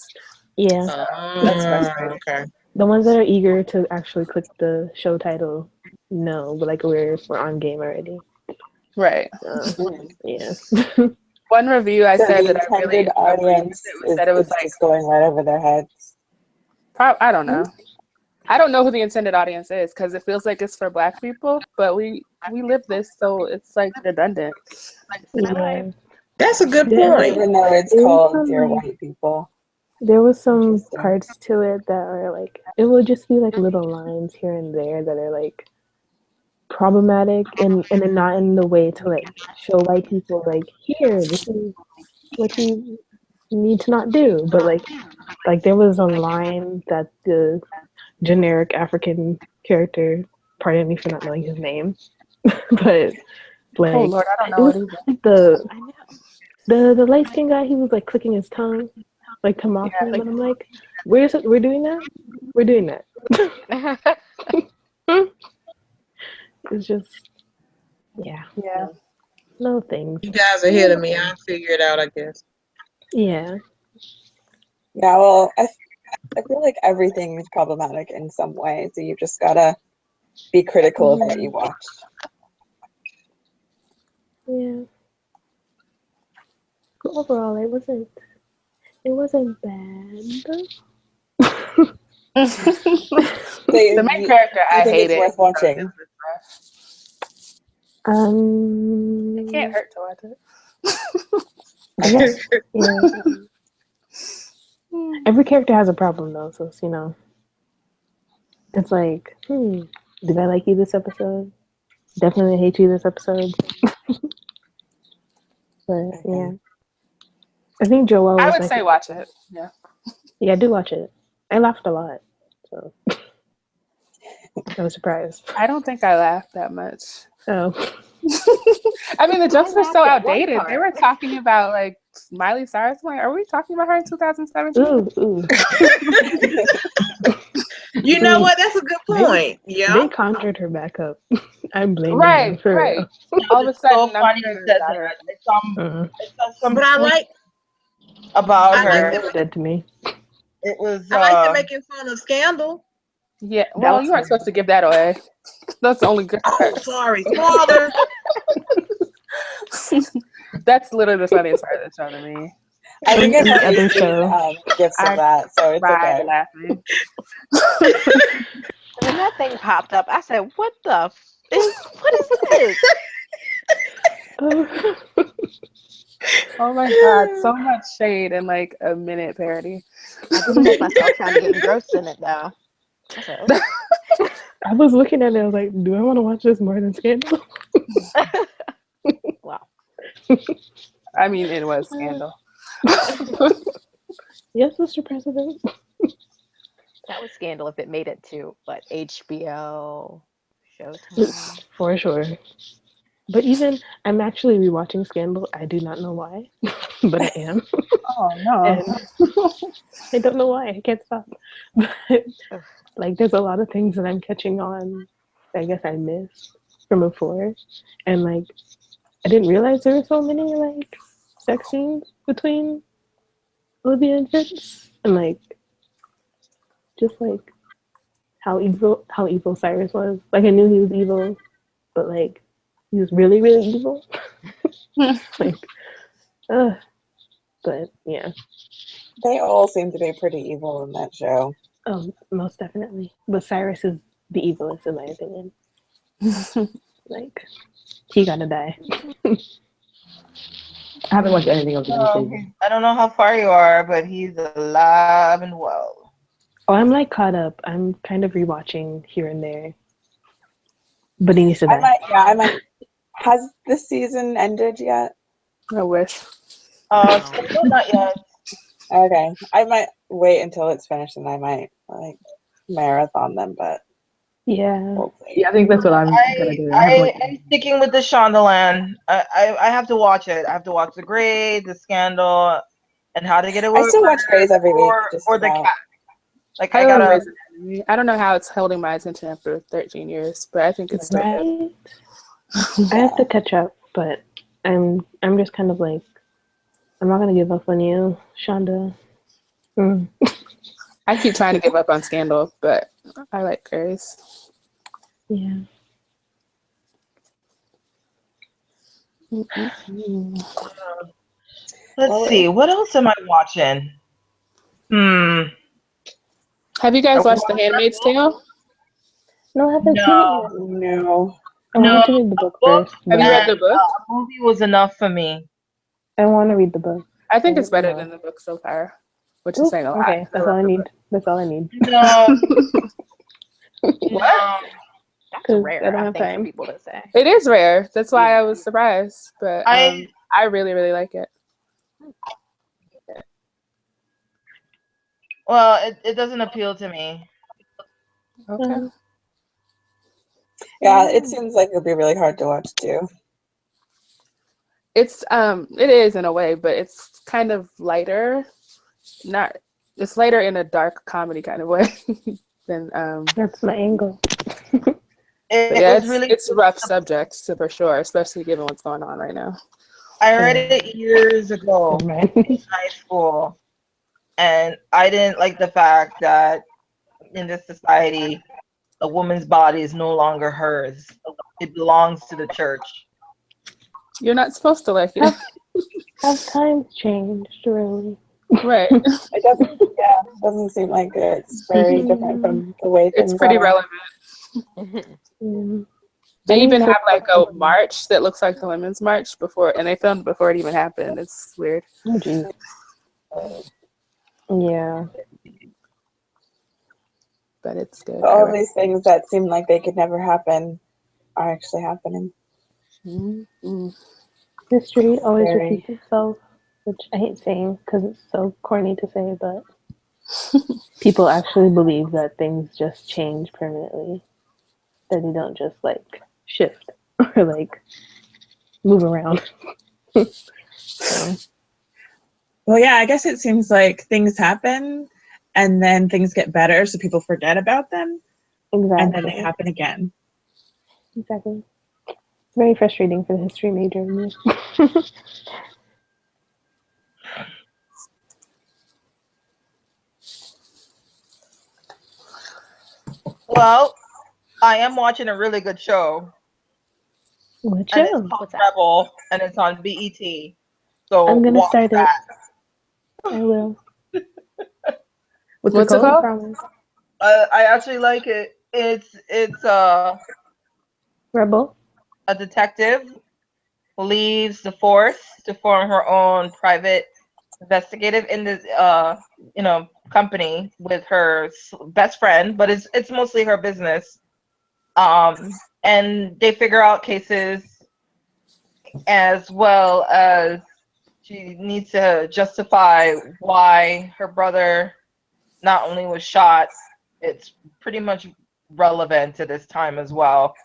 Yeah. That's frustrating. Okay. The ones that are eager to actually click the show title, no, but like we're on game already. Right. Yeah. One review I So said the that I really intended audience said it was is just going right over their heads. I don't know. I don't know who the intended audience is because it feels like it's for Black people, but we live this, so it's like redundant. Yeah. That's a good Yeah, point. even though it's called Dear White People. There was some parts to it that are like it will just be like little lines here and there that are like problematic and not in the way to like show white people like here this is what you need to not do, but like there was a line that the generic African character, pardon me for not knowing his name, but like Oh Lord, I don't it know was what like the light skinned guy, he was like clicking his tongue like to mock him, and I'm like, we're doing that? We're doing that. It's just yeah. No things. You guys are ahead of me. I'll figure it out, I guess. Yeah. Yeah, well, I feel like everything is problematic in some way, so you just gotta be critical of what you watch. Yeah. But overall, it wasn't bad. The main character I think hate it's worth watching. It can't hurt to watch it. I guess, yeah. Every character has a problem though, so it's like, did I like you this episode? Definitely hate you this episode. But yeah. I think Joelle was I would say watch it. Yeah. Yeah, I do watch it. I laughed a lot. So I was surprised. I don't think I laughed that much. Oh. I mean, the jokes were laughed so at one outdated. They were part. talking about like Miley Cyrus. I'm like, are we talking about her in 2017? Ooh. You know what? That's a good point. They Yeah. conjured her back up. I'm blaming them Right, for right. real. All of a It's so sudden, I'm funny you hearing said about that. her. I saw some But I tweet like about I like her. them Dead to me. It was I like them making fun of Scandal. Yeah, That well, was you weren't supposed to give that away. That's the only good Oh, part. sorry, spoiler. That's literally the funniest part of the show to me. I think I've Any already other seen show? gifts of I that, so it's cried okay. laughing. When that thing popped up, I said, "What the what is this?" Oh my god, so much shade in like a minute parody. I couldn't help myself trying to get engrossed in it though. I said, "Okay." I was looking at it. I was like, "Do I want to watch this more than Scandal?" Wow. I mean, it was Scandal. Yes, Mr. President. That was Scandal if it made it to what HBO, Showtime. For sure. But even I'm actually rewatching Scandal. I do not know why, but I am. Oh no. And I don't know why. I can't stop. But like, there's a lot of things that I'm catching on. I guess I missed from before, and like, I didn't realize there were so many like sex scenes between Olivia and Fitz, and like, just like how evil Cyrus was. Like, I knew he was evil, but like, he was really really evil. Like, but yeah. They all seem to be pretty evil in that show. Oh, most definitely. But Cyrus is the evilest, in my opinion. Like, he gotta die. I haven't watched anything of the new season. I don't know how far you are, but he's alive and well. Oh, I'm like caught up. I'm kind of rewatching here and there. But he needs to die. I might. Has this season ended yet? I wish. Still not yet. Okay, I might wait until it's finished, and I might like marathon them. But yeah, yeah, I think that's what I'm gonna do. I'm sticking with the Shondaland. I have to watch it. I have to watch The Grey, The Scandal, and How to Get Away I still watch Grey's every week, or The Cat. Like I I gotta. I don't know how it's holding my attention after 13 years, but I think it's still good. I have to catch up, but I'm just kind of like, I'm not gonna give up on you, Shonda. I keep trying to give up on Scandal, but I like Grey's. Yeah. Let's see. What else am I watching? Have you guys watched The Handmaid's Tale? No, I haven't seen it yet. No. I want to read the book first. Have you read the book? A movie was enough for me. I want to read the book. I think it's better than the book so far, which is saying a lot. Okay, that's all I need. That's all I need. No. What? That's rare, I don't I have think, time. for people to say. It is rare. That's why I was surprised, but I really, really like it. Well, it doesn't appeal to me. Okay. Yeah, it seems like it'll be really hard to watch too. It is in a way, but it's kind of lighter. It's lighter in a dark comedy kind of way than That's my angle. It's rough subjects for sure, especially given what's going on right now. I read it years ago in high school, and I didn't like the fact that in this society, a woman's body is no longer hers. It belongs to the church. You're not supposed to like it. Have times changed, really? Right. It doesn't seem like it's very different from the way things It's pretty are. relevant. They even have like a march that looks like the Women's March before, and they filmed before it even happened. It's weird. Oh, geez. Yeah. But it's good. All these things that seem like they could never happen are actually happening. Mm-hmm. History always repeats itself, which I hate saying because it's so corny to say, but people actually believe that things just change permanently. that they don't just like shift or like move around. So Well, yeah, I guess it seems like things happen and then things get better, so people forget about them, and then they exactly. happen again. Exactly. It's very frustrating for the history major in me. Well, I am watching a really good show, What and it's show? called What's that? Rebel, and it's on BET. So I'm gonna watch start it. that. I will. What's it I called? promise. I actually like it. It's Rebel. a detective leaves the force to form her own private investigative in the company with her best friend, but it's mostly her business. And they figure out cases, as well as she needs to justify why her brother not only was shot. It's pretty much relevant to this time as well.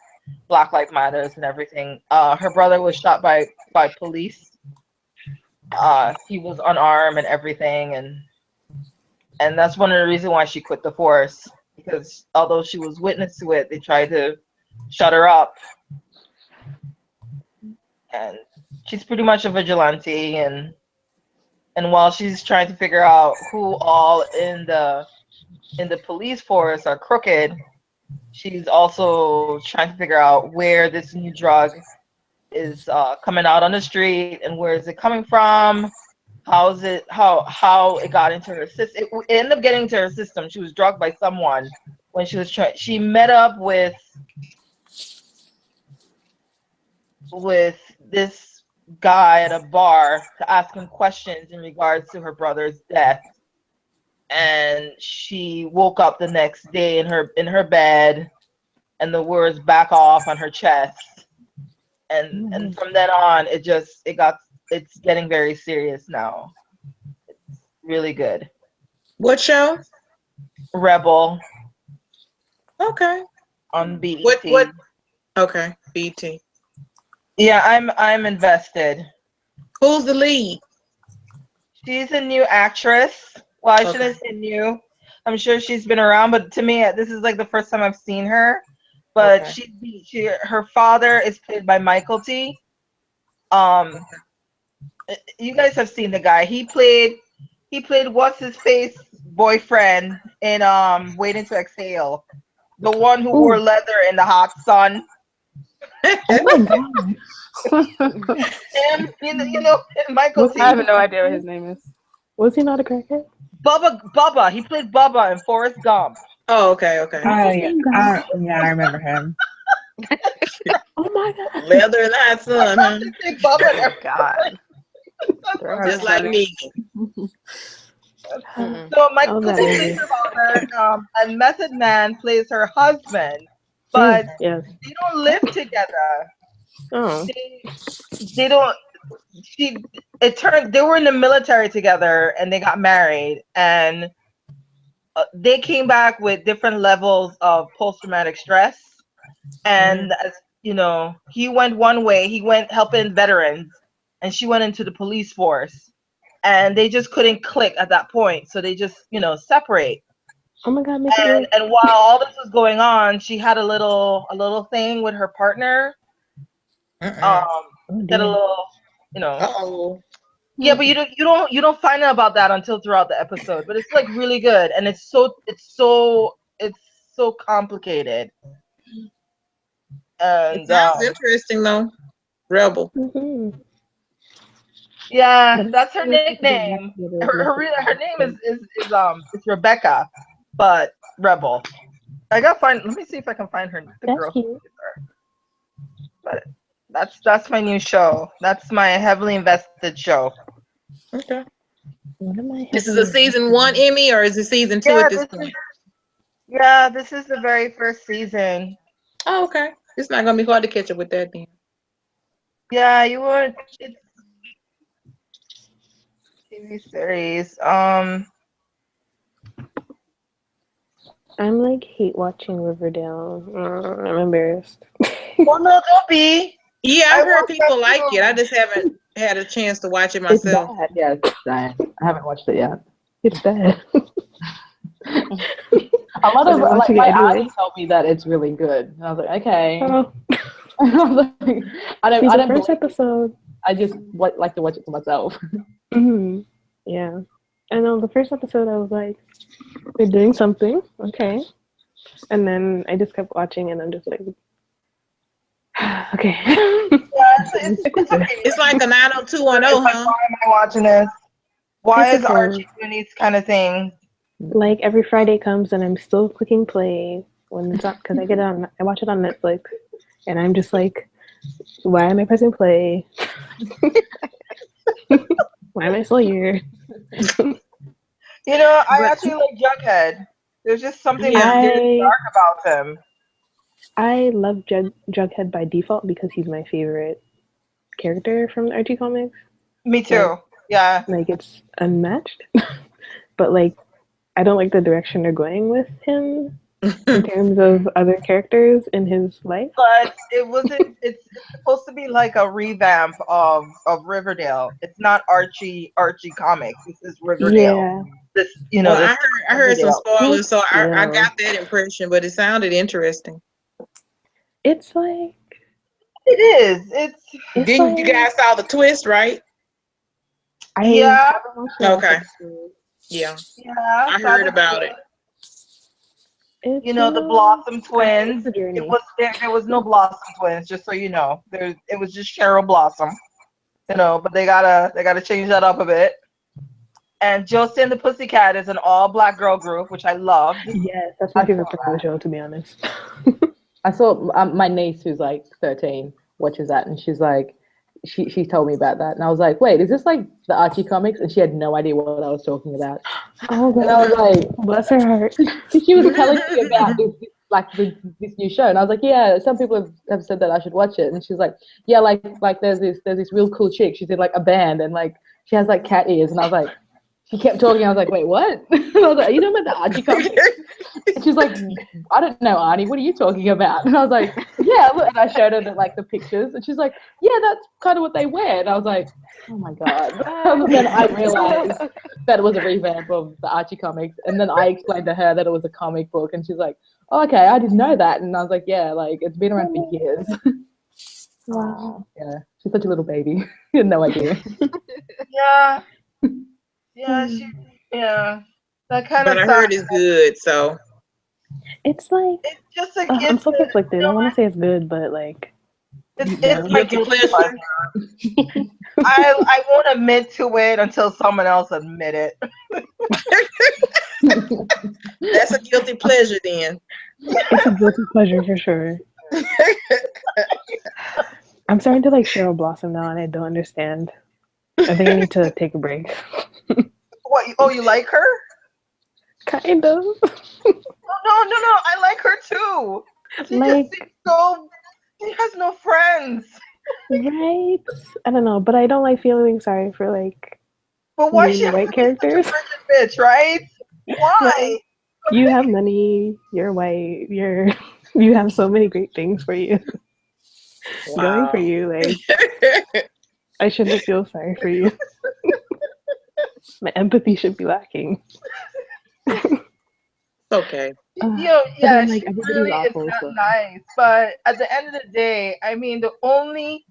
Black Lives Matters and everything. Her brother was shot by police. He was unarmed and everything, and that's one of the reasons why she quit the force, because although she was witness to it, they tried to shut her up. And she's pretty much a vigilante, and while she's trying to figure out who all in the police force are crooked, she's also trying to figure out where this new drug is coming out on the street, and where is it coming from. How it got into her system? It ended up getting into her system. She was drugged by someone when she was trying. She met up with this guy at a bar to ask him questions in regards to her brother's death. And she woke up the next day in her bed, and the words "back off" on her chest. And from then on, it's getting very serious now. It's really good. What show? Rebel Okay. on BET. What? Okay, BT. Yeah, I'm invested. Who's the lead? She's a new actress. Well, I shouldn't say new. I'm sure she's been around, but to me, this is like the first time I've seen her. But her father is played by Michael T. You guys have seen the guy. He played what's his face boyfriend in Waiting to Exhale, the one who wore leather in the hot sun. Oh my god. Him, Michael T. I have no idea what his name is. Was he not a crackhead? Bubba. He played Bubba in Forrest Gump. Oh, okay. Oh yeah, I remember him. Oh my god. Leather and hot sun, huh? Oh god. Just like me. So Michael T plays her father, and Method Man plays her husband, but yes. they don't live together. Oh. They don't. They were in the military together, and they got married, and they came back with different levels of post-traumatic stress. And as you know, he went one way. He went helping veterans, and she went into the police force. And they just couldn't click at that point, so they just separate. Oh my god, and while all this was going on, she had a little thing with her partner. Did a little, yeah, but you don't find out about that until throughout the episode. But it's like really good, and it's so complicated. And it sounds interesting though. Rebel. Yeah, that's her nickname. Her name is Rebecca, but Rebel. I gotta find. Let me see if I can find her. The girl. But that's my new show. That's my heavily invested show. Okay. This is a season 1 Emmy, or is it season 2 at this point? Yeah, this is the very first season. Oh, okay. It's not gonna be hard to catch up with that then. Yeah, you would. It's TV series. I'm like hate watching Riverdale. I'm embarrassed. Well, no, don't be. Yeah, I I've heard watched people that like it. I too. just haven't had a chance to watch it It's myself. bad. Yeah, it's bad. I haven't watched it yet. It's bad. A lot But of I'm watching my it anyway. auntie told me that it's really good. And I was like, okay. Oh, I was like, I see, the don't first believe it. episode. I just like to watch it for myself. Yeah. And on the first episode, I was like, they're doing something. Okay. And then I just kept watching, and I'm just like, okay. It's okay. It's like a 90210, It's like, huh? why am I watching this? Why It's is okay. Archie doing these kind of things? Like every Friday comes, and I'm still clicking play when it's on because I watch it on Netflix, and I'm just like, why am I pressing play? Why am I still here? You know, I But actually like Jughead. There's just something Yeah. mysterious dark about him. I love Jughead by default because he's my favorite character from the Archie comics. Me too. Yeah. Like it's unmatched. But like I don't like the direction they're going with him in terms of other characters in his life. But it wasn't. It's supposed to be like a revamp of Riverdale. It's not Archie comics. This is Riverdale. Yeah. This Well, this I heard some Riverdale. spoilers, so I Yeah. got that impression, but it sounded interesting. It's like It is. It's Didn't you guys saw the twist, right? I yeah. haven't watched the last Okay. episode. Yeah. Yeah. I heard about it. It's You know, the Blossom twins. it's a journey. It was there was no Blossom twins, just so you know. It was just Cheryl Blossom. You know, but they gotta change that up a bit. And Josie and the Pussycat is an all black girl group, which I loved. Yes, that's my favorite part of the show, to be honest. I saw my niece, who's like 13, watches that, and she's like, she told me about that, and I was like, wait, is this like the Archie comics? And she had no idea what I was talking about. Oh, And I was like, bless her heart. she was telling me about this new show, and I was like, yeah, some people have said that I should watch it, and she's like, yeah, like there's this real cool chick. She's in like a band, and like she has like cat ears, and I was like. She kept talking. I was like, wait, what? I was like, are you talking about the Archie comics? And she's like, I don't know, Arnie. What are you talking about? And I was like, yeah. Look. And I showed her the pictures. And she's like, yeah, that's kind of what they wear. And I was like, oh, my God. And then I realized that it was a revamp of the Archie comics. And then I explained to her that it was a comic book. And she's like, oh, okay, I didn't know that. And I was like, yeah, like it's been around for years. Wow. Yeah, she's such a little baby. She had no idea. Yeah. Yeah, that kind But of. I heard it's good, so It's like it's just a I'm so kid. conflicted. I want to say it's good, but like It's my guilty pleasure. I won't admit to it until someone else admit it. that's a guilty pleasure then. it's a guilty pleasure for sure. I'm starting to like Cheryl Blossom now, and I don't understand. I think I need to take a break. What? Oh, you like her? Kind of. No. I like her too. She Like- just seems so. She has no friends. Right? I don't know, but I don't like feeling sorry for like But why mean she white characters? bitch, right? Why? You have money. You're white. You have so many great things for you. Going for you, like I shouldn't feel sorry for you. My empathy should be lacking. Okay. Yeah, then, like, she everybody's really awful, is not so. nice. But at the end of the day, I mean, the only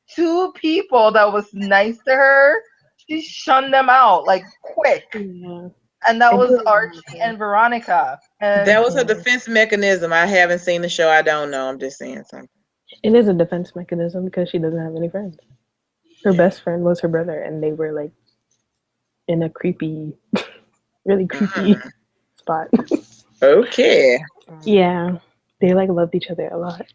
two people that was nice to her, she shunned them out like quick, Yeah. and that I was do Archie and Veronica. And That was her defense mechanism. I haven't seen the show. I don't know. I'm just saying something. It is a defense mechanism because she doesn't have any friends. Her best friend was her brother, and they were like in a creepy, really creepy spot. Okay. Yeah, they like loved each other a lot.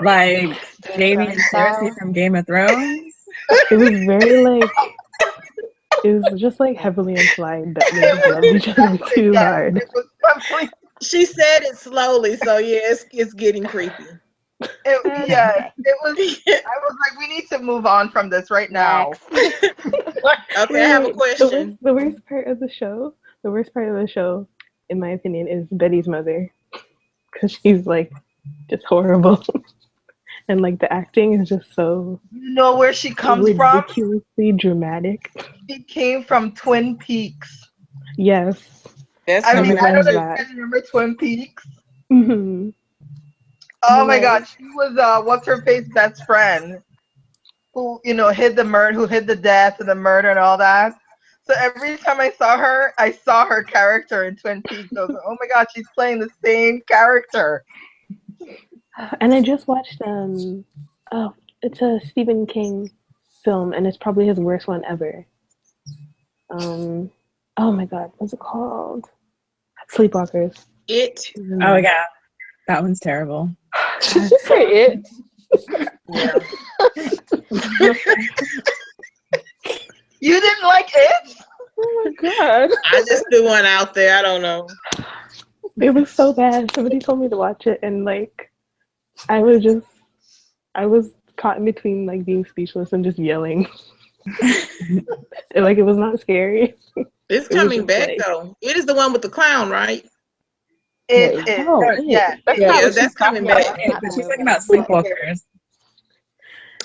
Like Jamie and Cersei from Game of Thrones. It was very like it was just like heavily implied that they just loved each other too hard. it was definitely. She said it slowly, so yeah, it's getting creepy. It was. I was like, we need to move on from this right now. Okay, I have a Wait, question. The worst part of the show, in my opinion, is Betty's mother, because she's like just horrible, and like the acting is just so You know where she comes from? ridiculously dramatic. She came from Twin Peaks. Yes, That's I mean, I don't everyone's know if you that. guys remember Twin Peaks. Hmm. Oh my God, she was what's her face best friend, who hid the murder, who hid the death and the murder and all that. So every time I saw her character in Twin Peaks. I was like, oh my God, she's playing the same character. And I just watched oh, it's a Stephen King film, and it's probably his worst one ever. Oh my God, what's it called? Sleepwalkers. It. Oh yeah, that one's terrible. Did you say it? Yeah. You didn't like it? Oh my God. I just threw one out there. I don't know. It was so bad. Somebody told me to watch it, and like, I was caught in between like being speechless and just yelling. Like, it was not scary. It's It was coming just back like, though. It is the one with the clown, right? It is. oh, Yeah. That's Yeah, not what that's she's coming talking back. about. Yeah, but she's talking about Sleepwalkers.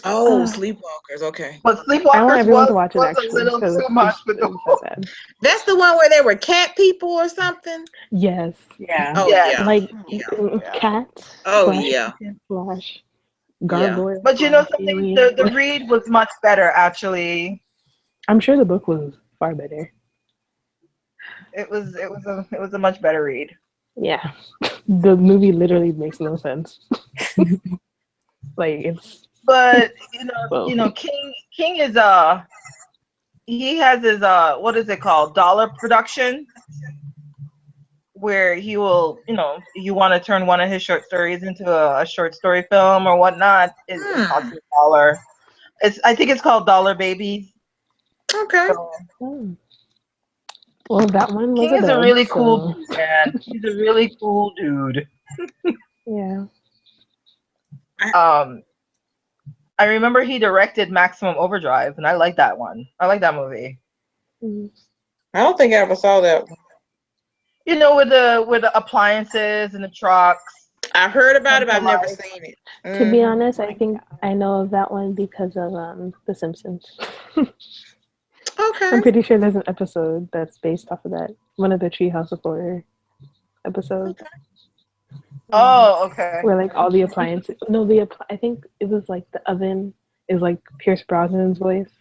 Oh, Sleepwalkers. Okay. But I want Sleepwalkers everyone to watch it was a actually, little because too much for it the was so bad. That's the one where they were cat people or something. Yes, Yeah. Oh Yeah. yeah. like Yeah. cat Oh slash yeah. slash Yeah. gargoyle. But you know slash something, alien. the read was much better actually. I'm sure the book was far better. It was a much better read. Yeah, the movie literally makes no sense. Like, it's But well, King is he has his what is it called, dollar production, where he will, you want to turn one of his short stories into a short story film or whatnot, it costs you $1. I think it's called Dollar Babies. Okay. So, well, that one was King a is a dub, really cool so dude, man. He's a really cool dude. yeah. I remember he directed Maximum Overdrive, and I like that one. I like that movie. Mhm. I don't think I ever saw that one. With the appliances and the trucks. I've heard about it, but I've never seen it. To be honest, I think I know of that one because of The Simpsons. Okay. I'm pretty sure there's an episode that's based off of that. One of the Treehouse of Horror episodes. Oh, okay. Where like all the appliances. No, I think it was like the oven is like Pierce Brosnan's voice.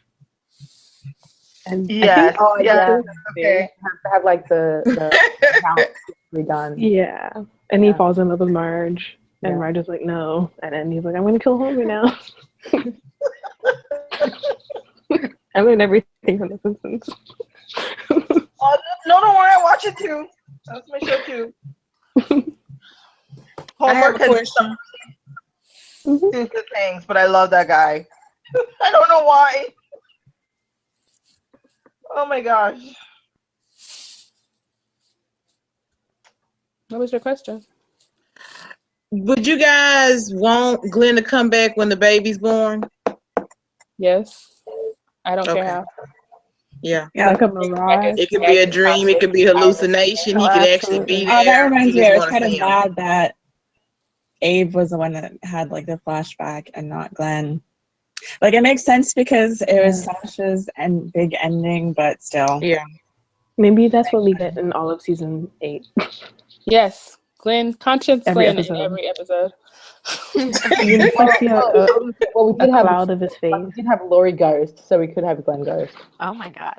And yes, yeah. okay. Have like the house redone. Yeah, and he falls in love with Marge, and Marge is like, no, and then he's like, I'm gonna kill Homer now. I learned everything from The Simpsons. Oh, no, don't worry, I watch it too. That's my show too. Homer can do some stupid things, but I love that guy. I don't know why. Oh my gosh. What was your question? Would you guys want Glenn to come back when the baby's born? Yes. I don't care how. Yeah. Like a mirage. It could be a dream. It could be hallucination. He could actually be there. Oh, that reminds me. I was wanna kind of see him. glad that Abe was the one that had like the flashback and not Glenn. Like, it makes sense because it was Sasha's big ending, but still. Yeah. Maybe that's what we get in all of season 8. Yes. Glenn, conscience Every Glenn episode. in every episode. You can see Well, we did a have cloud of his face. We did have Laurie Ghost, so we could have Glenn Ghost. Oh my God.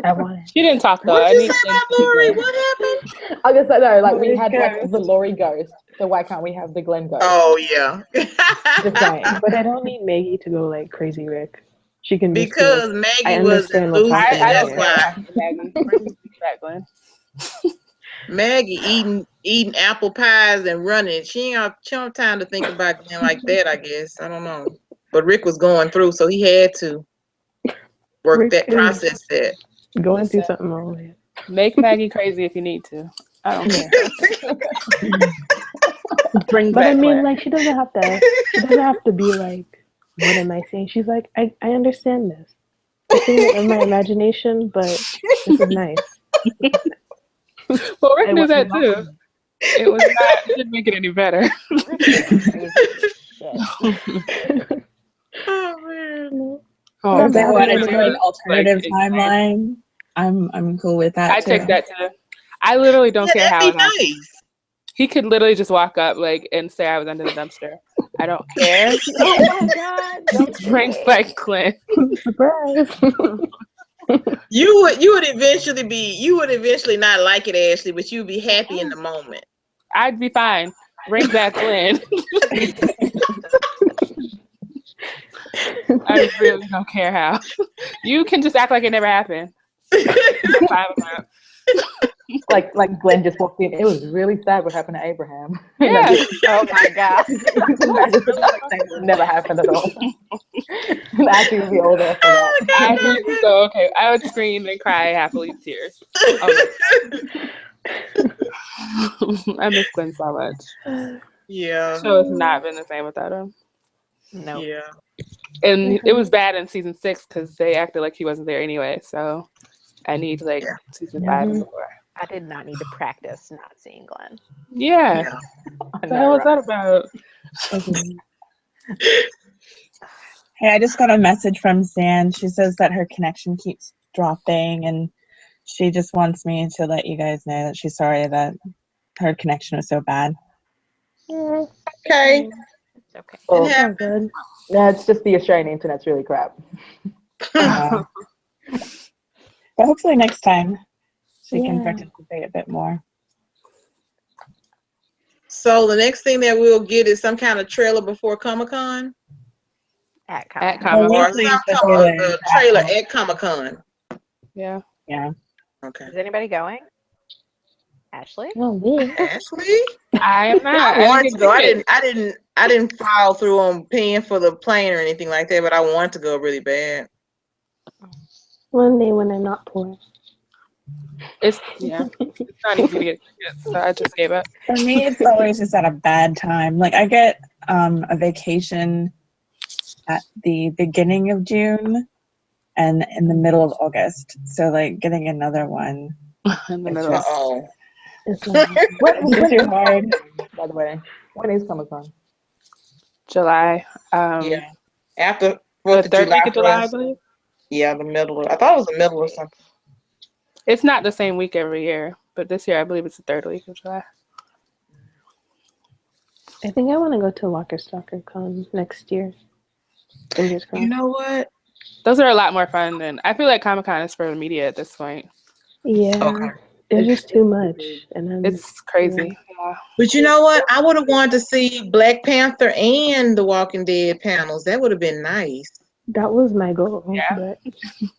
I want it. She didn't talk though. What I you need say Glenn about to be Lori? Glenn. What happened? I guess no, like we had like Ghost. the Laurie Ghost, so why can't we have the Glenn Ghost? Oh yeah. Just saying. But I don't need Maggie to go like crazy Rick. She can just be Because like, Maggie I was in understand what's Lucy. happening I That's don't here. why. care. Maggie, bring back Glenn. Maggie eating apple pies and running. She don't have time to think about Glenn like that, I guess. I don't know. But Rick was going through, so he had to work Rick that is process there. going through something wrong with it. Make Maggie crazy if you need to. I don't care. Bring But I back mean, Glenn. like, she doesn't have to be like, what am I saying? She's like, I understand this. a thing in my imagination, but this is nice. Well, Rick I knew that wasn't too. welcome. It was not. It didn't make it any better. Oh man. Oh, If they bad want to with do it. an alternative Like, timeline, I'm cool with that I too. take that too. I literally don't Yeah, care how that'd it be happens. nice. He could literally just walk up and say I was under the dumpster. I don't care. Oh my God! Don't Bring say back Clint. Surprise! You would eventually not like it, Ashley, but you'd be happy in the moment. I'd be fine. Bring back Clint. I really don't care how. You can just act like it never happened. I'm fine with that. Like Glenn just walked in. It was really sad what happened to Abraham. Yeah. Oh my God! Imagine it never happened at all. And actually, would be all there for that. I would so okay. I would scream and cry happily tears. I miss Glenn so much. Yeah. So it's not been the same without him. No. Yeah. And it was bad in season 6 because they acted like he wasn't there anyway. So I need season 5 and 4. I did not need to practice not seeing Glenn. Yeah. What the hell was that about? Hey, I just got a message from Zan. She says that her connection keeps dropping, and she just wants me to let you guys know that she's sorry that her connection was so bad. Okay. It's okay. Well, It happened. Good. no, it's just the Australian internet's really crap. But hopefully next time she can Yeah. participate a bit more. So the next thing that we'll get is some kind of trailer before Comic-Con. At At Comic-Con. Comic-Con. Or Usually some the kind of trailer the is trailer at at Comic-Con. Yeah. Yeah. Okay. Is anybody going? Ashley? Oh, me. Ashley? I am not. I wanted to go. tickets. I didn't follow through on paying for the plane or anything like that, but I wanted to go really bad. One day when I'm not poor. It's not easy to get tickets, so I just gave up. For me, it's always just at a bad time. Like I get a vacation at the beginning of June and in the middle of August. So like getting another one. In the It's middle. just- Uh-oh. It's like, It's too hard. By the way, when is Comic-Con? July. Yeah. After The 4th of third July week of for July, I us. believe. Yeah, the middle. I thought it was the middle or something. It's not the same week every year, but this year I believe it's the third week of July. I think I want to go to Walker Stalker Con next year. Fingers crossed. You know what? Those are a lot more fun than I feel like Comic-Con is for the media at this point. Yeah. Okay. There's just too much. And then It's crazy. Yeah. But you know what? I would have wanted to see Black Panther and the Walking Dead panels. That would have been nice. that was my goal. Yeah. But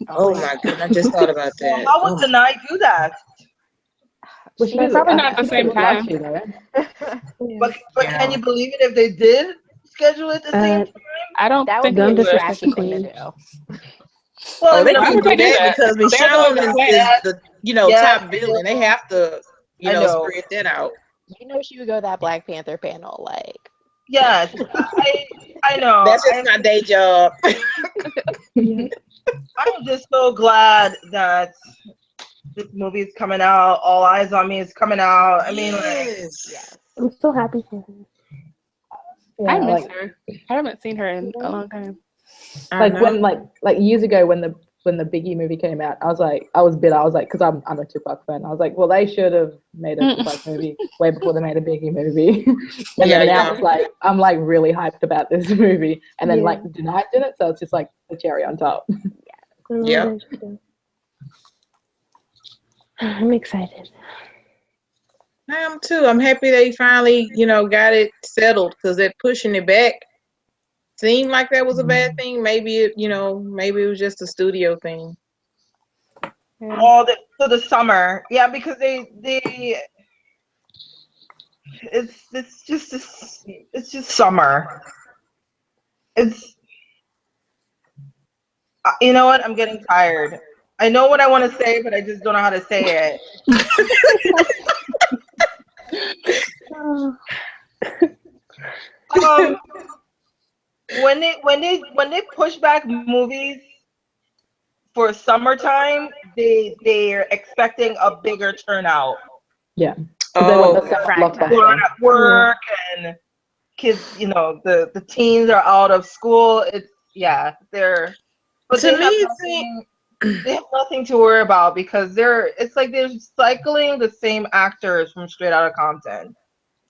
Oh my goodness. I just thought about that. How would the night do that? Well, she They're did, probably I not the think same it was last time. year, though. But Yeah. can you believe it if they did schedule it the same time? I don't That would think be Don't a it would. disrespect trashy the thing to queen. do. Well, Oh, they Why can would do they do that that? because They're the Michonne ones that is the Yes, top billing. They have to, I know. spread that out. You know she would go to that Black Panther panel, like Yes, I know. That's just my day job. I'm just so glad that this movie is coming out. All Eyes on Me is coming out. I mean, like, Yes. I'm so happy for her. I Yeah, miss like, her. I haven't seen her in a long time. like when like years ago when the Biggie movie came out, I was bitter. I was like, because I'm a Tupac fan. I was like, well, they should have made a Tupac movie way before they made a Biggie movie. And then now it's like I'm like really hyped about this movie, and then like Denied in it, so it's just like the cherry on top. Yeah. I'm excited. I am too. I'm happy they finally, got it settled because they're pushing it back. Seemed like that was a bad thing. Maybe maybe it was just a studio thing. all for the summer. Yeah, because it's just summer. It's you know what? I'm getting tired. I know what I want to say, but I just don't know how to say it. When they push back movies for summertime, they're expecting a bigger turnout. Yeah. 'Cause they want the okay. summer Prime time. People are blockbuster. at work and kids, the teens are out of school. They're but To me, it seems they have nothing to worry about because it's like they're cycling the same actors from Straight Outta Compton.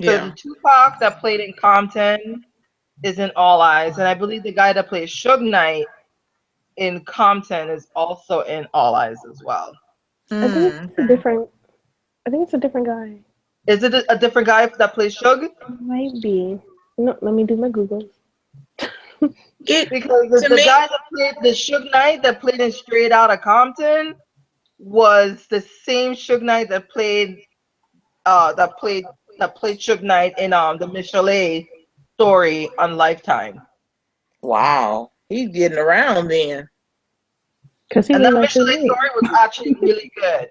So the yeah. Tupac that played in Compton is in All Eyes, and I believe the guy that plays Suge Knight in Compton is also in All Eyes as well. I think it's a different. I think it's a different guy. Is it a different guy that plays Suge? Might be. No, let me do my Google. Because To the me, guy that played the Suge Knight that played in Straight Outta Compton was the same Suge Knight that played Suge Knight in the Michelet story on Lifetime. wow, he's getting around then. Cause he And looked that like Suge Michelet Knight. story was actually really good.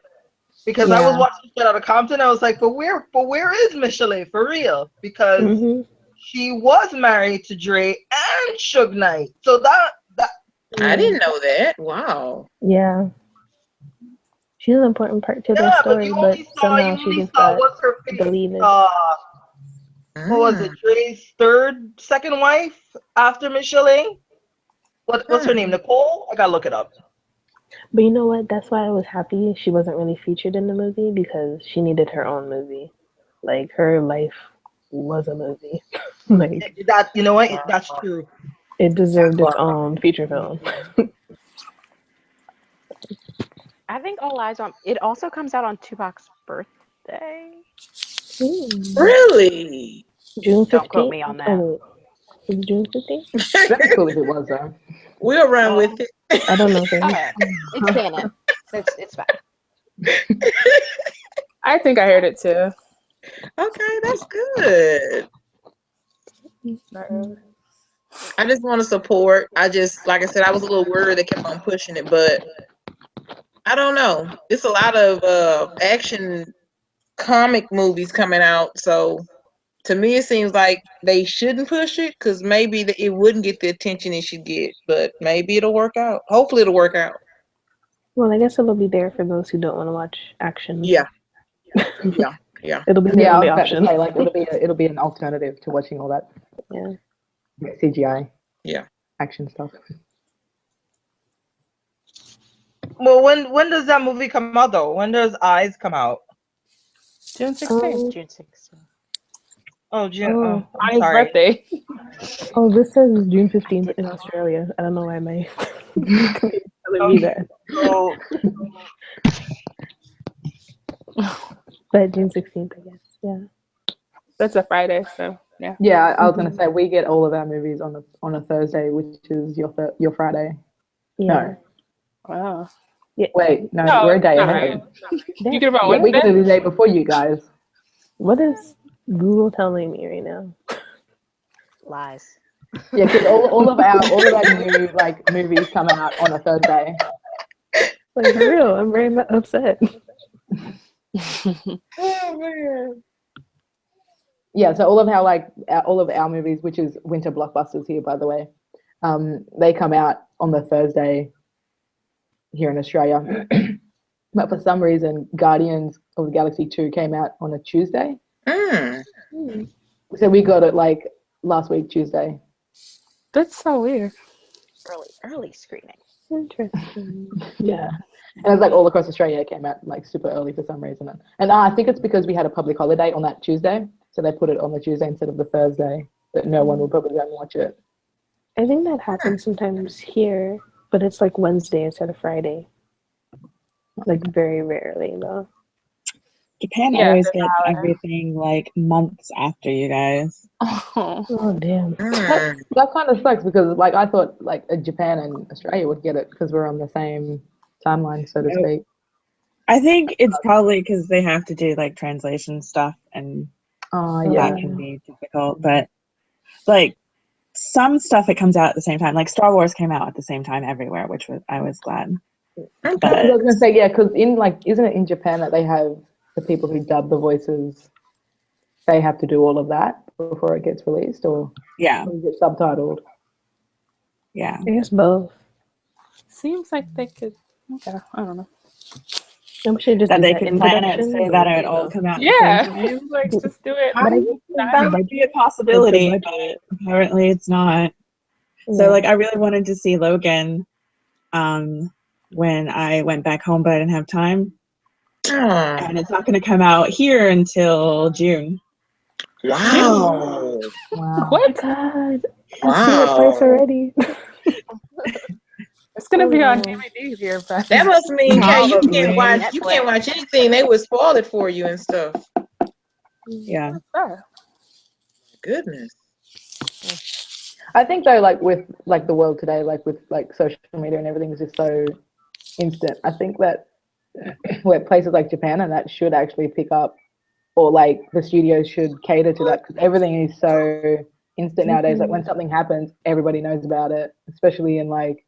Because I was Yeah. watching Straight Outta Compton, I was like, but where is Michelet for real? Because Mhm. she was married to Dre and Suge Knight. So that I didn't know that. Wow. Yeah. She's an important part to that yeah, but story, but somehow she just got what's her face? deleted. What was it? Dre's second wife after Michelet? What's her name? Nicole? I gotta look it up. But you know what? That's why I was happy she wasn't really featured in the movie because she needed her own movie. Like her life was a movie. Like That you know what? That's true. it deserved its own feature film. I think All Eyes on. It also comes out on Tupac's birthday. Really? June 15th? Don't quote me on that. Oh, wait. Is it June 15th? That'd be cool if it was though. We'll run with it. I don't know things. Okay, it's canon. It's fine. I think I heard it too. Okay, that's good. Not really. I just want to support. Like I said, I was a little worried they kept on pushing it, but I don't know. It's a lot of action comic movies coming out, so to me it seems like they shouldn't push it because maybe it wouldn't get the attention it should get, but maybe it'll work out. Hopefully it'll work out. Well, I guess it'll be there for those who don't want to watch action. Yeah. Yeah. It'll be there Yeah, I on the was about to option. say, like it'll be an alternative to watching all that Yeah. CGI Yeah. action stuff. Well, when does that movie come out though? When does Eyes come out? June 16th. June 6th. Oh, June. Oh, Oh, I'm His sorry. birthday. Oh, this says June 15th in Australia. I don't know why my computer's telling me that. So, But June 16th, I guess. Yeah. That's a Friday, so yeah. Yeah, I was gonna say we get all of our movies on a Thursday, which is your Friday. Yeah. Wow. Yeah. Wait, no, No, we're a day not ahead. right. You get about Yeah, we get Wednesday? it the day before you guys. What is Google telling me right now? Lies. Yeah, because all of our new like movies come out on a Thursday. Like, for real, I'm very upset. Oh man. Yeah, so all of our movies, which is winter blockbusters here, by the way, they come out on the Thursday here in Australia. But for some reason, Guardians of the Galaxy 2 came out on a Tuesday. So we got it like last week, Tuesday. That's so weird. Early screening. Interesting. Yeah. And it's like all across Australia, it came out like super early for some reason. And I think it's because we had a public holiday on that Tuesday. So they put it on the Tuesday instead of the Thursday. But no one will probably go and watch it. I think that happens sometimes here, but it's like Wednesday instead of Friday. Like very rarely, though. Japan Yeah, always they're gets holler. everything like months after you guys. Oh, damn. That kind of sucks because like I thought like Japan and Australia would get it because we're on the same timeline, so to speak. I think it's probably because they have to do like translation stuff and Yeah. that can be difficult. But like some stuff, it comes out at the same time. Like Star Wars came out at the same time everywhere, which I was glad. I was gonna say, yeah, because in like, isn't it in Japan that they have the people who dub the voices? They have to do all of that before it gets released, or yeah, is it subtitled? Yeah, I guess both. Seems like they could. Okay, I don't know. I wish they just That do they that could plan it introduction. so that it all come out at the Yeah, same time. like just do it. But I think That would be a possibility, but apparently it's not. So like I really wanted to see Logan when I went back home, but I didn't have time. And it's not going to come out here until June. Wow. Wow. What? God, I've seen it twice already. It's gonna be on DVD here, but That must mean, Kay, you Probably. can't watch anything. They would spoil it for you and stuff. Yeah. Goodness. I think though, like with like the world today, like with like social media and everything is just so instant. I think that where places like Japan and that should actually pick up, or like the studios should cater to that, because everything is so instant nowadays. Like when something happens, everybody knows about it, especially in like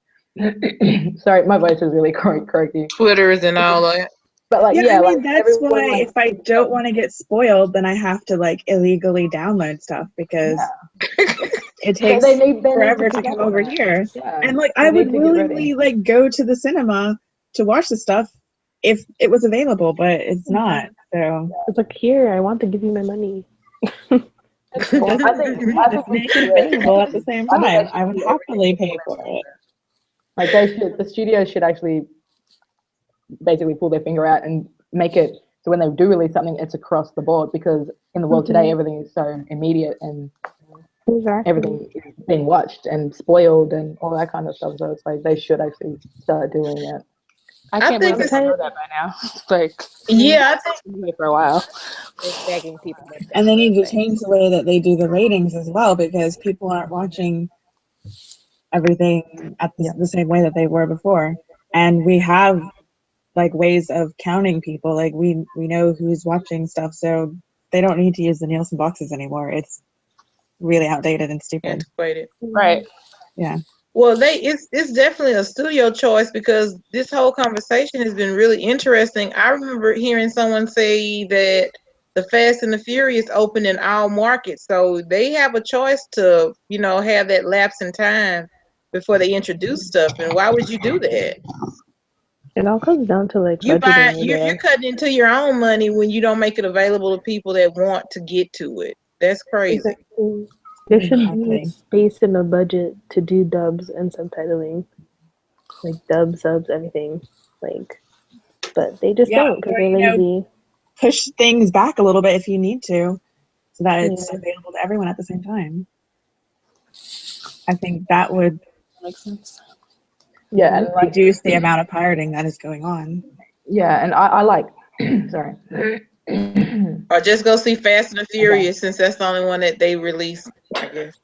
sorry, my voice is really croaky. Twitters and all that. But like, Yeah, I mean, like that's everyone, why like, if I don't want to get spoiled, then I have to like illegally download stuff because it takes they need forever to pick come up on over that. here. Yeah, And like, they I need would to get ready. willingly like go to the cinema to watch the stuff if it was available, but it's not. So It's like, here, I want to give you my money. I think make it available at the same time. I would happily pay for it. Like the studios should actually basically pull their finger out and make it so when they do release something, it's across the board, because in the world today, everything is so immediate and everything is being watched and spoiled and all that kind of stuff. So it's like they should actually start doing it. I can't believe they don't know that by now. Like, yeah, I think for a while. They're begging people. And they need to change the way that they do the ratings as well, because people aren't watching everything at the same way that they were before. And we have like ways of counting people. Like we know who's watching stuff, so they don't need to use the Nielsen boxes anymore. It's really outdated and stupid. Antiquated. Right. Yeah. Well, it's definitely a studio choice, because this whole conversation has been really interesting. I remember hearing someone say that the Fast and the Furious opened in all markets, so they have a choice to, have that lapse in time before they introduce stuff. And why would you do that? It all comes down to like You're budgeting. cutting into your own money when you don't make it available to people that want to get to it. That's crazy. Exactly. There should be space in the budget to do dubs and subtitling, like dubs, subs, everything. Like, but they just don't because they're lazy. Push things back a little bit if you need to, so that it's available to everyone at the same time. I think that would make sense. Yeah, and like, reduce the amount of pirating that is going on. Yeah, and I like sorry. Or just go see Fast and the Furious, since that's the only one that they released, I guess.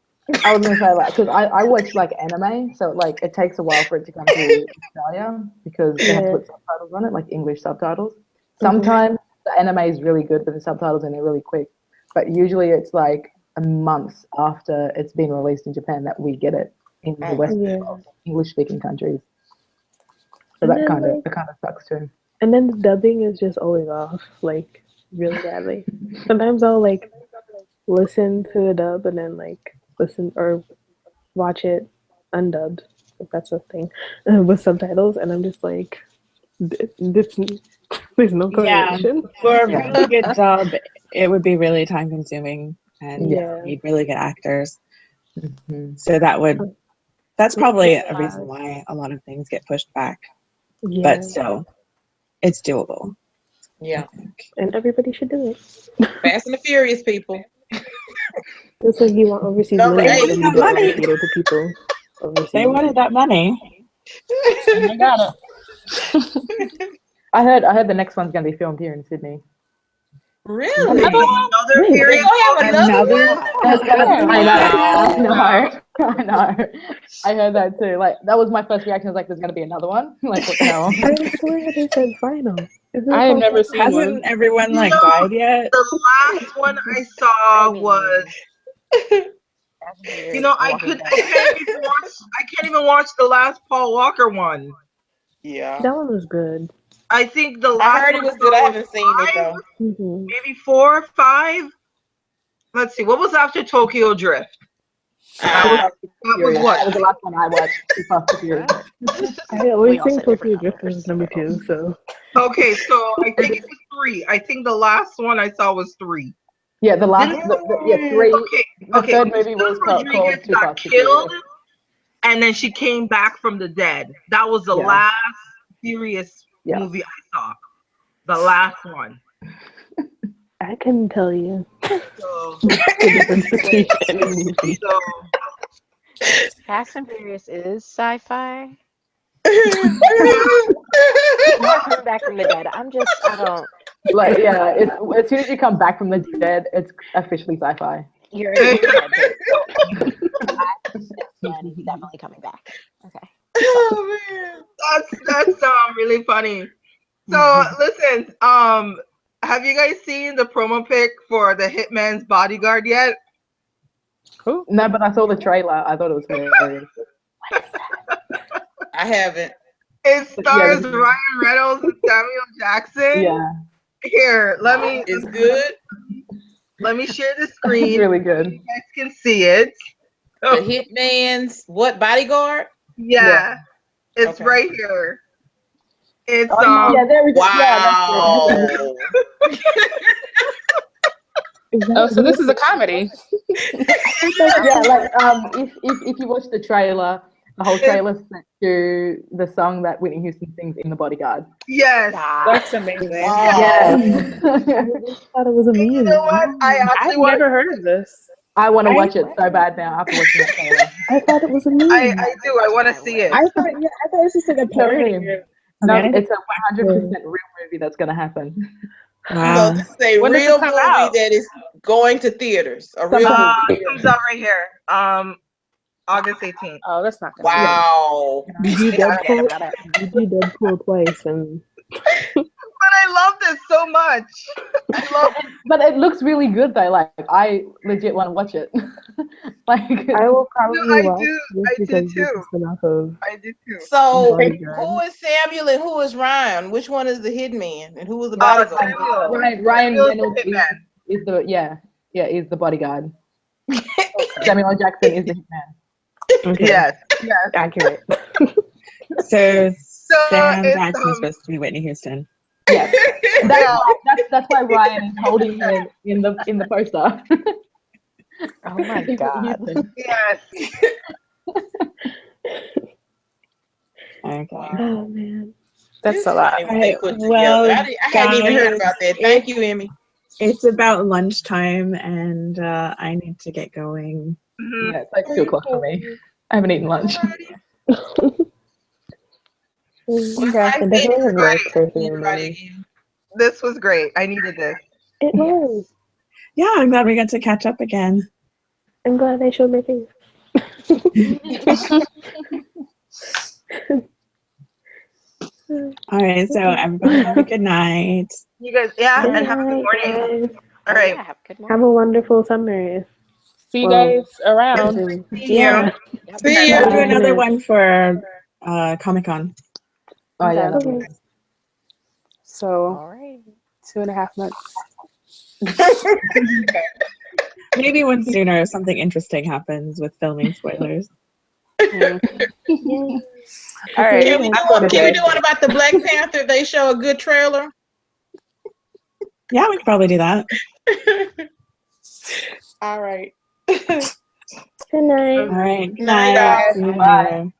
I was gonna say that because I watch like anime, so like it takes a while for it to come to Australia because they have to put subtitles on it, like English subtitles. Sometimes the anime is really good with the subtitles and they're really quick, but usually it's like a month after it's been released in Japan that we get it in the Western English-speaking countries. So that kind of sucks too. And then the dubbing is just always off, like really badly. Sometimes I'll like listen to a dub and then like listen or watch it undubbed, if that's a thing, with subtitles, and I'm just like, there's no correlation. For a really good dub, it would be really time consuming and need really good actors. So that's probably a reason why a lot of things get pushed back. But still, it's doable. Yeah. And everybody should do it. Fast and the Furious, people. It's like you want overseas movies and you don't want to cater to people overseas. They wanted that money. I got it. I heard the next one's gonna be filmed here in Sydney. Really? Another Furious? Another one? I know. I heard that too. Like that was my first reaction. I was like, "There's gonna be another one." Like, what the hell? I swear they said final. I have never seen one. Hasn't everyone like died yet? The last one I saw was. I can't even watch the last Paul Walker one. Yeah. That one was good. I think the last I heard it was good. I haven't seen it though. Maybe 4 or 5. Let's see. What was after Tokyo Drift? That was what? That was the last one I watched. Too Fast, Too Furious. I always We all think said different Tokyo Drift is number 2, so. Okay, so I think it was 3. I think the last one I saw was 3. Yeah, the last, Didn't- 3. The Okay. third movie was Rodriguez called Too got Fast, Too Furious. killed, and then she came back from the dead. That was the Yeah. last Furious Yeah. movie I saw. The last one. I couldn't tell you So, the difference between any movie. so Fast and Furious is sci-fi. Oh, Not coming back from the dead. I don't. Like, yeah, it's, as soon as you come back from the dead, it's officially sci-fi. You're in your head. He's definitely coming back. Okay. Oh man. that's really funny. So listen, have you guys seen the promo pic for the Hitman's Bodyguard yet? Who? No, but I saw the trailer. I thought it was hilarious. I haven't. It stars Yeah, Ryan Reynolds and Samuel Jackson. Yeah, Here, It's good. let me share the it's screen. really good. You guys can see it. The Hitman's what bodyguard? Yeah, it's Okay. right here. It's Yeah, there we go. Wow. Yeah, that's it. Oh, so this is a comedy. Yeah, like if you watch the trailer, the whole trailer set to the song that Whitney Houston sings in The Bodyguard. yes. That's amazing. Yes. I thought it was a And you meme. know what? I actually I've want. never heard of this. I want to watch it so bad now after watching that trailer. I thought it was a meme. I do. I want to see it. I thought it was just like a parody. No, Okay. it's a 100% real movie that's going to happen. Wow. So this is a When does it real come movie out? that is going to theaters. A real movie. It comes out right here. August 18th. Oh, that's not gonna Wow. You do Deadpool twice, and But I love this so much. I love it. But it looks really good though. Like I legit want to watch it. Like I will probably I watch do. this I do because too. this is enough of. I do too. So Bodyguard. who is Samuel and who is Ryan? Which one is the hitman and who is the bodyguard? Samuel. Ryan Samuel's Reynolds the hitman. is the is the bodyguard. Samuel L. Jackson is the hitman. Okay. Yes. Accurate. So So Sam it's, Jackson's supposed to be Whitney Houston. Yes. That's why Ryan is holding him in the poster. Oh my god. yes. Okay. Oh man. That's a lot. What they put Well, together. I hadn't even heard guys, about that. Thank you, Emmy. It's about lunchtime, and I need to get going. Mhm. Yeah, it's like 2:00 for me. I haven't eaten lunch. Congrats. It definitely has work for me. This was great. I needed this. It was. Yeah, I'm glad we got to catch up again. I'm glad they showed my face. All right, so everybody have a good night. You guys, and have a good morning. Guys, All right. Yeah, have a good have morning. a wonderful summer. See you guys around. Yeah. See We'll do you. another one for Comic-Con. Oh yeah. that'd be Okay. nice. So All right. 2.5 months. Maybe one sooner if something interesting happens with filming spoilers. All right. Can we do one about the Black Panther? They show a good trailer. Yeah, we could probably do that. All right. Good night. All right. Good Night, night. guys. See you Bye. later.